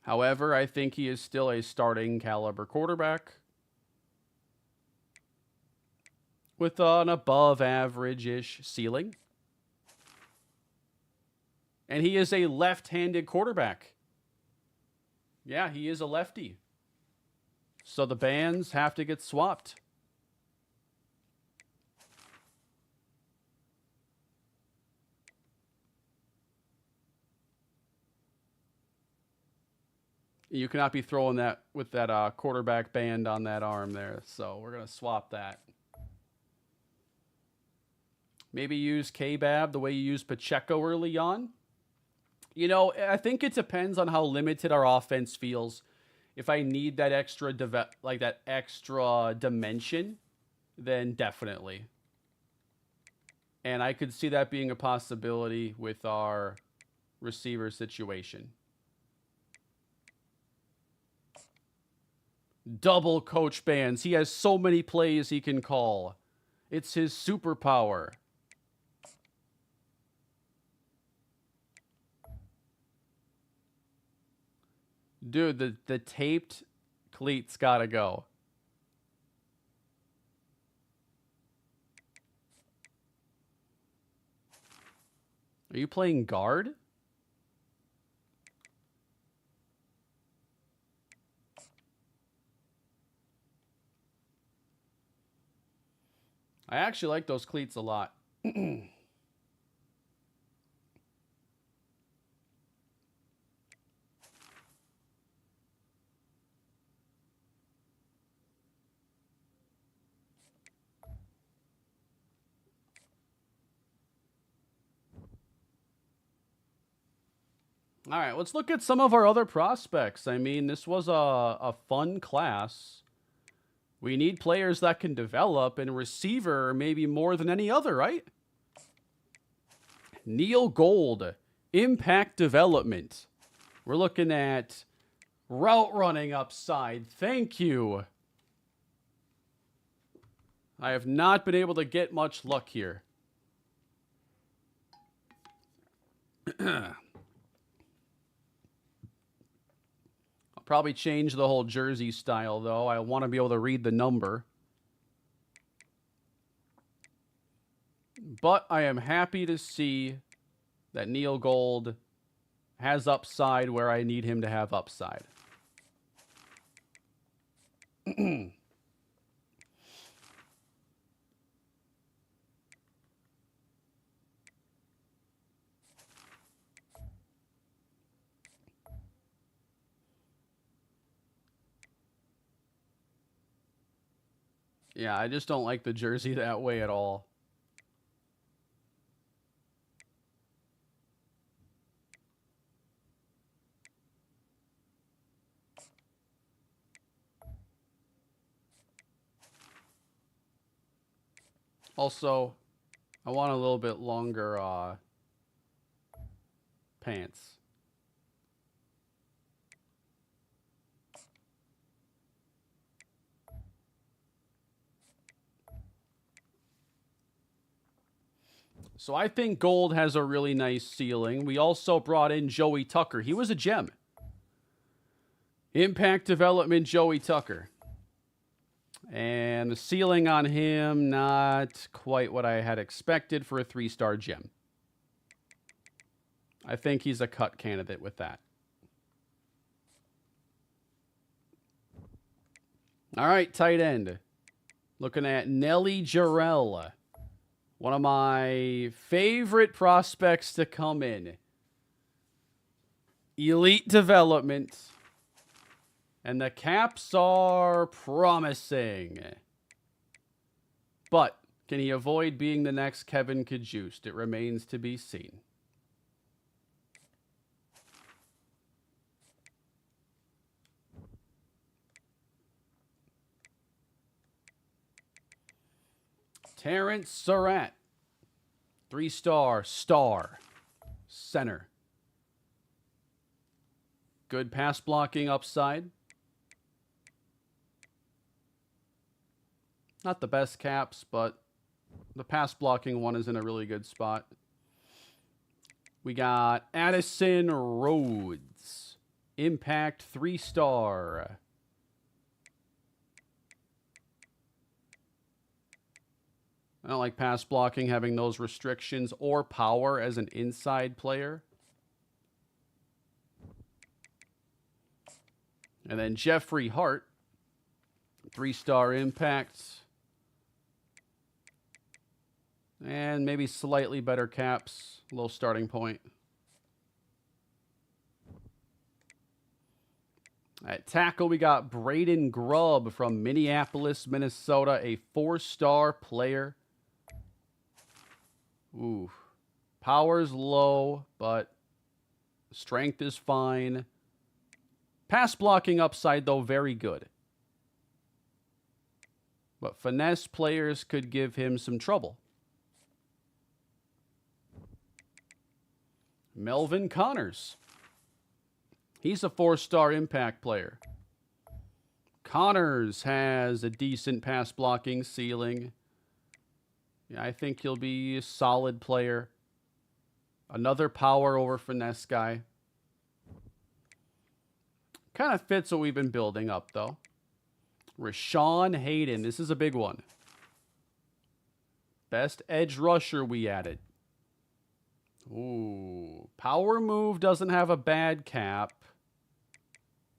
However, I think he is still a starting caliber quarterback with an above average-ish ceiling. And he is a left-handed quarterback. Yeah, he is a lefty. So the bands have to get swapped. You cannot be throwing that with that quarterback band on that arm there. So we're going to swap that. Maybe use K-Bab the way you use Pacheco early on. You know, I think it depends on how limited our offense feels. If I need that extra extra dimension, then definitely. And I could see that being a possibility with our receiver situation. Double coach bands. He has so many plays he can call. It's his superpower. Dude, the taped cleats gotta go. Are you playing guard? I actually like those cleats a lot. All right, let's look at some of our other prospects. I mean, this was a fun class. We need players that can develop, and receiver maybe more than any other, right? Neil Gold, impact development. We're looking at route running upside. Thank you. I have not been able to get much luck here. Probably change the whole jersey style, though. I want to be able to read the number. But I am happy to see that Neil Gold has upside where I need him to have upside. Yeah, I just don't like the jersey that way at all. Also, I want a little bit longer pants. So I think Gold has a really nice ceiling. We also brought in Joey Tucker. He was a gem. Impact development, Joey Tucker. And the ceiling on him, not quite what I had expected for a 3-star gem. I think he's a cut candidate with that. All right, tight end. Looking at Nelly Jarrell. One of my favorite prospects to come in. Elite development. And the caps are promising. But can he avoid being the next Kevin Kajust? It remains to be seen. Terrence Surratt. 3-star, star, center. Good pass blocking upside. Not the best caps, but the pass blocking one is in a really good spot. We got Addison Rhodes. Impact 3-star. I don't like pass blocking having those restrictions or power as an inside player. And then Jeffrey Hart, 3-star impact. And maybe slightly better caps, low starting point. At tackle, we got Braden Grubb from Minneapolis, Minnesota, a 4-star player. Ooh, power's low, but strength is fine. Pass blocking upside, though, very good. But finesse players could give him some trouble. Melvin Connors. He's a 4-star impact player. Connors has a decent pass blocking ceiling. Yeah, I think he'll be a solid player. Another power over finesse guy. Kind of fits what we've been building up, though. Rashawn Hayden. This is a big one. Best edge rusher we added. Ooh. Power move doesn't have a bad cap.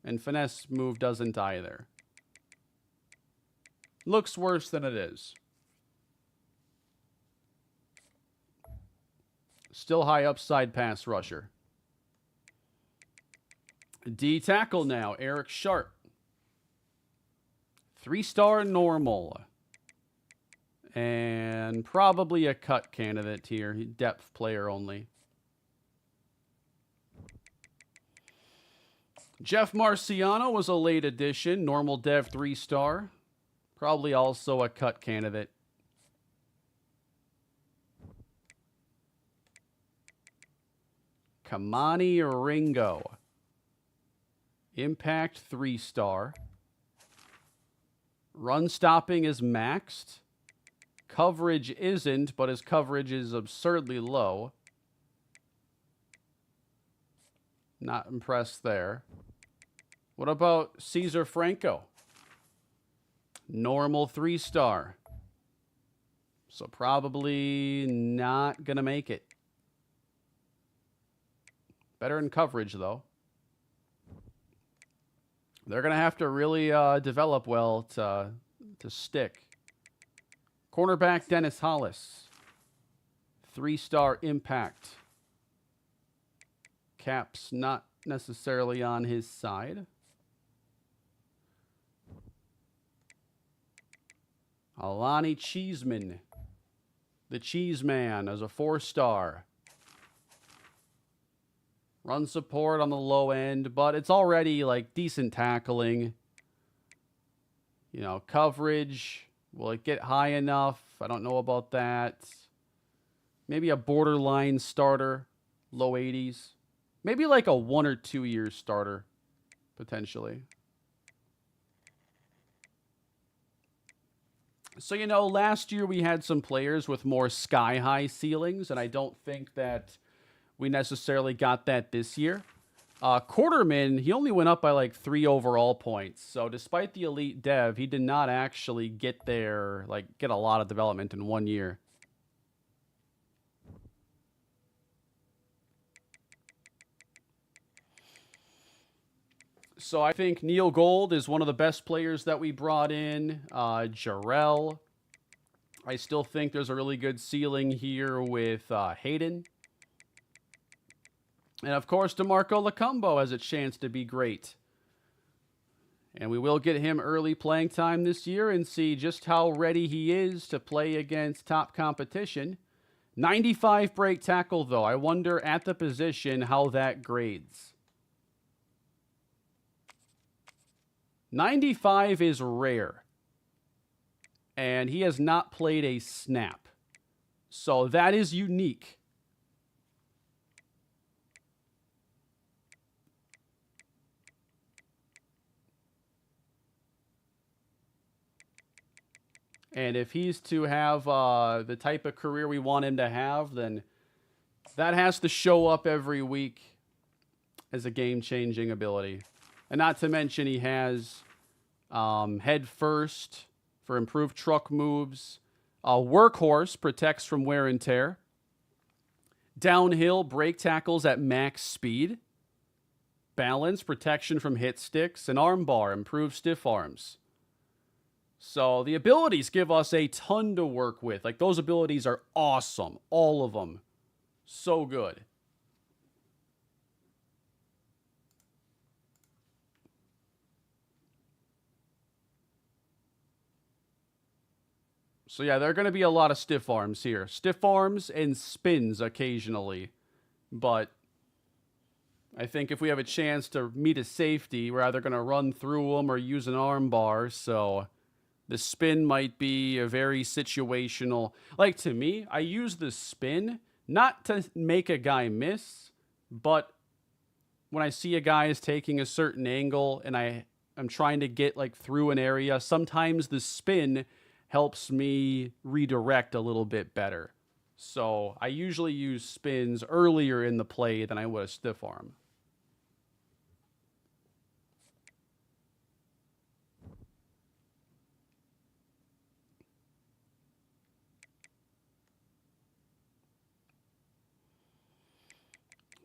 And finesse move doesn't either. Looks worse than it is. Still high upside pass rusher. D tackle now, Eric Sharp. 3-star normal. And probably a cut candidate here. Depth player only. Jeff Marciano was a late addition. Normal dev 3-star. Probably also a cut candidate. Kamani Ringo. Impact 3-star. Run stopping is maxed. Coverage isn't, but his coverage is absurdly low. Not impressed there. What about Cesar Franco? Normal 3-star. So probably not going to make it. Better in coverage, though. They're going to have to really develop well to stick. Cornerback Dennis Hollis. 3-star impact. Cap's not necessarily on his side. Alani Cheeseman. The Cheese Man as a 4-star. Run support on the low end, but it's already like decent tackling. You know, coverage. Will it get high enough? I don't know about that. Maybe a borderline starter. Low 80s. Maybe like a 1 or 2 year starter, potentially. So, you know, last year we had some players with more sky-high ceilings, and I don't think that we necessarily got that this year. Quarterman, he only went up by like 3 overall points. So despite the elite dev, he did not actually get there, like get a lot of development in 1 year. So I think Neil Gold is one of the best players that we brought in. Jarrell. I still think there's a really good ceiling here with Hayden. And, of course, DeMarco Lacumbo has a chance to be great. And we will get him early playing time this year and see just how ready he is to play against top competition. 95 break tackle, though. I wonder at the position how that grades. 95 is rare. And he has not played a snap. So that is unique. And if he's to have the type of career we want him to have, then that has to show up every week as a game-changing ability. And not to mention he has head first for improved truck moves. Workhorse protects from wear and tear. Downhill break tackles at max speed. Balance, protection from hit sticks. And armbar, improved stiff arms. So the abilities give us a ton to work with. Like, those abilities are awesome. All of them. So good. So yeah, there are going to be a lot of stiff arms here. Stiff arms and spins occasionally. But I think if we have a chance to meet a safety, we're either going to run through them or use an arm bar. So the spin might be a very situational. Like, to me, I use the spin not to make a guy miss, but when I see a guy is taking a certain angle and I'm trying to get like through an area, sometimes the spin helps me redirect a little bit better. So I usually use spins earlier in the play than I would a stiff arm.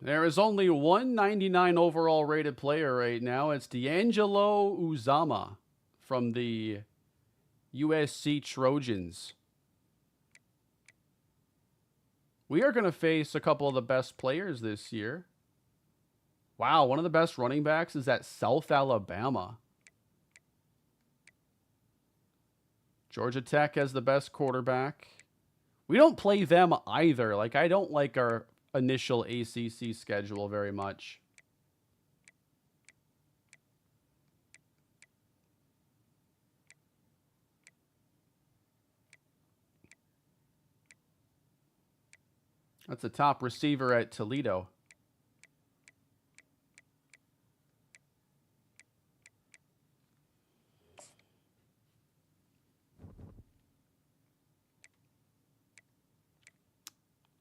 There is only one 99 overall rated player right now. It's D'Angelo Uzama from the USC Trojans. We are going to face a couple of the best players this year. Wow, one of the best running backs is at South Alabama. Georgia Tech has the best quarterback. We don't play them either. Like, I don't like our initial ACC schedule very much. That's the top receiver at Toledo.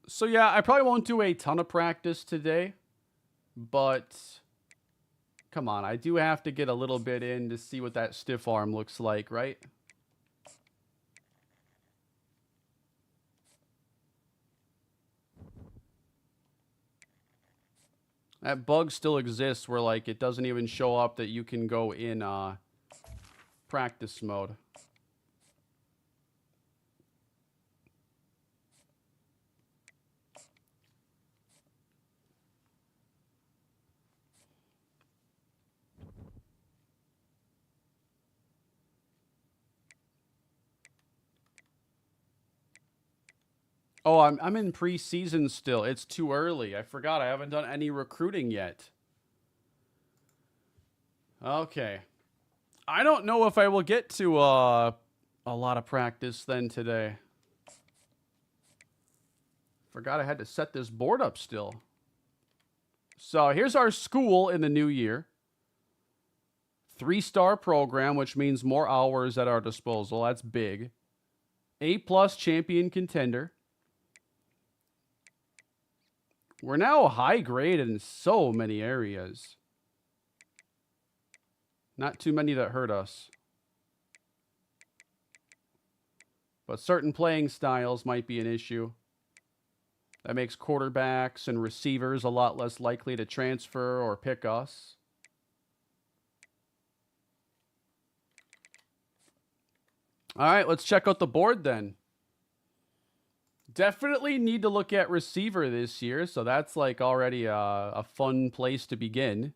So yeah, I probably won't do a ton of practice today, but come on, I do have to get a little bit in to see what that stiff arm looks like, right? That bug still exists where, like, it doesn't even show up that you can go in practice mode. Oh, I'm in preseason still. It's too early. I forgot I haven't done any recruiting yet. Okay. I don't know if I will get to a lot of practice then today. Forgot I had to set this board up still. So here's our school in the new year. 3-star program, which means more hours at our disposal. That's big. A+ champion contender. We're now high grade in so many areas. Not too many that hurt us. But certain playing styles might be an issue. That makes quarterbacks and receivers a lot less likely to transfer or pick us. All right, let's check out the board then. Definitely need to look at receiver this year, so that's like already a fun place to begin.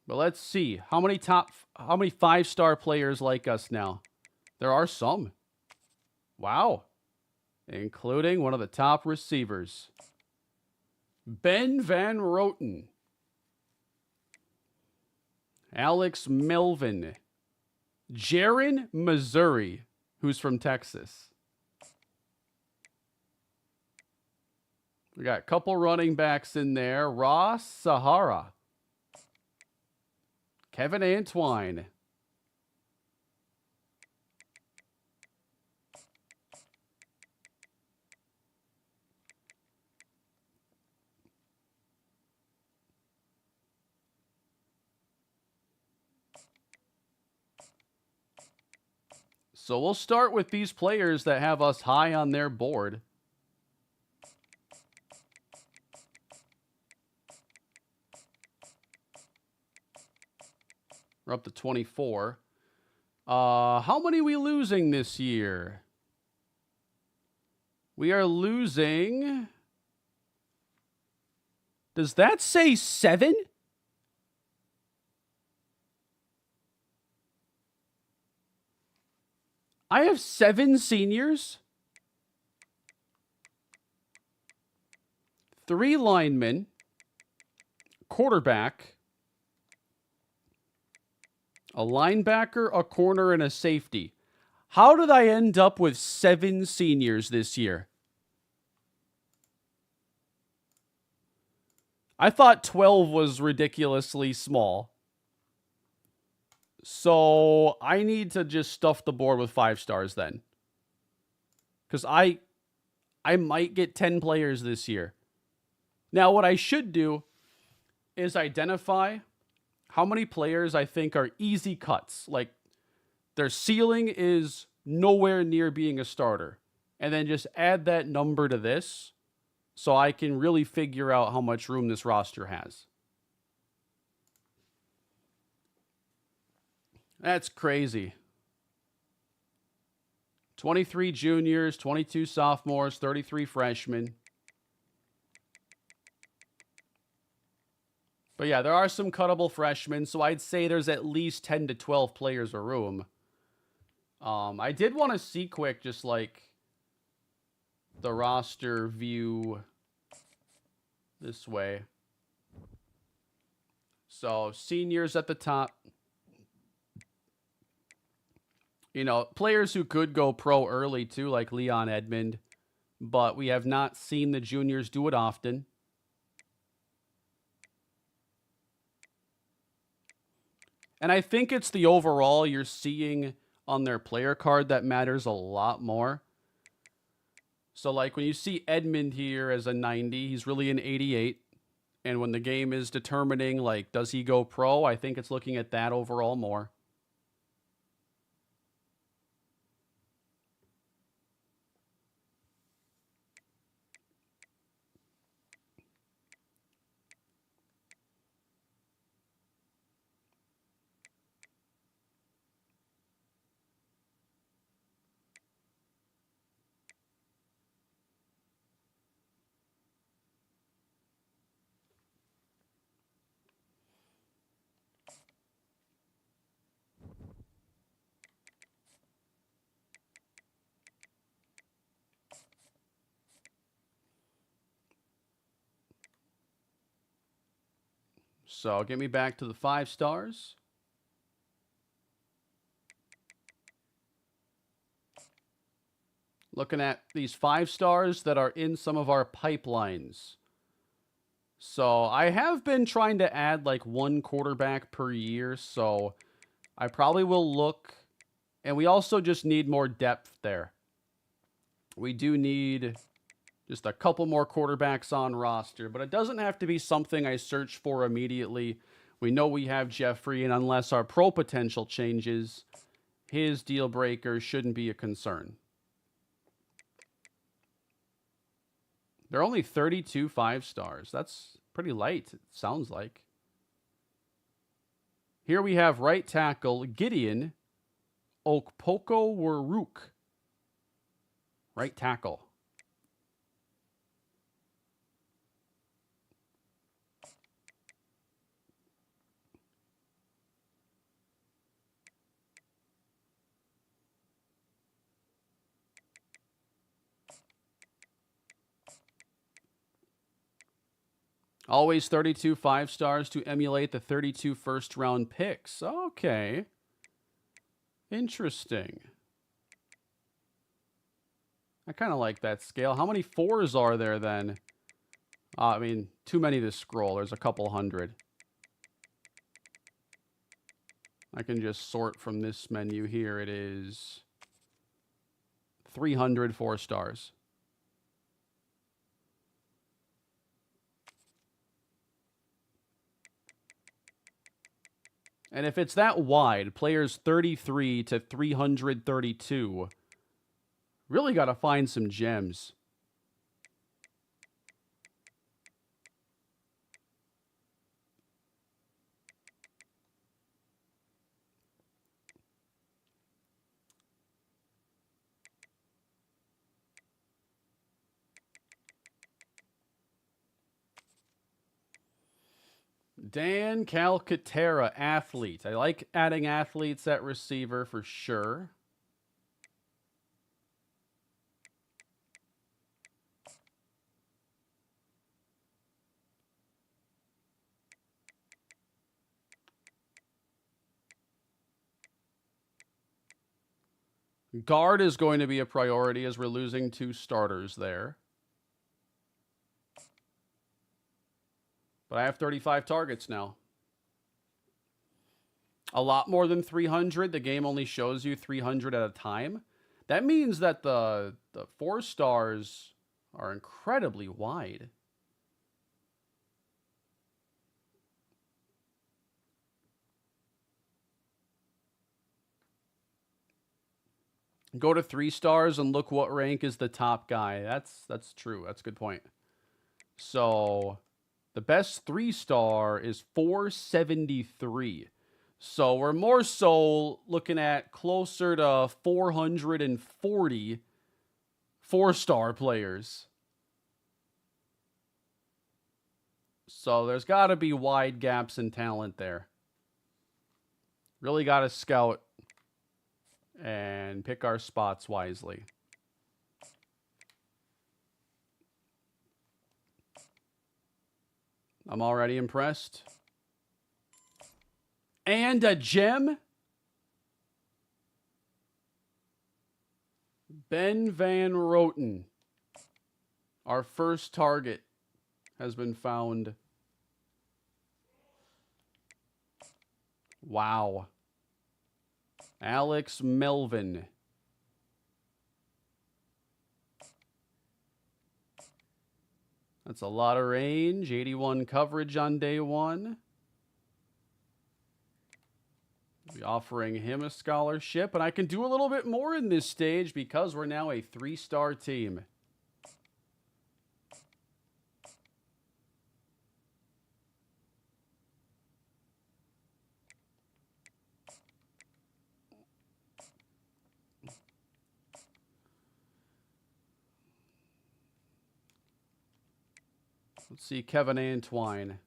But let's see. How many 5-star players like us now? There are some. Wow. Including one of the top receivers. Ben Van Roten. Alex Melvin. Jaron Missouri, who's from Texas. We got a couple running backs in there. Ross Sahara. Kevin Antwine. So we'll start with these players that have us high on their board. We're up to 24. How many are we losing this year? We are losing... Does that say 7? I have 7 seniors. 3 linemen. Quarterback. A linebacker, a corner, and a safety. How did I end up with 7 seniors this year? I thought 12 was ridiculously small. So I need to just stuff the board with 5 stars then. Because I might get 10 players this year. Now, what I should do is identify how many players I think are easy cuts. Like, their ceiling is nowhere near being a starter. And then just add that number to this so I can really figure out how much room this roster has. That's crazy. 23 juniors, 22 sophomores, 33 freshmen. But yeah, there are some cuttable freshmen, so I'd say there's at least 10 to 12 players a room. I did want to see quick just like the roster view this way. So seniors at the top. You know, players who could go pro early too, like Leon Edmond. But we have not seen the juniors do it often. And I think it's the overall you're seeing on their player card that matters a lot more. So like when you see Edmond here as a 90, he's really an 88. And when the game is determining, like, does he go pro? I think it's looking at that overall more. So get me back to the 5 stars. Looking at these 5 stars that are in some of our pipelines. So I have been trying to add like 1 quarterback per year. So I probably will look. And we also just need more depth there. We do need just a couple more quarterbacks on roster, but it doesn't have to be something I search for immediately. We know we have Jeffrey, and unless our pro potential changes, his deal breaker shouldn't be a concern. They're only 32 5 stars. That's pretty light, it sounds like. Here we have right tackle Gideon Okpoko-Waruk. Right tackle. Always 32 5 stars to emulate the 32 first-round picks. Okay. Interesting. I kind of like that scale. How many 4s are there then? I mean, too many to scroll. There's a couple hundred. I can just sort from this menu here. It is 300 4 stars. And if it's that wide, players 33 to 332, really got to find some gems. Dan Calcaterra, athlete. I like adding athletes at receiver for sure. Guard is going to be a priority as we're losing 2 starters there. But I have 35 targets now. A lot more than 300. The game only shows you 300 at a time. That means that the 4 stars are incredibly wide. Go to 3 stars and look what rank is the top guy. That's true. That's a good point. So the best 3-star is 473. So we're more so looking at closer to 440 four-star players. So there's got to be wide gaps in talent there. Really got to scout and pick our spots wisely. I'm already impressed. And a gem. Ben Van Roten. Our first target has been found. Wow. Alex Melvin. That's a lot of range. 81 coverage on day one. We'll be offering him a scholarship. And I can do a little bit more in this stage because we're now a 3-star team. Let's see, Kevin Antwine.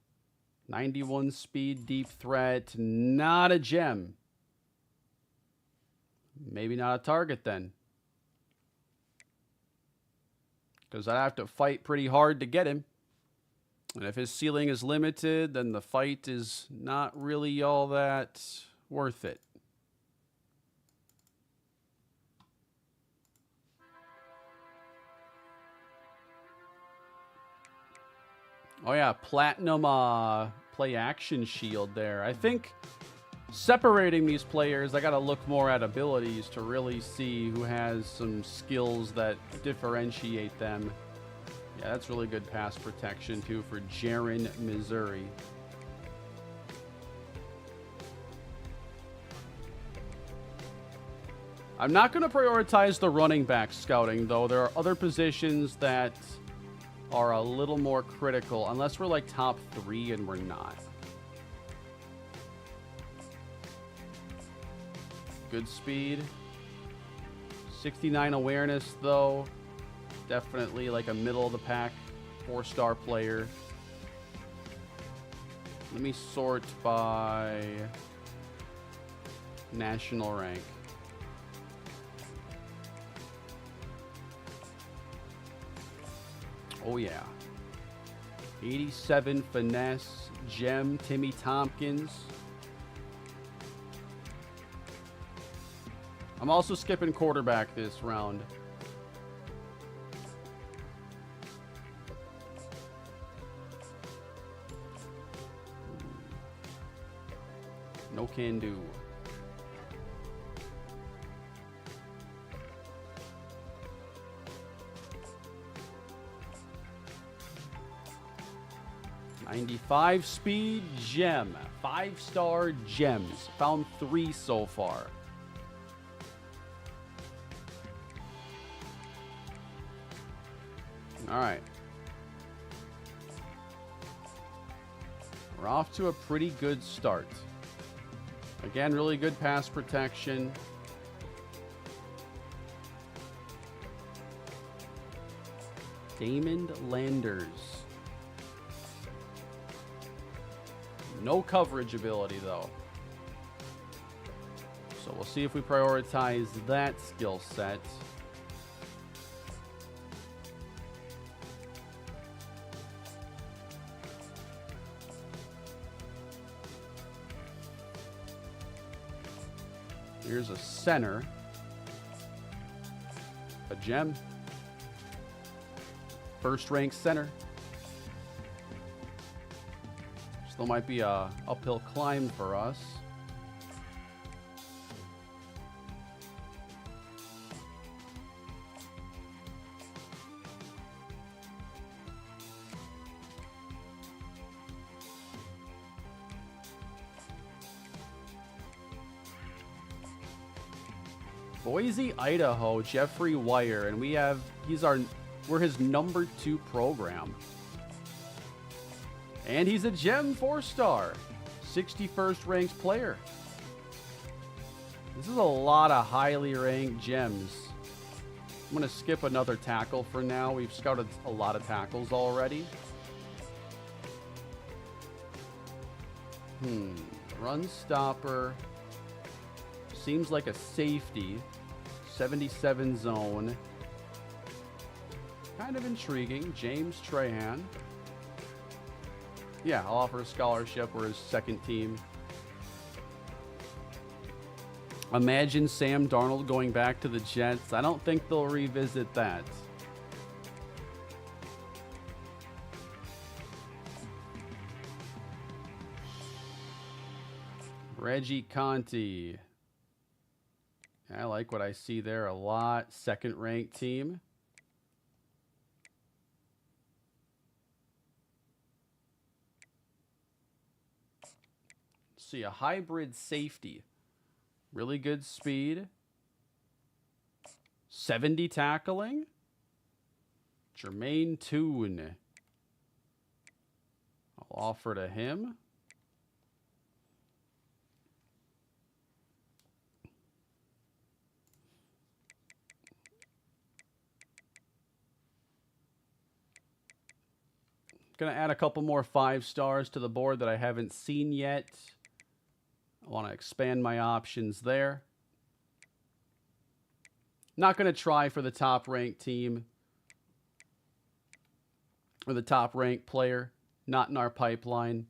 91 speed, deep threat. Not a gem. Maybe not a target then. Because I'd have to fight pretty hard to get him. And if his ceiling is limited, then the fight is not really all that worth it. Oh yeah, platinum play action shield there. I think separating these players, I got to look more at abilities to really see who has some skills that differentiate them. Yeah, that's really good pass protection too for Jaron, Missouri. I'm not going to prioritize the running back scouting though. There are other positions that are a little more critical, unless we're like top 3 and we're not. Good speed. 69 awareness, though. Definitely like a middle of the pack 4-star player. Let me sort by national rank. Oh, yeah. 87 finesse, gem, Timmy Tompkins. I'm also skipping quarterback this round. No can do. '95 speed gem. 5-star gems. Found 3 so far. All right. We're off to a pretty good start. Again, really good pass protection. Damon Landers. No coverage ability, though. So we'll see if we prioritize that skill set. Here's a center. A gem. First ranked center. Still might be a uphill climb for us. Boise, Idaho, Jeffrey Wire, and we're his number 2 program. And he's a gem 4-star, 61st ranked player. This is a lot of highly ranked gems. I'm going to skip another tackle for now. We've scouted a lot of tackles already. Run stopper. Seems like a safety. 77 zone. Kind of intriguing. James Trahan. Yeah, I'll offer a scholarship. We're his second team. Imagine Sam Darnold going back to the Jets. I don't think they'll revisit that. Reggie Conti. I like what I see there a lot. Second-ranked team. Let's see, a hybrid safety. Really good speed. 70 tackling. Jermaine Toon. I'll offer to him. Going to add a couple more 5 stars to the board that I haven't seen yet. I want to expand my options there. Not going to try for the top-ranked team or the top-ranked player. Not in our pipeline.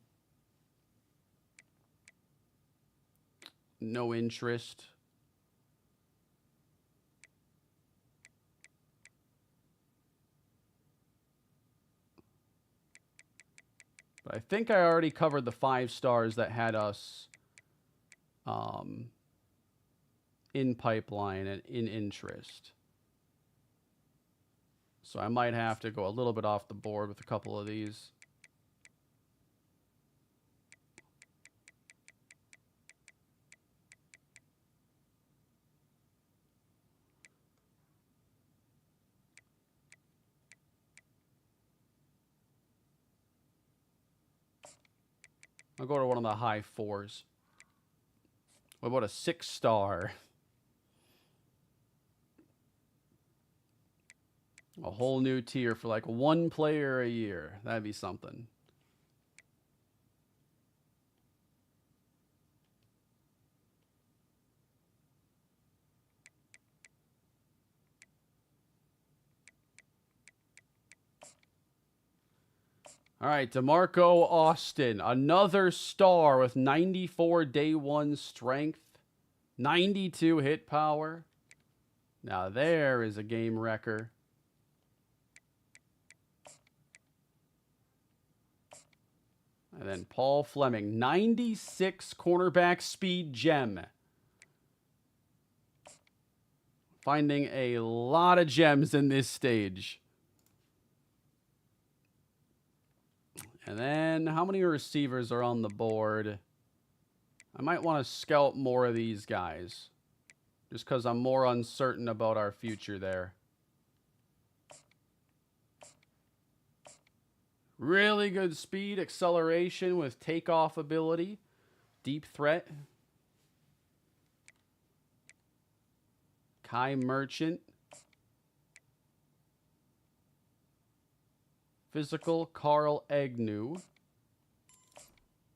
No interest. But I think I already covered the 5 stars that had us in pipeline and in interest. So I might have to go a little bit off the board with a couple of these. I'll go to one of the high 4s. What about a 6-star? A whole new tier for like 1 player a year. That'd be something. All right, DeMarco Austin, another star with 94 day 1 strength, 92 hit power. Now there is a game wrecker. And then Paul Fleming, 96 cornerback speed gem. Finding a lot of gems in this stage. And then how many receivers are on the board? I might want to scout more of these guys. Just because I'm more uncertain about our future there. Really good speed, acceleration with takeoff ability. Deep threat. Kai Merchant. Physical, Carl Agnew.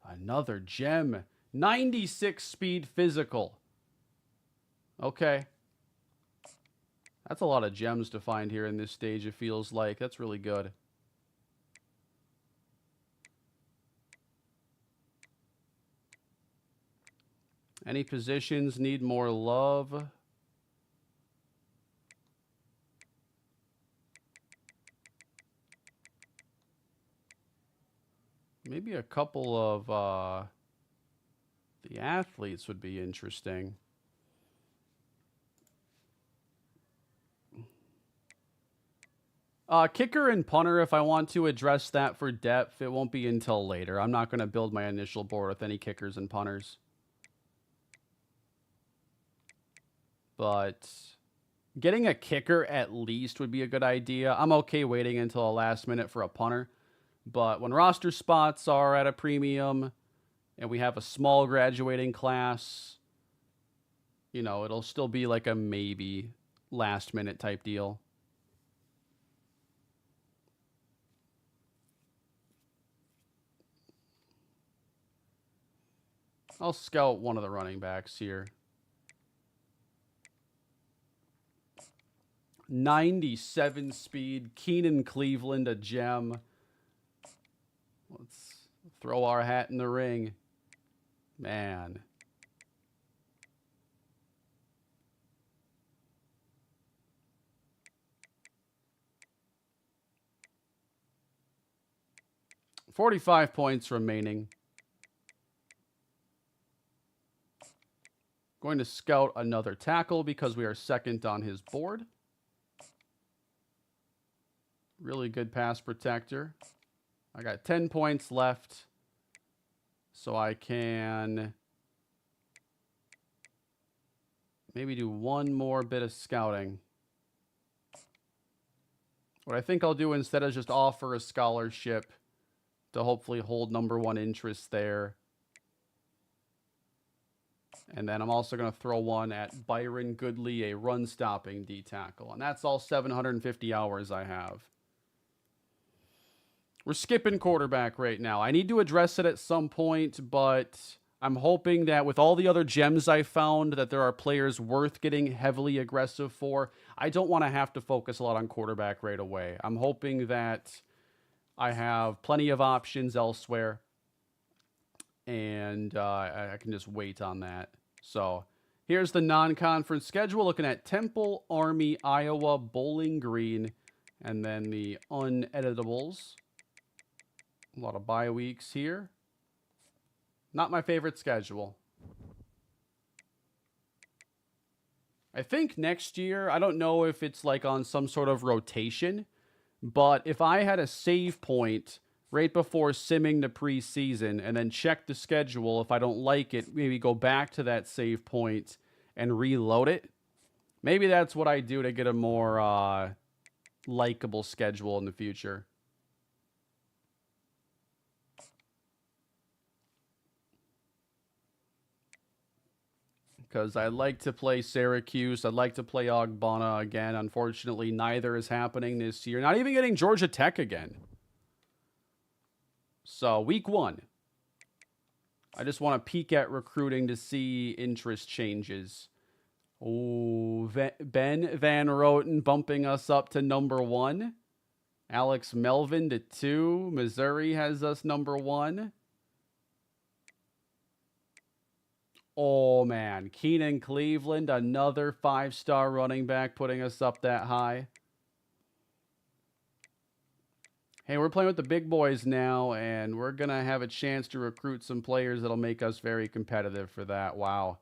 Another gem. 96 speed physical. Okay. That's a lot of gems to find here in this stage, it feels like. That's really good. Any positions need more love? Maybe a couple of the athletes would be interesting. Kicker and punter, if I want to address that for depth, it won't be until later. I'm not going to build my initial board with any kickers and punters. But getting a kicker at least would be a good idea. I'm okay waiting until the last minute for a punter. But when roster spots are at a premium and we have a small graduating class, you know, it'll still be like a maybe last minute type deal. I'll scout one of the running backs here. 97 speed, Keenan Cleveland, a gem. Let's throw our hat in the ring. Man. $45 points remaining. Going to scout another tackle because we are second on his board. Really good pass protector. I got 10 points left, so I can maybe do one more bit of scouting. What I think I'll do instead is just offer a scholarship to hopefully hold #1 interest there. And then I'm also going to throw one at Byron Goodley, a run-stopping D-tackle. And that's all 750 hours I have. We're skipping quarterback right now. I need to address it at some point, but I'm hoping that with all the other gems I found, that there are players worth getting heavily aggressive for. I don't want to have to focus a lot on quarterback right away. I'm hoping that I have plenty of options elsewhere, and I can just wait on that. So here's the non-conference schedule, looking at Temple, Army, Iowa, Bowling Green, and then the uneditables. A lot of bye weeks here. Not my favorite schedule. I think next year, I don't know if it's like on some sort of rotation, but if I had a save point right before simming the preseason and then check the schedule, if I don't like it, maybe go back to that save point and reload it. Maybe that's what I do to get a more likable schedule in the future. Because I'd like to play Syracuse. I'd like to play Ogbonna again. Unfortunately, neither is happening this year. Not even getting Georgia Tech again. So, week 1. I just want to peek at recruiting to see interest changes. Oh, Ben Van Roten bumping us up to #1. Alex Melvin to 2. Missouri has us #1. Oh, man. Keenan Cleveland, another 5-star running back, putting us up that high. Hey, we're playing with the big boys now, and we're going to have a chance to recruit some players that'll make us very competitive for that. Wow.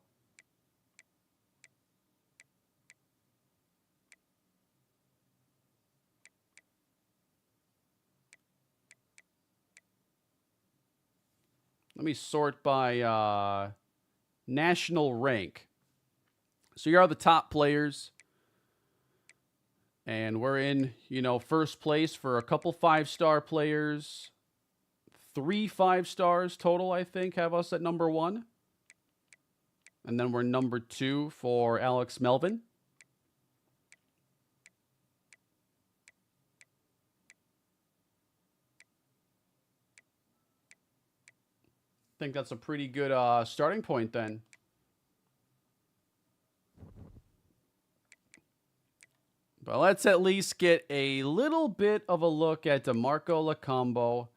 Let me sort by national rank. So here are the top players. And we're in, first place for a couple 5-star players. 3 5-stars total, I think, have us at #1. And then we're #2 for Alex Melvin. I think that's a pretty good starting point then. But let's at least get a little bit of a look at DeMarco Lacombo.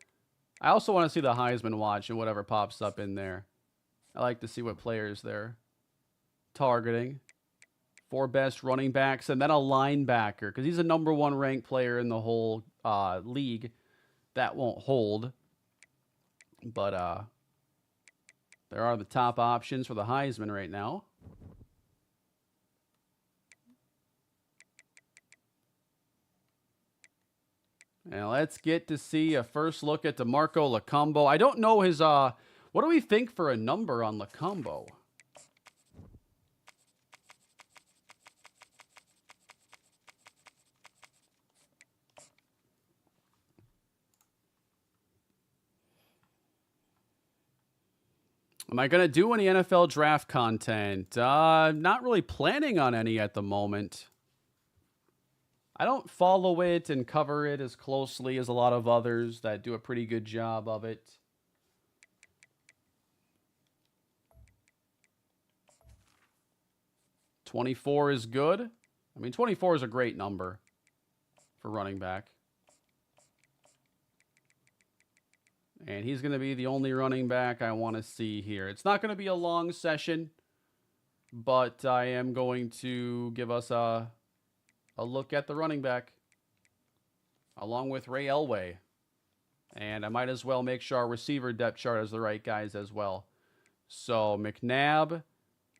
I also want to see the Heisman watch and whatever pops up in there. I like to see what players they're targeting. 4 best running backs, and then a linebacker, because he's a #1 ranked player in the whole league. That won't hold. But there are the top options for the Heisman right now. And let's get to see a first look at DeMarco Lacombo. I don't know his, what do we think for a number on Lacombo? Am I going to do any NFL draft content? Not really planning on any at the moment. I don't follow it and cover it as closely as a lot of others that do a pretty good job of it. $24 is good. I mean, 24 is a great number for running back. And he's going to be the only running back I want to see here. It's not going to be a long session, but I am going to give us a look at the running back along with Ray Elway. And I might as well make sure our receiver depth chart has the right guys as well. So McNabb,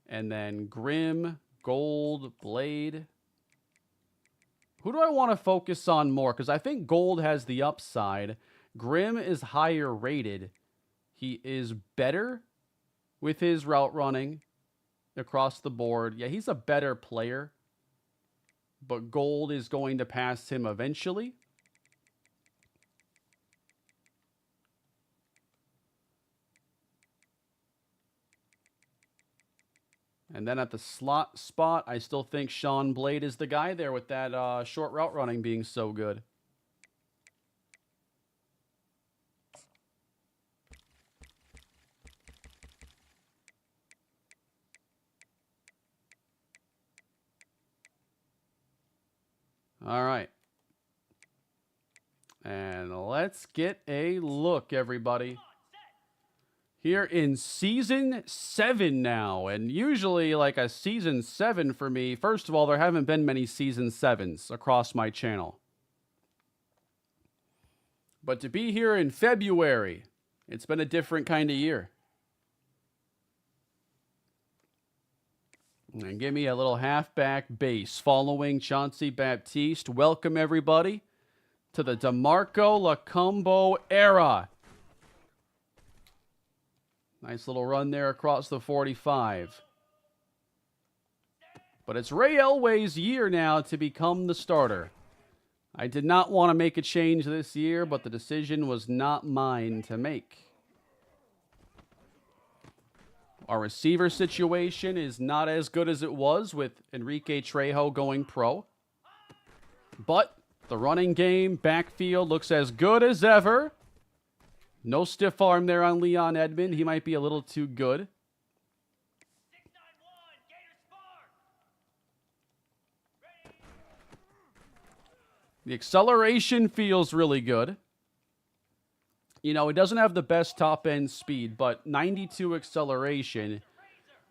and then Grimm, Gold, Blade. Who do I want to focus on more? Because I think Gold has the upside. Grimm is higher rated. He is better with his route running across the board. Yeah, he's a better player. But Gold is going to pass him eventually. And then at the slot spot, I still think Sean Blade is the guy there with that short route running being so good. All right. And let's get a look, everybody. Here in Season 7 now. And usually, like a Season 7 for me, first of all, there haven't been many Season 7s across my channel. But to be here in February, it's been a different kind of year. And give me a little halfback base following Chauncey Baptiste. Welcome, everybody, to the DeMarco Lacombo era. Nice little run there across the 45. But it's Ray Elway's year now to become the starter. I did not want to make a change this year, but the decision was not mine to make. Our receiver situation is not as good as it was with Enrique Trejo going pro. But the running game, backfield looks as good as ever. No stiff arm there on Leon Edmond. He might be a little too good. The acceleration feels really good. You know, it doesn't have the best top-end speed, but 92 acceleration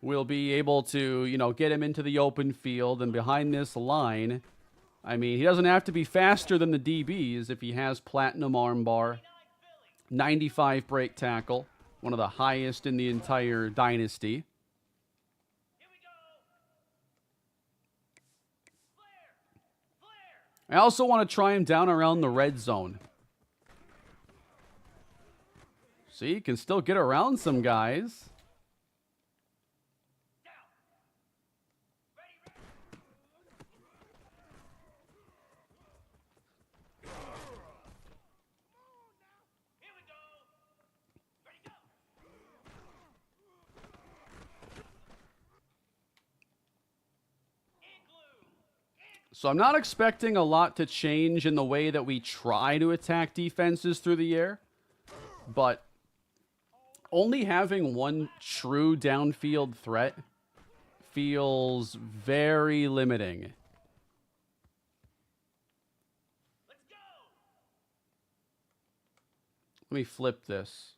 will be able to, you know, get him into the open field. And behind this line, I mean, he doesn't have to be faster than the DBs if he has platinum armbar. 95 break tackle, one of the highest in the entire Dynasty. I also want to try him down around the red zone. See, he can still get around some guys. So I'm not expecting a lot to change in the way that we try to attack defenses through the air. But only having one true downfield threat feels very limiting. Let me flip this.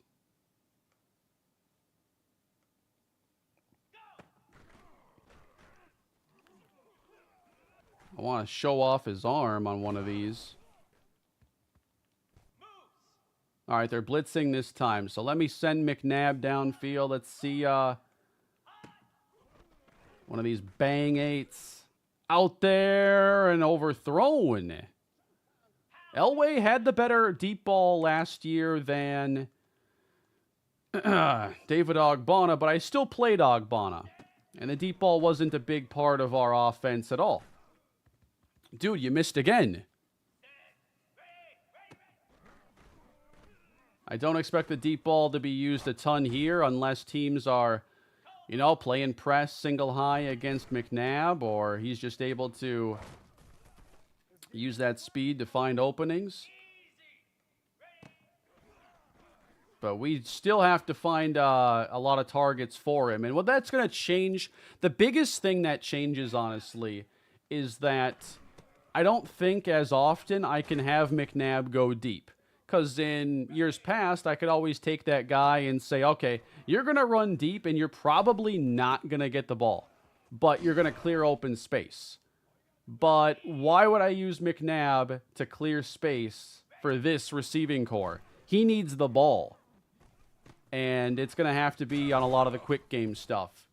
I want to show off his arm on one of these. All right, they're blitzing this time. So let me send McNabb downfield. Let's see one of these bang eights out there and overthrown. Elway had the better deep ball last year than David Ogbonna, but I still played Ogbonna. And the deep ball wasn't a big part of our offense at all. Dude, you missed again. I don't expect the deep ball to be used a ton here unless teams are, you know, playing press single high against McNabb, or he's just able to use that speed to find openings. But we still have to find a lot of targets for him. And what that's going to change, the biggest thing that changes, honestly, is that I don't think as often I can have McNabb go deep. Because in years past, I could always take that guy and say, okay, you're going to run deep and you're probably not going to get the ball. But you're going to clear open space. But why would I use McNabb to clear space for this receiving core? He needs the ball. And it's going to have to be on a lot of the quick game stuff.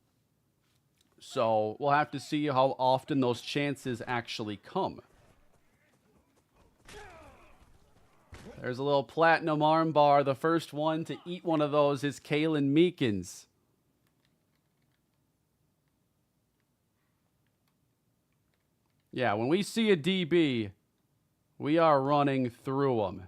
So we'll have to see how often those chances actually come. There's a little platinum armbar. The first one to eat one of those is Kalen Meekins. Yeah, when we see a DB, we are running through them.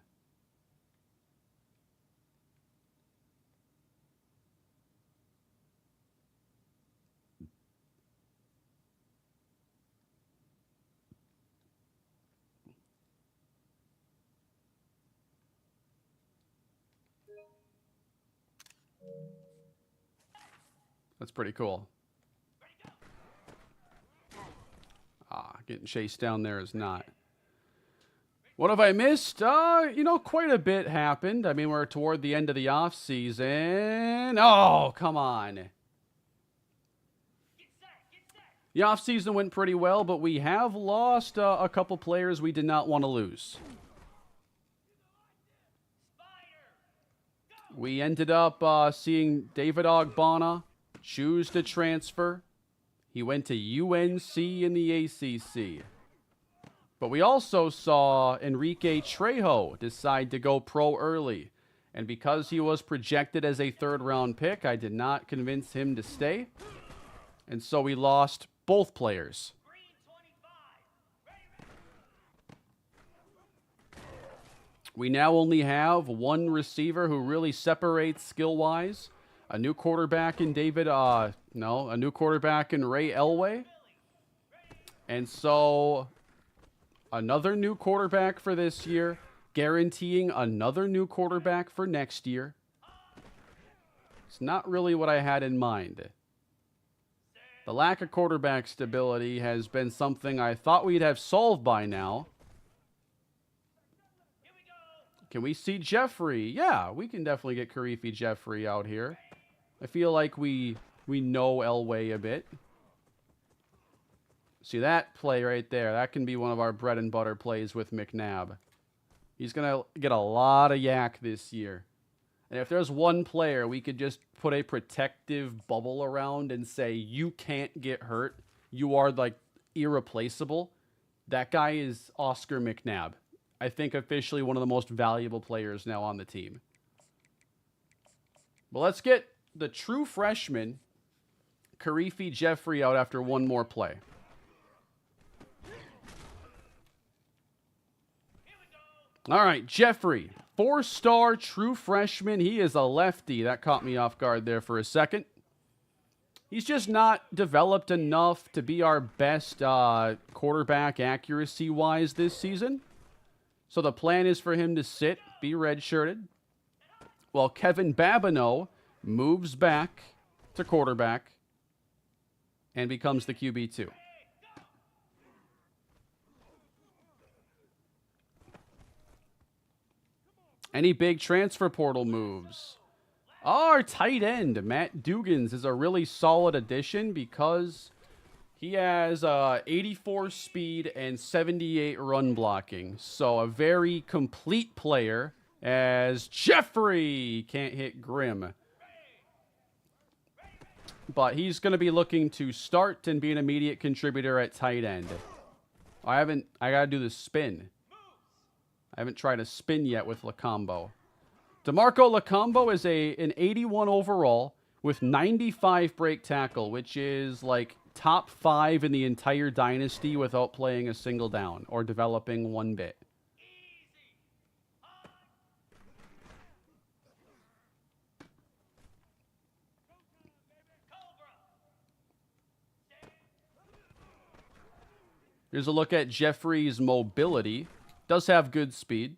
That's pretty cool. Getting chased down there is not. What have I missed? You know, quite a bit happened. I mean, we're toward the end of the offseason. Oh, come on. The offseason went pretty well, but we have lost a couple players we did not want to lose. We ended up seeing David Ogbonna choose to transfer. He went to UNC in the ACC. But we also saw Enrique Trejo decide to go pro early. And because he was projected as a third-round pick, I did not convince him to stay. And so we lost both players. We now only have one receiver who really separates skill-wise. A new quarterback in a new quarterback in Ray Elway. And so another new quarterback for this year, guaranteeing another new quarterback for next year. It's not really what I had in mind. The lack of quarterback stability has been something I thought we'd have solved by now. Can we see Jeffrey? Yeah, we can definitely get Karifi Jeffrey out here. I feel like we know Elway a bit. See that play right there? That can be one of our bread and butter plays with McNabb. He's going to get a lot of yak this year. And if there's one player we could just put a protective bubble around and say, you can't get hurt, you are like irreplaceable, that guy is Oscar McNabb. I think officially one of the most valuable players now on the team. But let's get the true freshman, Karifi Jeffrey, out after one more play. All right, Jeffrey, 4-star true freshman. He is a lefty. That caught me off guard there for a second. He's just not developed enough to be our best quarterback accuracy-wise this season. So the plan is for him to sit, be redshirted, while Kevin Babineau moves back to quarterback and becomes the QB2. Any big transfer portal moves? Our tight end, Matt Dugans, is a really solid addition because he has 84 speed and 78 run blocking. So a very complete player, as Jeffrey can't hit Grimm. But he's going to be looking to start and be an immediate contributor at tight end. I got to do the spin. I haven't tried a spin yet with Lacombo. DeMarco Lacombo is an 81 overall with 95 break tackle, which is like top 5 in the entire dynasty without playing a single down or developing one bit. Here's a look at Jeffrey's mobility. Does have good speed.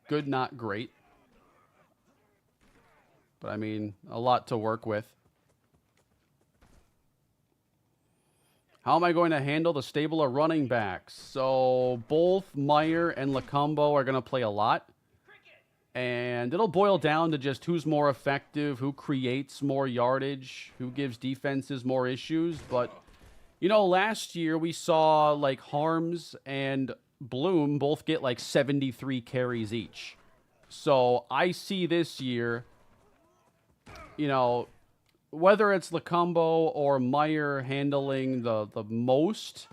Good, not great. But, I mean, a lot to work with. How am I going to handle the stable of running backs? So, both Meyer and Lacombo are going to play a lot. And it'll boil down to just who's more effective, who creates more yardage, who gives defenses more issues. But, you know, last year we saw, like, Harms and Bloom both get, like, 73 carries each. So, I see this year, you know, whether it's Lacombo or Meyer handling the most,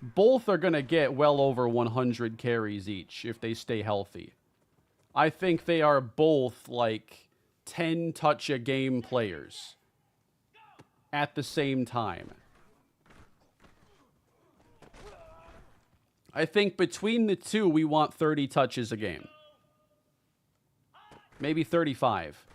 both are going to get well over 100 carries each if they stay healthy. I think they are both like 10 touch-a-game players at the same time. I think between the two, we want 30 touches a game. Maybe 35.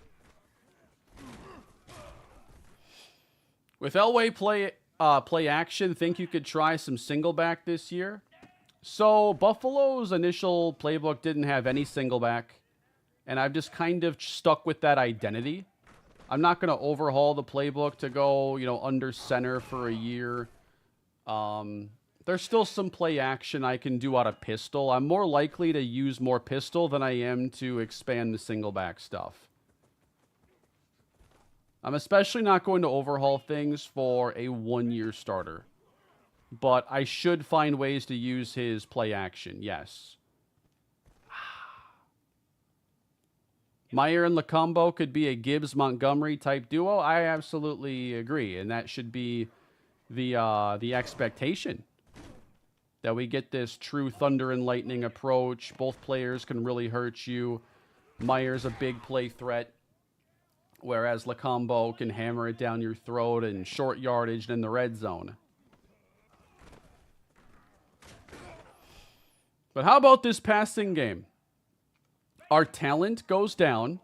With Elway play action, think you could try some single back this year? So, Buffalo's initial playbook didn't have any single back, and I've just kind of stuck with that identity. I'm not going to overhaul the playbook to go, you know, under center for a year. There's still some play action I can do out of pistol. I'm more likely to use more pistol than I am to expand the single back stuff. I'm especially not going to overhaul things for a one-year starter. But I should find ways to use his play action, yes. Meyer and Lacombo could be a Gibbs-Montgomery type duo. I absolutely agree, and that should be the expectation. That we get this true thunder and lightning approach. Both players can really hurt you. Meyer's a big play threat, whereas Lacombo can hammer it down your throat and short yardage and in the red zone. But how about this passing game? Our talent goes down.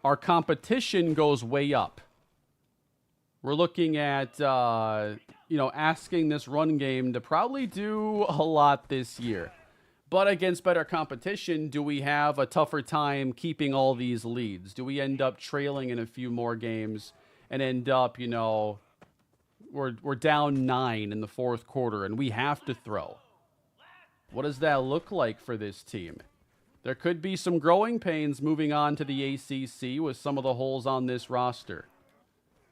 Our competition goes way up. We're looking at, asking this run game to probably do a lot this year. But against better competition, do we have a tougher time keeping all these leads? Do we end up trailing in a few more games and end up, we're down 9 in the fourth quarter and we have to throw? What does that look like for this team? There could be some growing pains moving on to the ACC with some of the holes on this roster.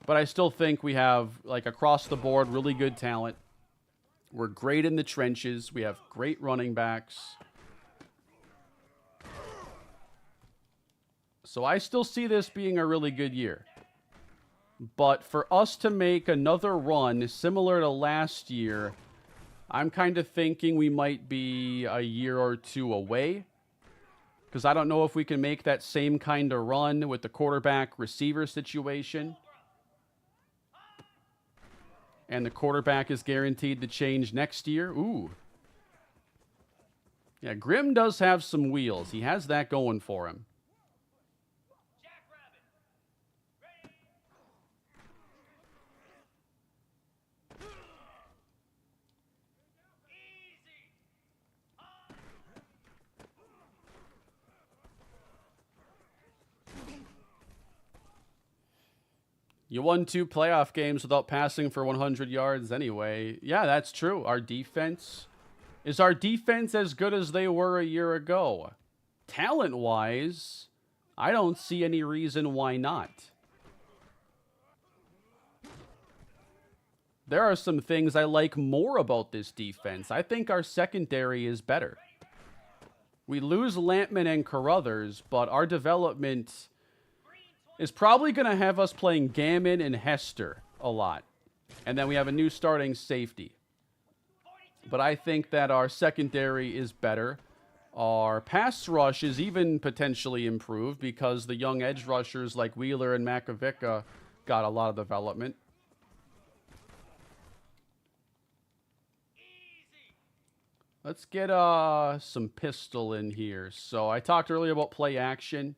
But I still think we have, like, across the board, really good talent. We're great in the trenches. We have great running backs. So I still see this being a really good year. But for us to make another run similar to last year, I'm kind of thinking we might be a year or two away. Because I don't know if we can make that same kind of run with the quarterback-receiver situation. And the quarterback is guaranteed to change next year. Ooh. Yeah, Grimm does have some wheels. He has that going for him. You won 2 playoff games without passing for 100 yards anyway. Yeah, that's true. Is our defense as good as they were a year ago? Talent-wise, I don't see any reason why not. There are some things I like more about this defense. I think our secondary is better. We lose Lampman and Carruthers, but our development is probably going to have us playing Gammon and Hester a lot. And then we have a new starting safety. But I think that our secondary is better. Our pass rush is even potentially improved because the young edge rushers like Wheeler and Makovica got a lot of development. Let's get some pistol in here. So I talked earlier about play action.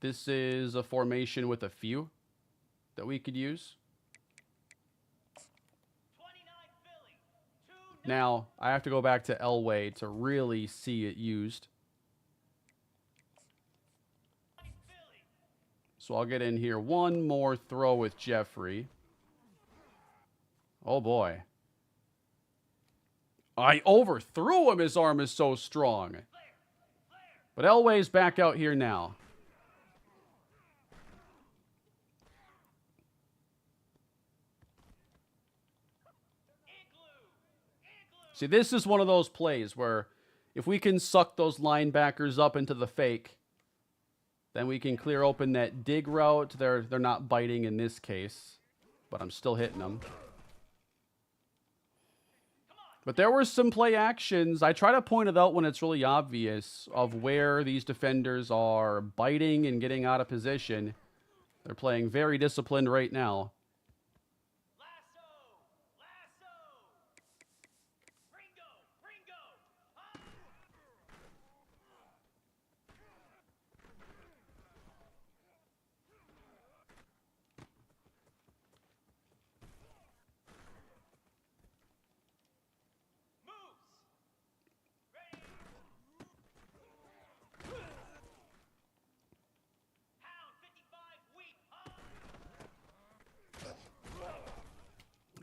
This is a formation with a few that we could use. Now, I have to go back to Elway to really see it used. So I'll get in here. One more throw with Jeffrey. Oh, boy. I overthrew him. His arm is so strong. But Elway's back out here now. See, this is one of those plays where if we can suck those linebackers up into the fake, then we can clear open that dig route. They're not biting in this case, but I'm still hitting them. But there were some play actions. I try to point it out when it's really obvious of where these defenders are biting and getting out of position. They're playing very disciplined right now.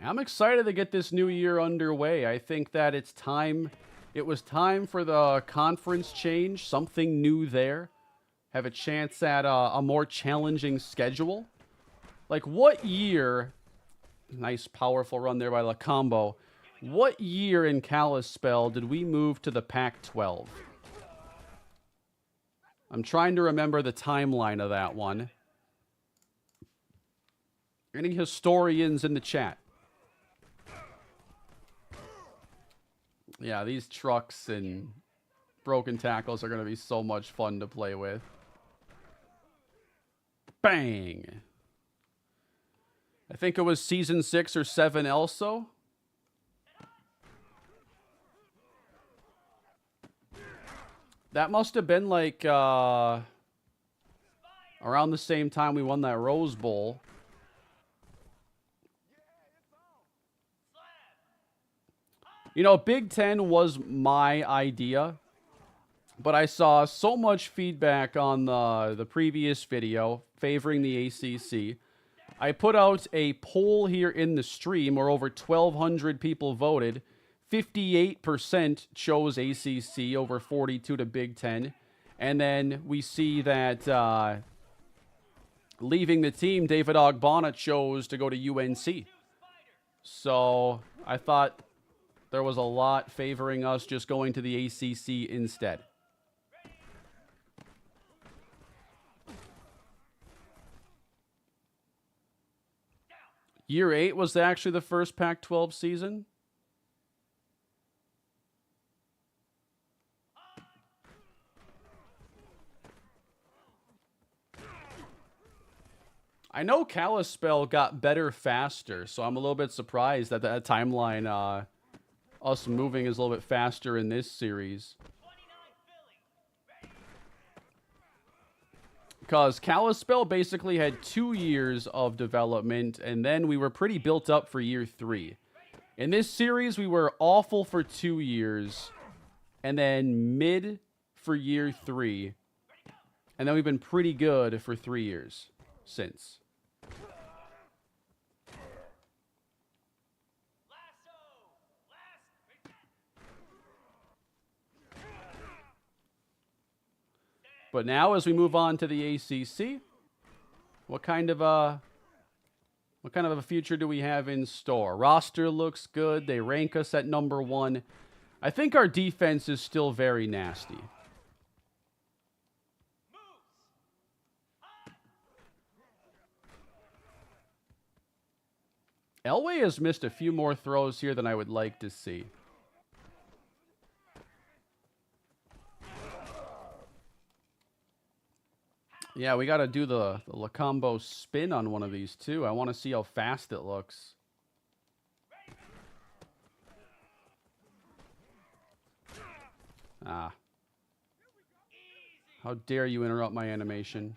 I'm excited to get this new year underway. I think that it's time. It was time for the conference change, something new there. Have a chance at a more challenging schedule. Like what year, nice powerful run there by Lacombo. What year in Kalispell did we move to the Pac-12? I'm trying to remember the timeline of that one. Any historians in the chat? Yeah, these trucks and broken tackles are going to be so much fun to play with. Bang! I think it was season 6 or 7 also. That must have been like around the same time we won that Rose Bowl. You know, Big Ten was my idea, but I saw so much feedback on the previous video favoring the ACC. I put out a poll here in the stream where over 1,200 people voted. 58% chose ACC over 42 to Big Ten. And then we see that leaving the team, David Ogbonna chose to go to UNC. So I thought there was a lot favoring us just going to the ACC instead. Year 8 was actually the first Pac-12 season. I know Kalispell got better faster, so I'm a little bit surprised that that timeline, us moving is a little bit faster in this series. Because Kalispell basically had 2 years of development, and then we were pretty built up for year 3. In this series, we were awful for 2 years, and then mid for year 3. And then we've been pretty good for 3 years since. But now, as we move on to the ACC, what kind of a future do we have in store? Roster looks good. They rank us at number 1. I think our defense is still very nasty. Elway has missed a few more throws here than I would like to see. Yeah, we got to do the Lacombo spin on one of these, too. I want to see how fast it looks. Ah. How dare you interrupt my animation.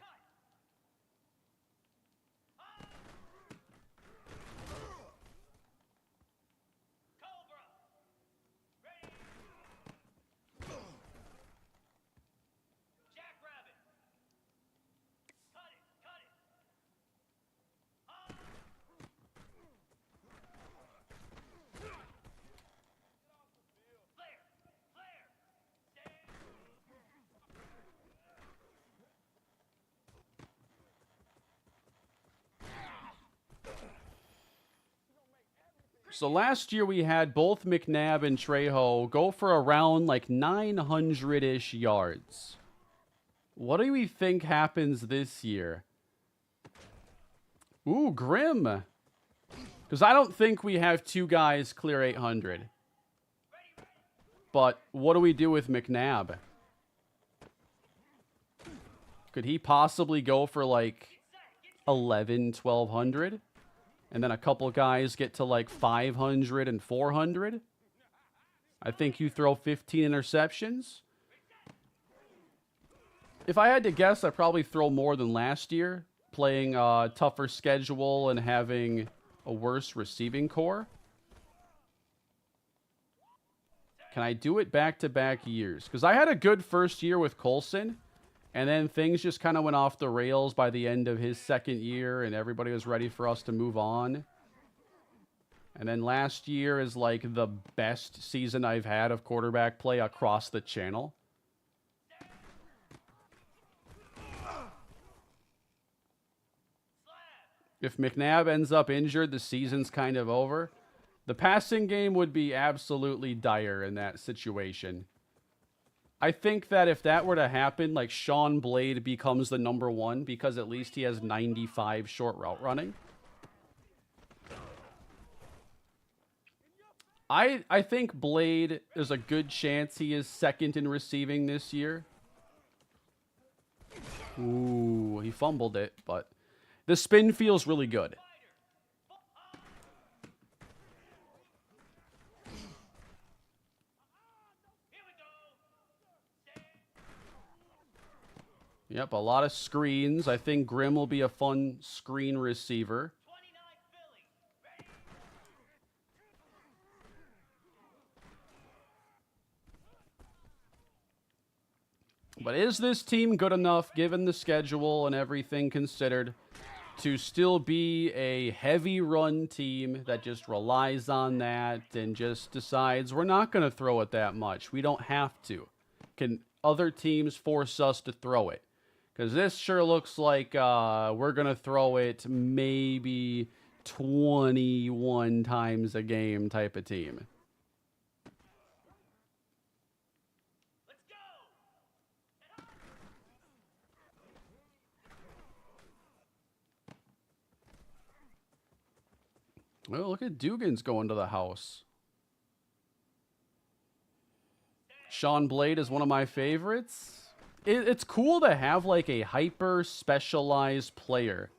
So last year we had both McNabb and Trejo go for around like 900-ish yards. What do we think happens this year? Ooh, Grim. Because I don't think we have two guys clear 800. But what do we do with McNabb? Could he possibly go for like 11, 1200? And then a couple guys get to like 500 and 400? I think you throw 15 interceptions. If I had to guess, I'd probably throw more than last year, playing a tougher schedule and having a worse receiving core. Can I do it back-to-back years? Because I had a good first year with Colson, and then things just kind of went off the rails by the end of his second year, and everybody was ready for us to move on. And then last year is like the best season I've had of quarterback play across the channel. If McNabb ends up injured, the season's kind of over. The passing game would be absolutely dire in that situation. I think that if that were to happen, like Sean Blade becomes the #1 because at least he has 95 short route running. I think Blade, there's a good chance he is second in receiving this year. Ooh, he fumbled it, but the spin feels really good. Yep, a lot of screens. I think Grim will be a fun screen receiver. But is this team good enough, given the schedule and everything considered, to still be a heavy run team that just relies on that and just decides we're not going to throw it that much? We don't have to. Can other teams force us to throw it? Because this sure looks like we're going to throw it maybe 21 times a game type of team. Well, look at Dugan's going to the house. Sean Blade is one of my favorites. It's cool to have like a hyper specialized player.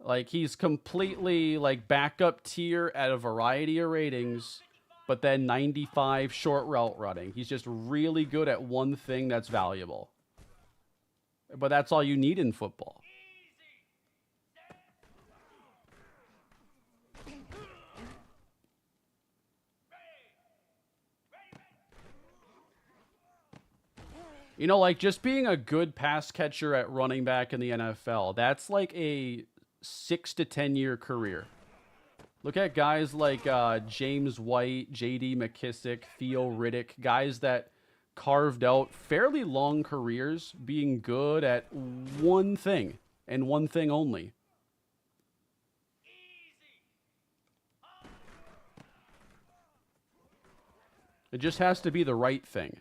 Like he's completely like backup tier at a variety of ratings, but then 95 short route running. He's just really good at one thing that's valuable. But that's all you need in football. You know, like just being a good pass catcher at running back in the NFL, that's like a 6 to 10 year career. Look at guys like James White, J.D. McKissick, Theo Riddick, guys that carved out fairly long careers being good at one thing and one thing only. It just has to be the right thing.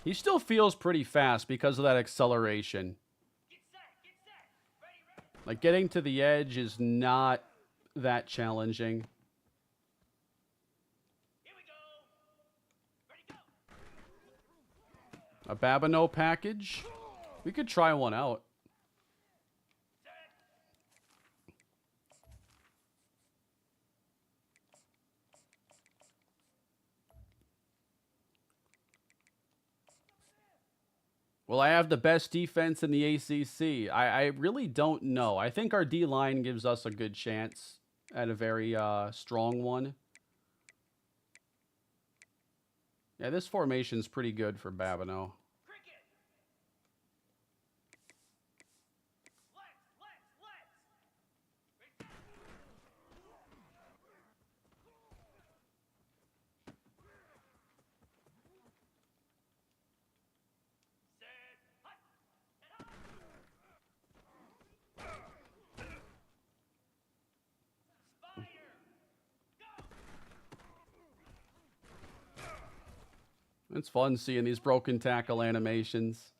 He still feels pretty fast because of that acceleration. Like getting to the edge is not that challenging. A Babineau package. We could try one out. Will I have the best defense in the ACC? I really don't know. I think our D-line gives us a good chance at a very strong one. Yeah, this formation's pretty good for Babineau. It's fun seeing these broken tackle animations.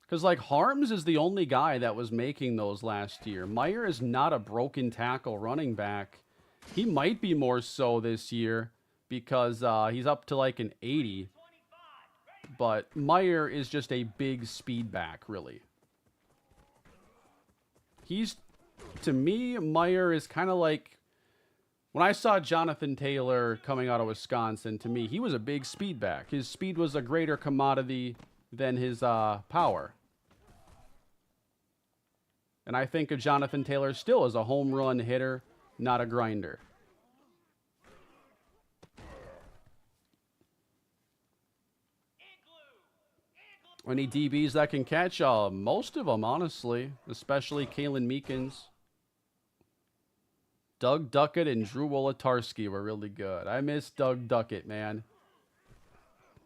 Because, like, Harms is the only guy that was making those last year. Meyer is not a broken tackle running back. He might be more so this year because he's up to, like, an 80. But Meyer is just a big speed back, really. To me, Meyer is kind of like... When I saw Jonathan Taylor coming out of Wisconsin, to me, he was a big speed back. His speed was a greater commodity than his power. And I think of Jonathan Taylor still as a home run hitter, not a grinder. Any DBs that can catch? Most of them, honestly. Especially Kalen Meekins. Doug Duckett and Drew Wolotarski were really good. I miss Doug Duckett, man.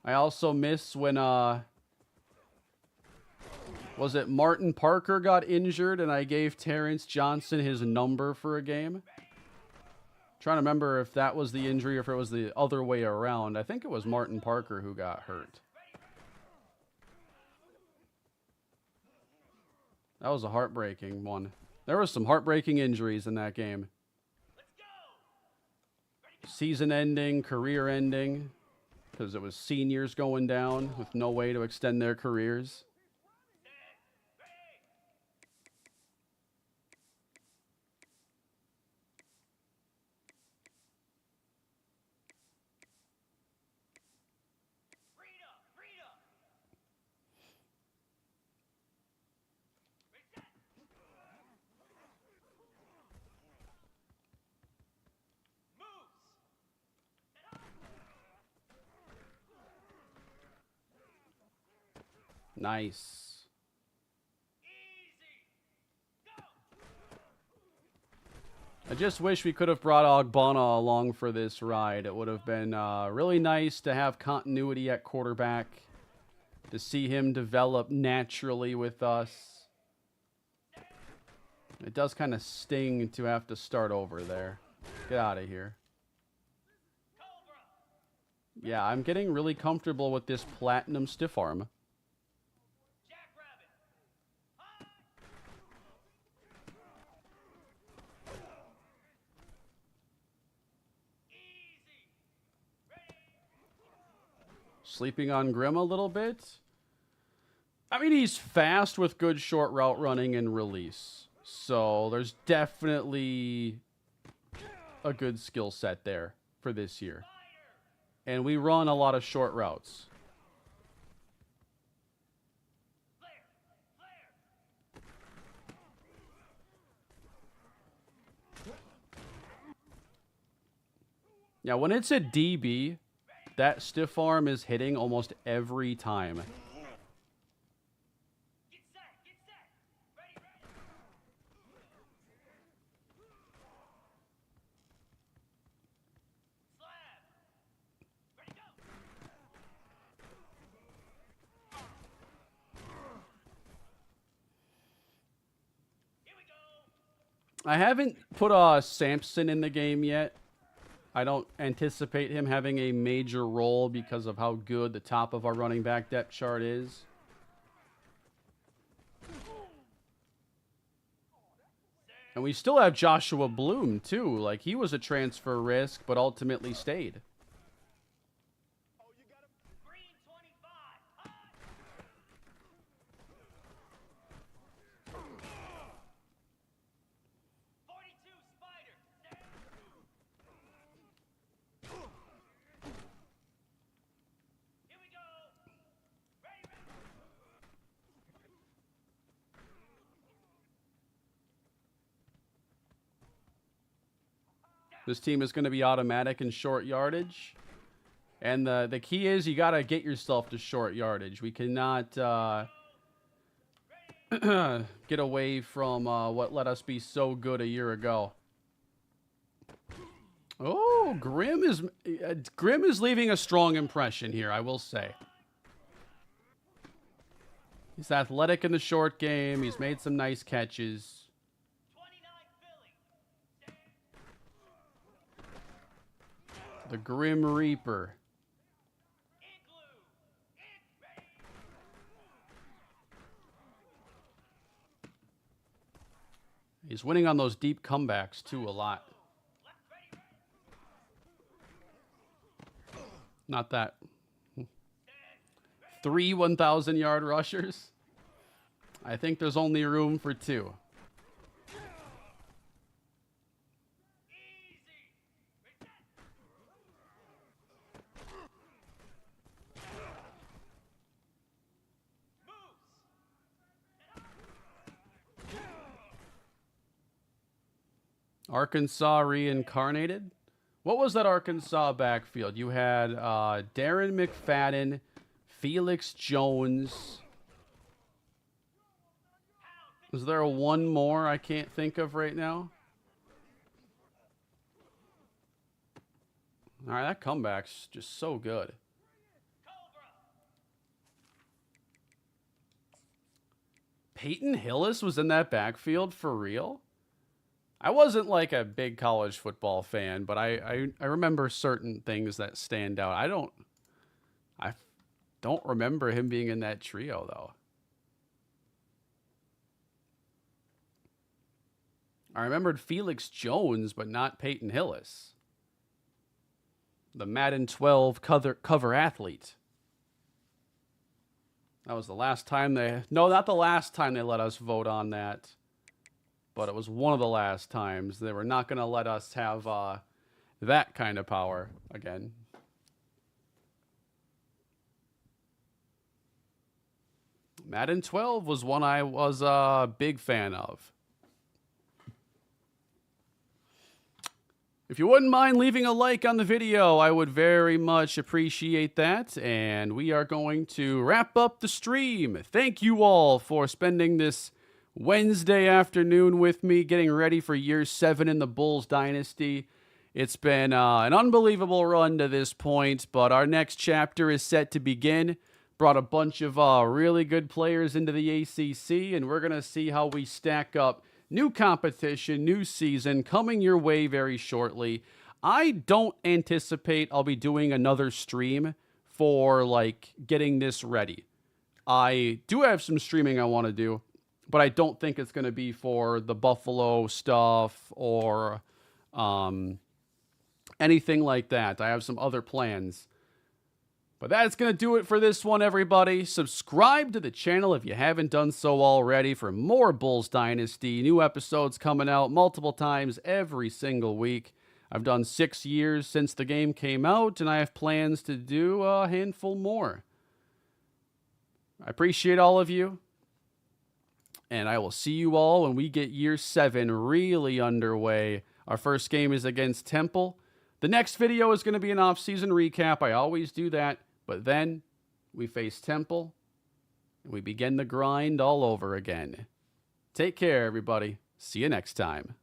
I also miss when... Was it Martin Parker got injured and I gave Terrence Johnson his number for a game? Trying to remember if that was the injury or if it was the other way around. I think it was Martin Parker who got hurt. That was a heartbreaking one. There was some heartbreaking injuries in that game. Season ending, career ending, because it was seniors going down with no way to extend their careers. Nice. I just wish we could have brought Ogbonna along for this ride. It would have been really nice to have continuity at quarterback, to see him develop naturally with us. It does kind of sting to have to start over there. Get out of here. Yeah, I'm getting really comfortable with this platinum stiff arm. Sleeping on Grimm a little bit. I mean, he's fast with good short route running and release. So there's definitely a good skill set there for this year. And we run a lot of short routes. Yeah, when it's a DB, that stiff arm is hitting almost every time. I haven't put Sampson in the game yet. I don't anticipate him having a major role because of how good the top of our running back depth chart is. And we still have Joshua Bloom, too. Like, he was a transfer risk, but ultimately stayed. This team is going to be automatic in short yardage. And the key is you got to get yourself to short yardage. We cannot get away from what let us be so good a year ago. Oh, Grimm is leaving a strong impression here, I will say. He's athletic in the short game. He's made some nice catches. The Grim Reaper. He's winning on those deep comebacks, too, a lot. Not that. 3 1,000-yard rushers. I think there's only room for 2. Arkansas reincarnated. What was that Arkansas backfield? You had Darren McFadden, Felix Jones. Was there one more I can't think of right now? All right, that comeback's just so good. Peyton Hillis was in that backfield for real? I wasn't like a big college football fan, but I remember certain things that stand out. I don't remember him being in that trio, though. I remembered Felix Jones, but not Peyton Hillis. The Madden 12 cover athlete. That was the last time they... No, not the last time they let us vote on that. But it was one of the last times. They were not going to let us have that kind of power again. Madden 12 was one I was a big fan of. If you wouldn't mind leaving a like on the video, I would very much appreciate that. And we are going to wrap up the stream. Thank you all for spending this Wednesday afternoon with me, getting ready for year 7 in the Bulls Dynasty. It's been an unbelievable run to this point, but our next chapter is set to begin. Brought a bunch of really good players into the ACC, and we're going to see how we stack up. New competition, new season, coming your way very shortly. I don't anticipate I'll be doing another stream for, like, getting this ready. I do have some streaming I want to do, but I don't think it's going to be for the Buffalo stuff or anything like that. I have some other plans. But that's going to do it for this one, everybody. Subscribe to the channel if you haven't done so already for more Bulls Dynasty. New episodes coming out multiple times every single week. I've done 6 years since the game came out, and I have plans to do a handful more. I appreciate all of you. And I will see you all when we get year 7 really underway. Our first game is against Temple. The next video is going to be an off-season recap. I always do that. But then we face Temple, and we begin the grind all over again. Take care, everybody. See you next time.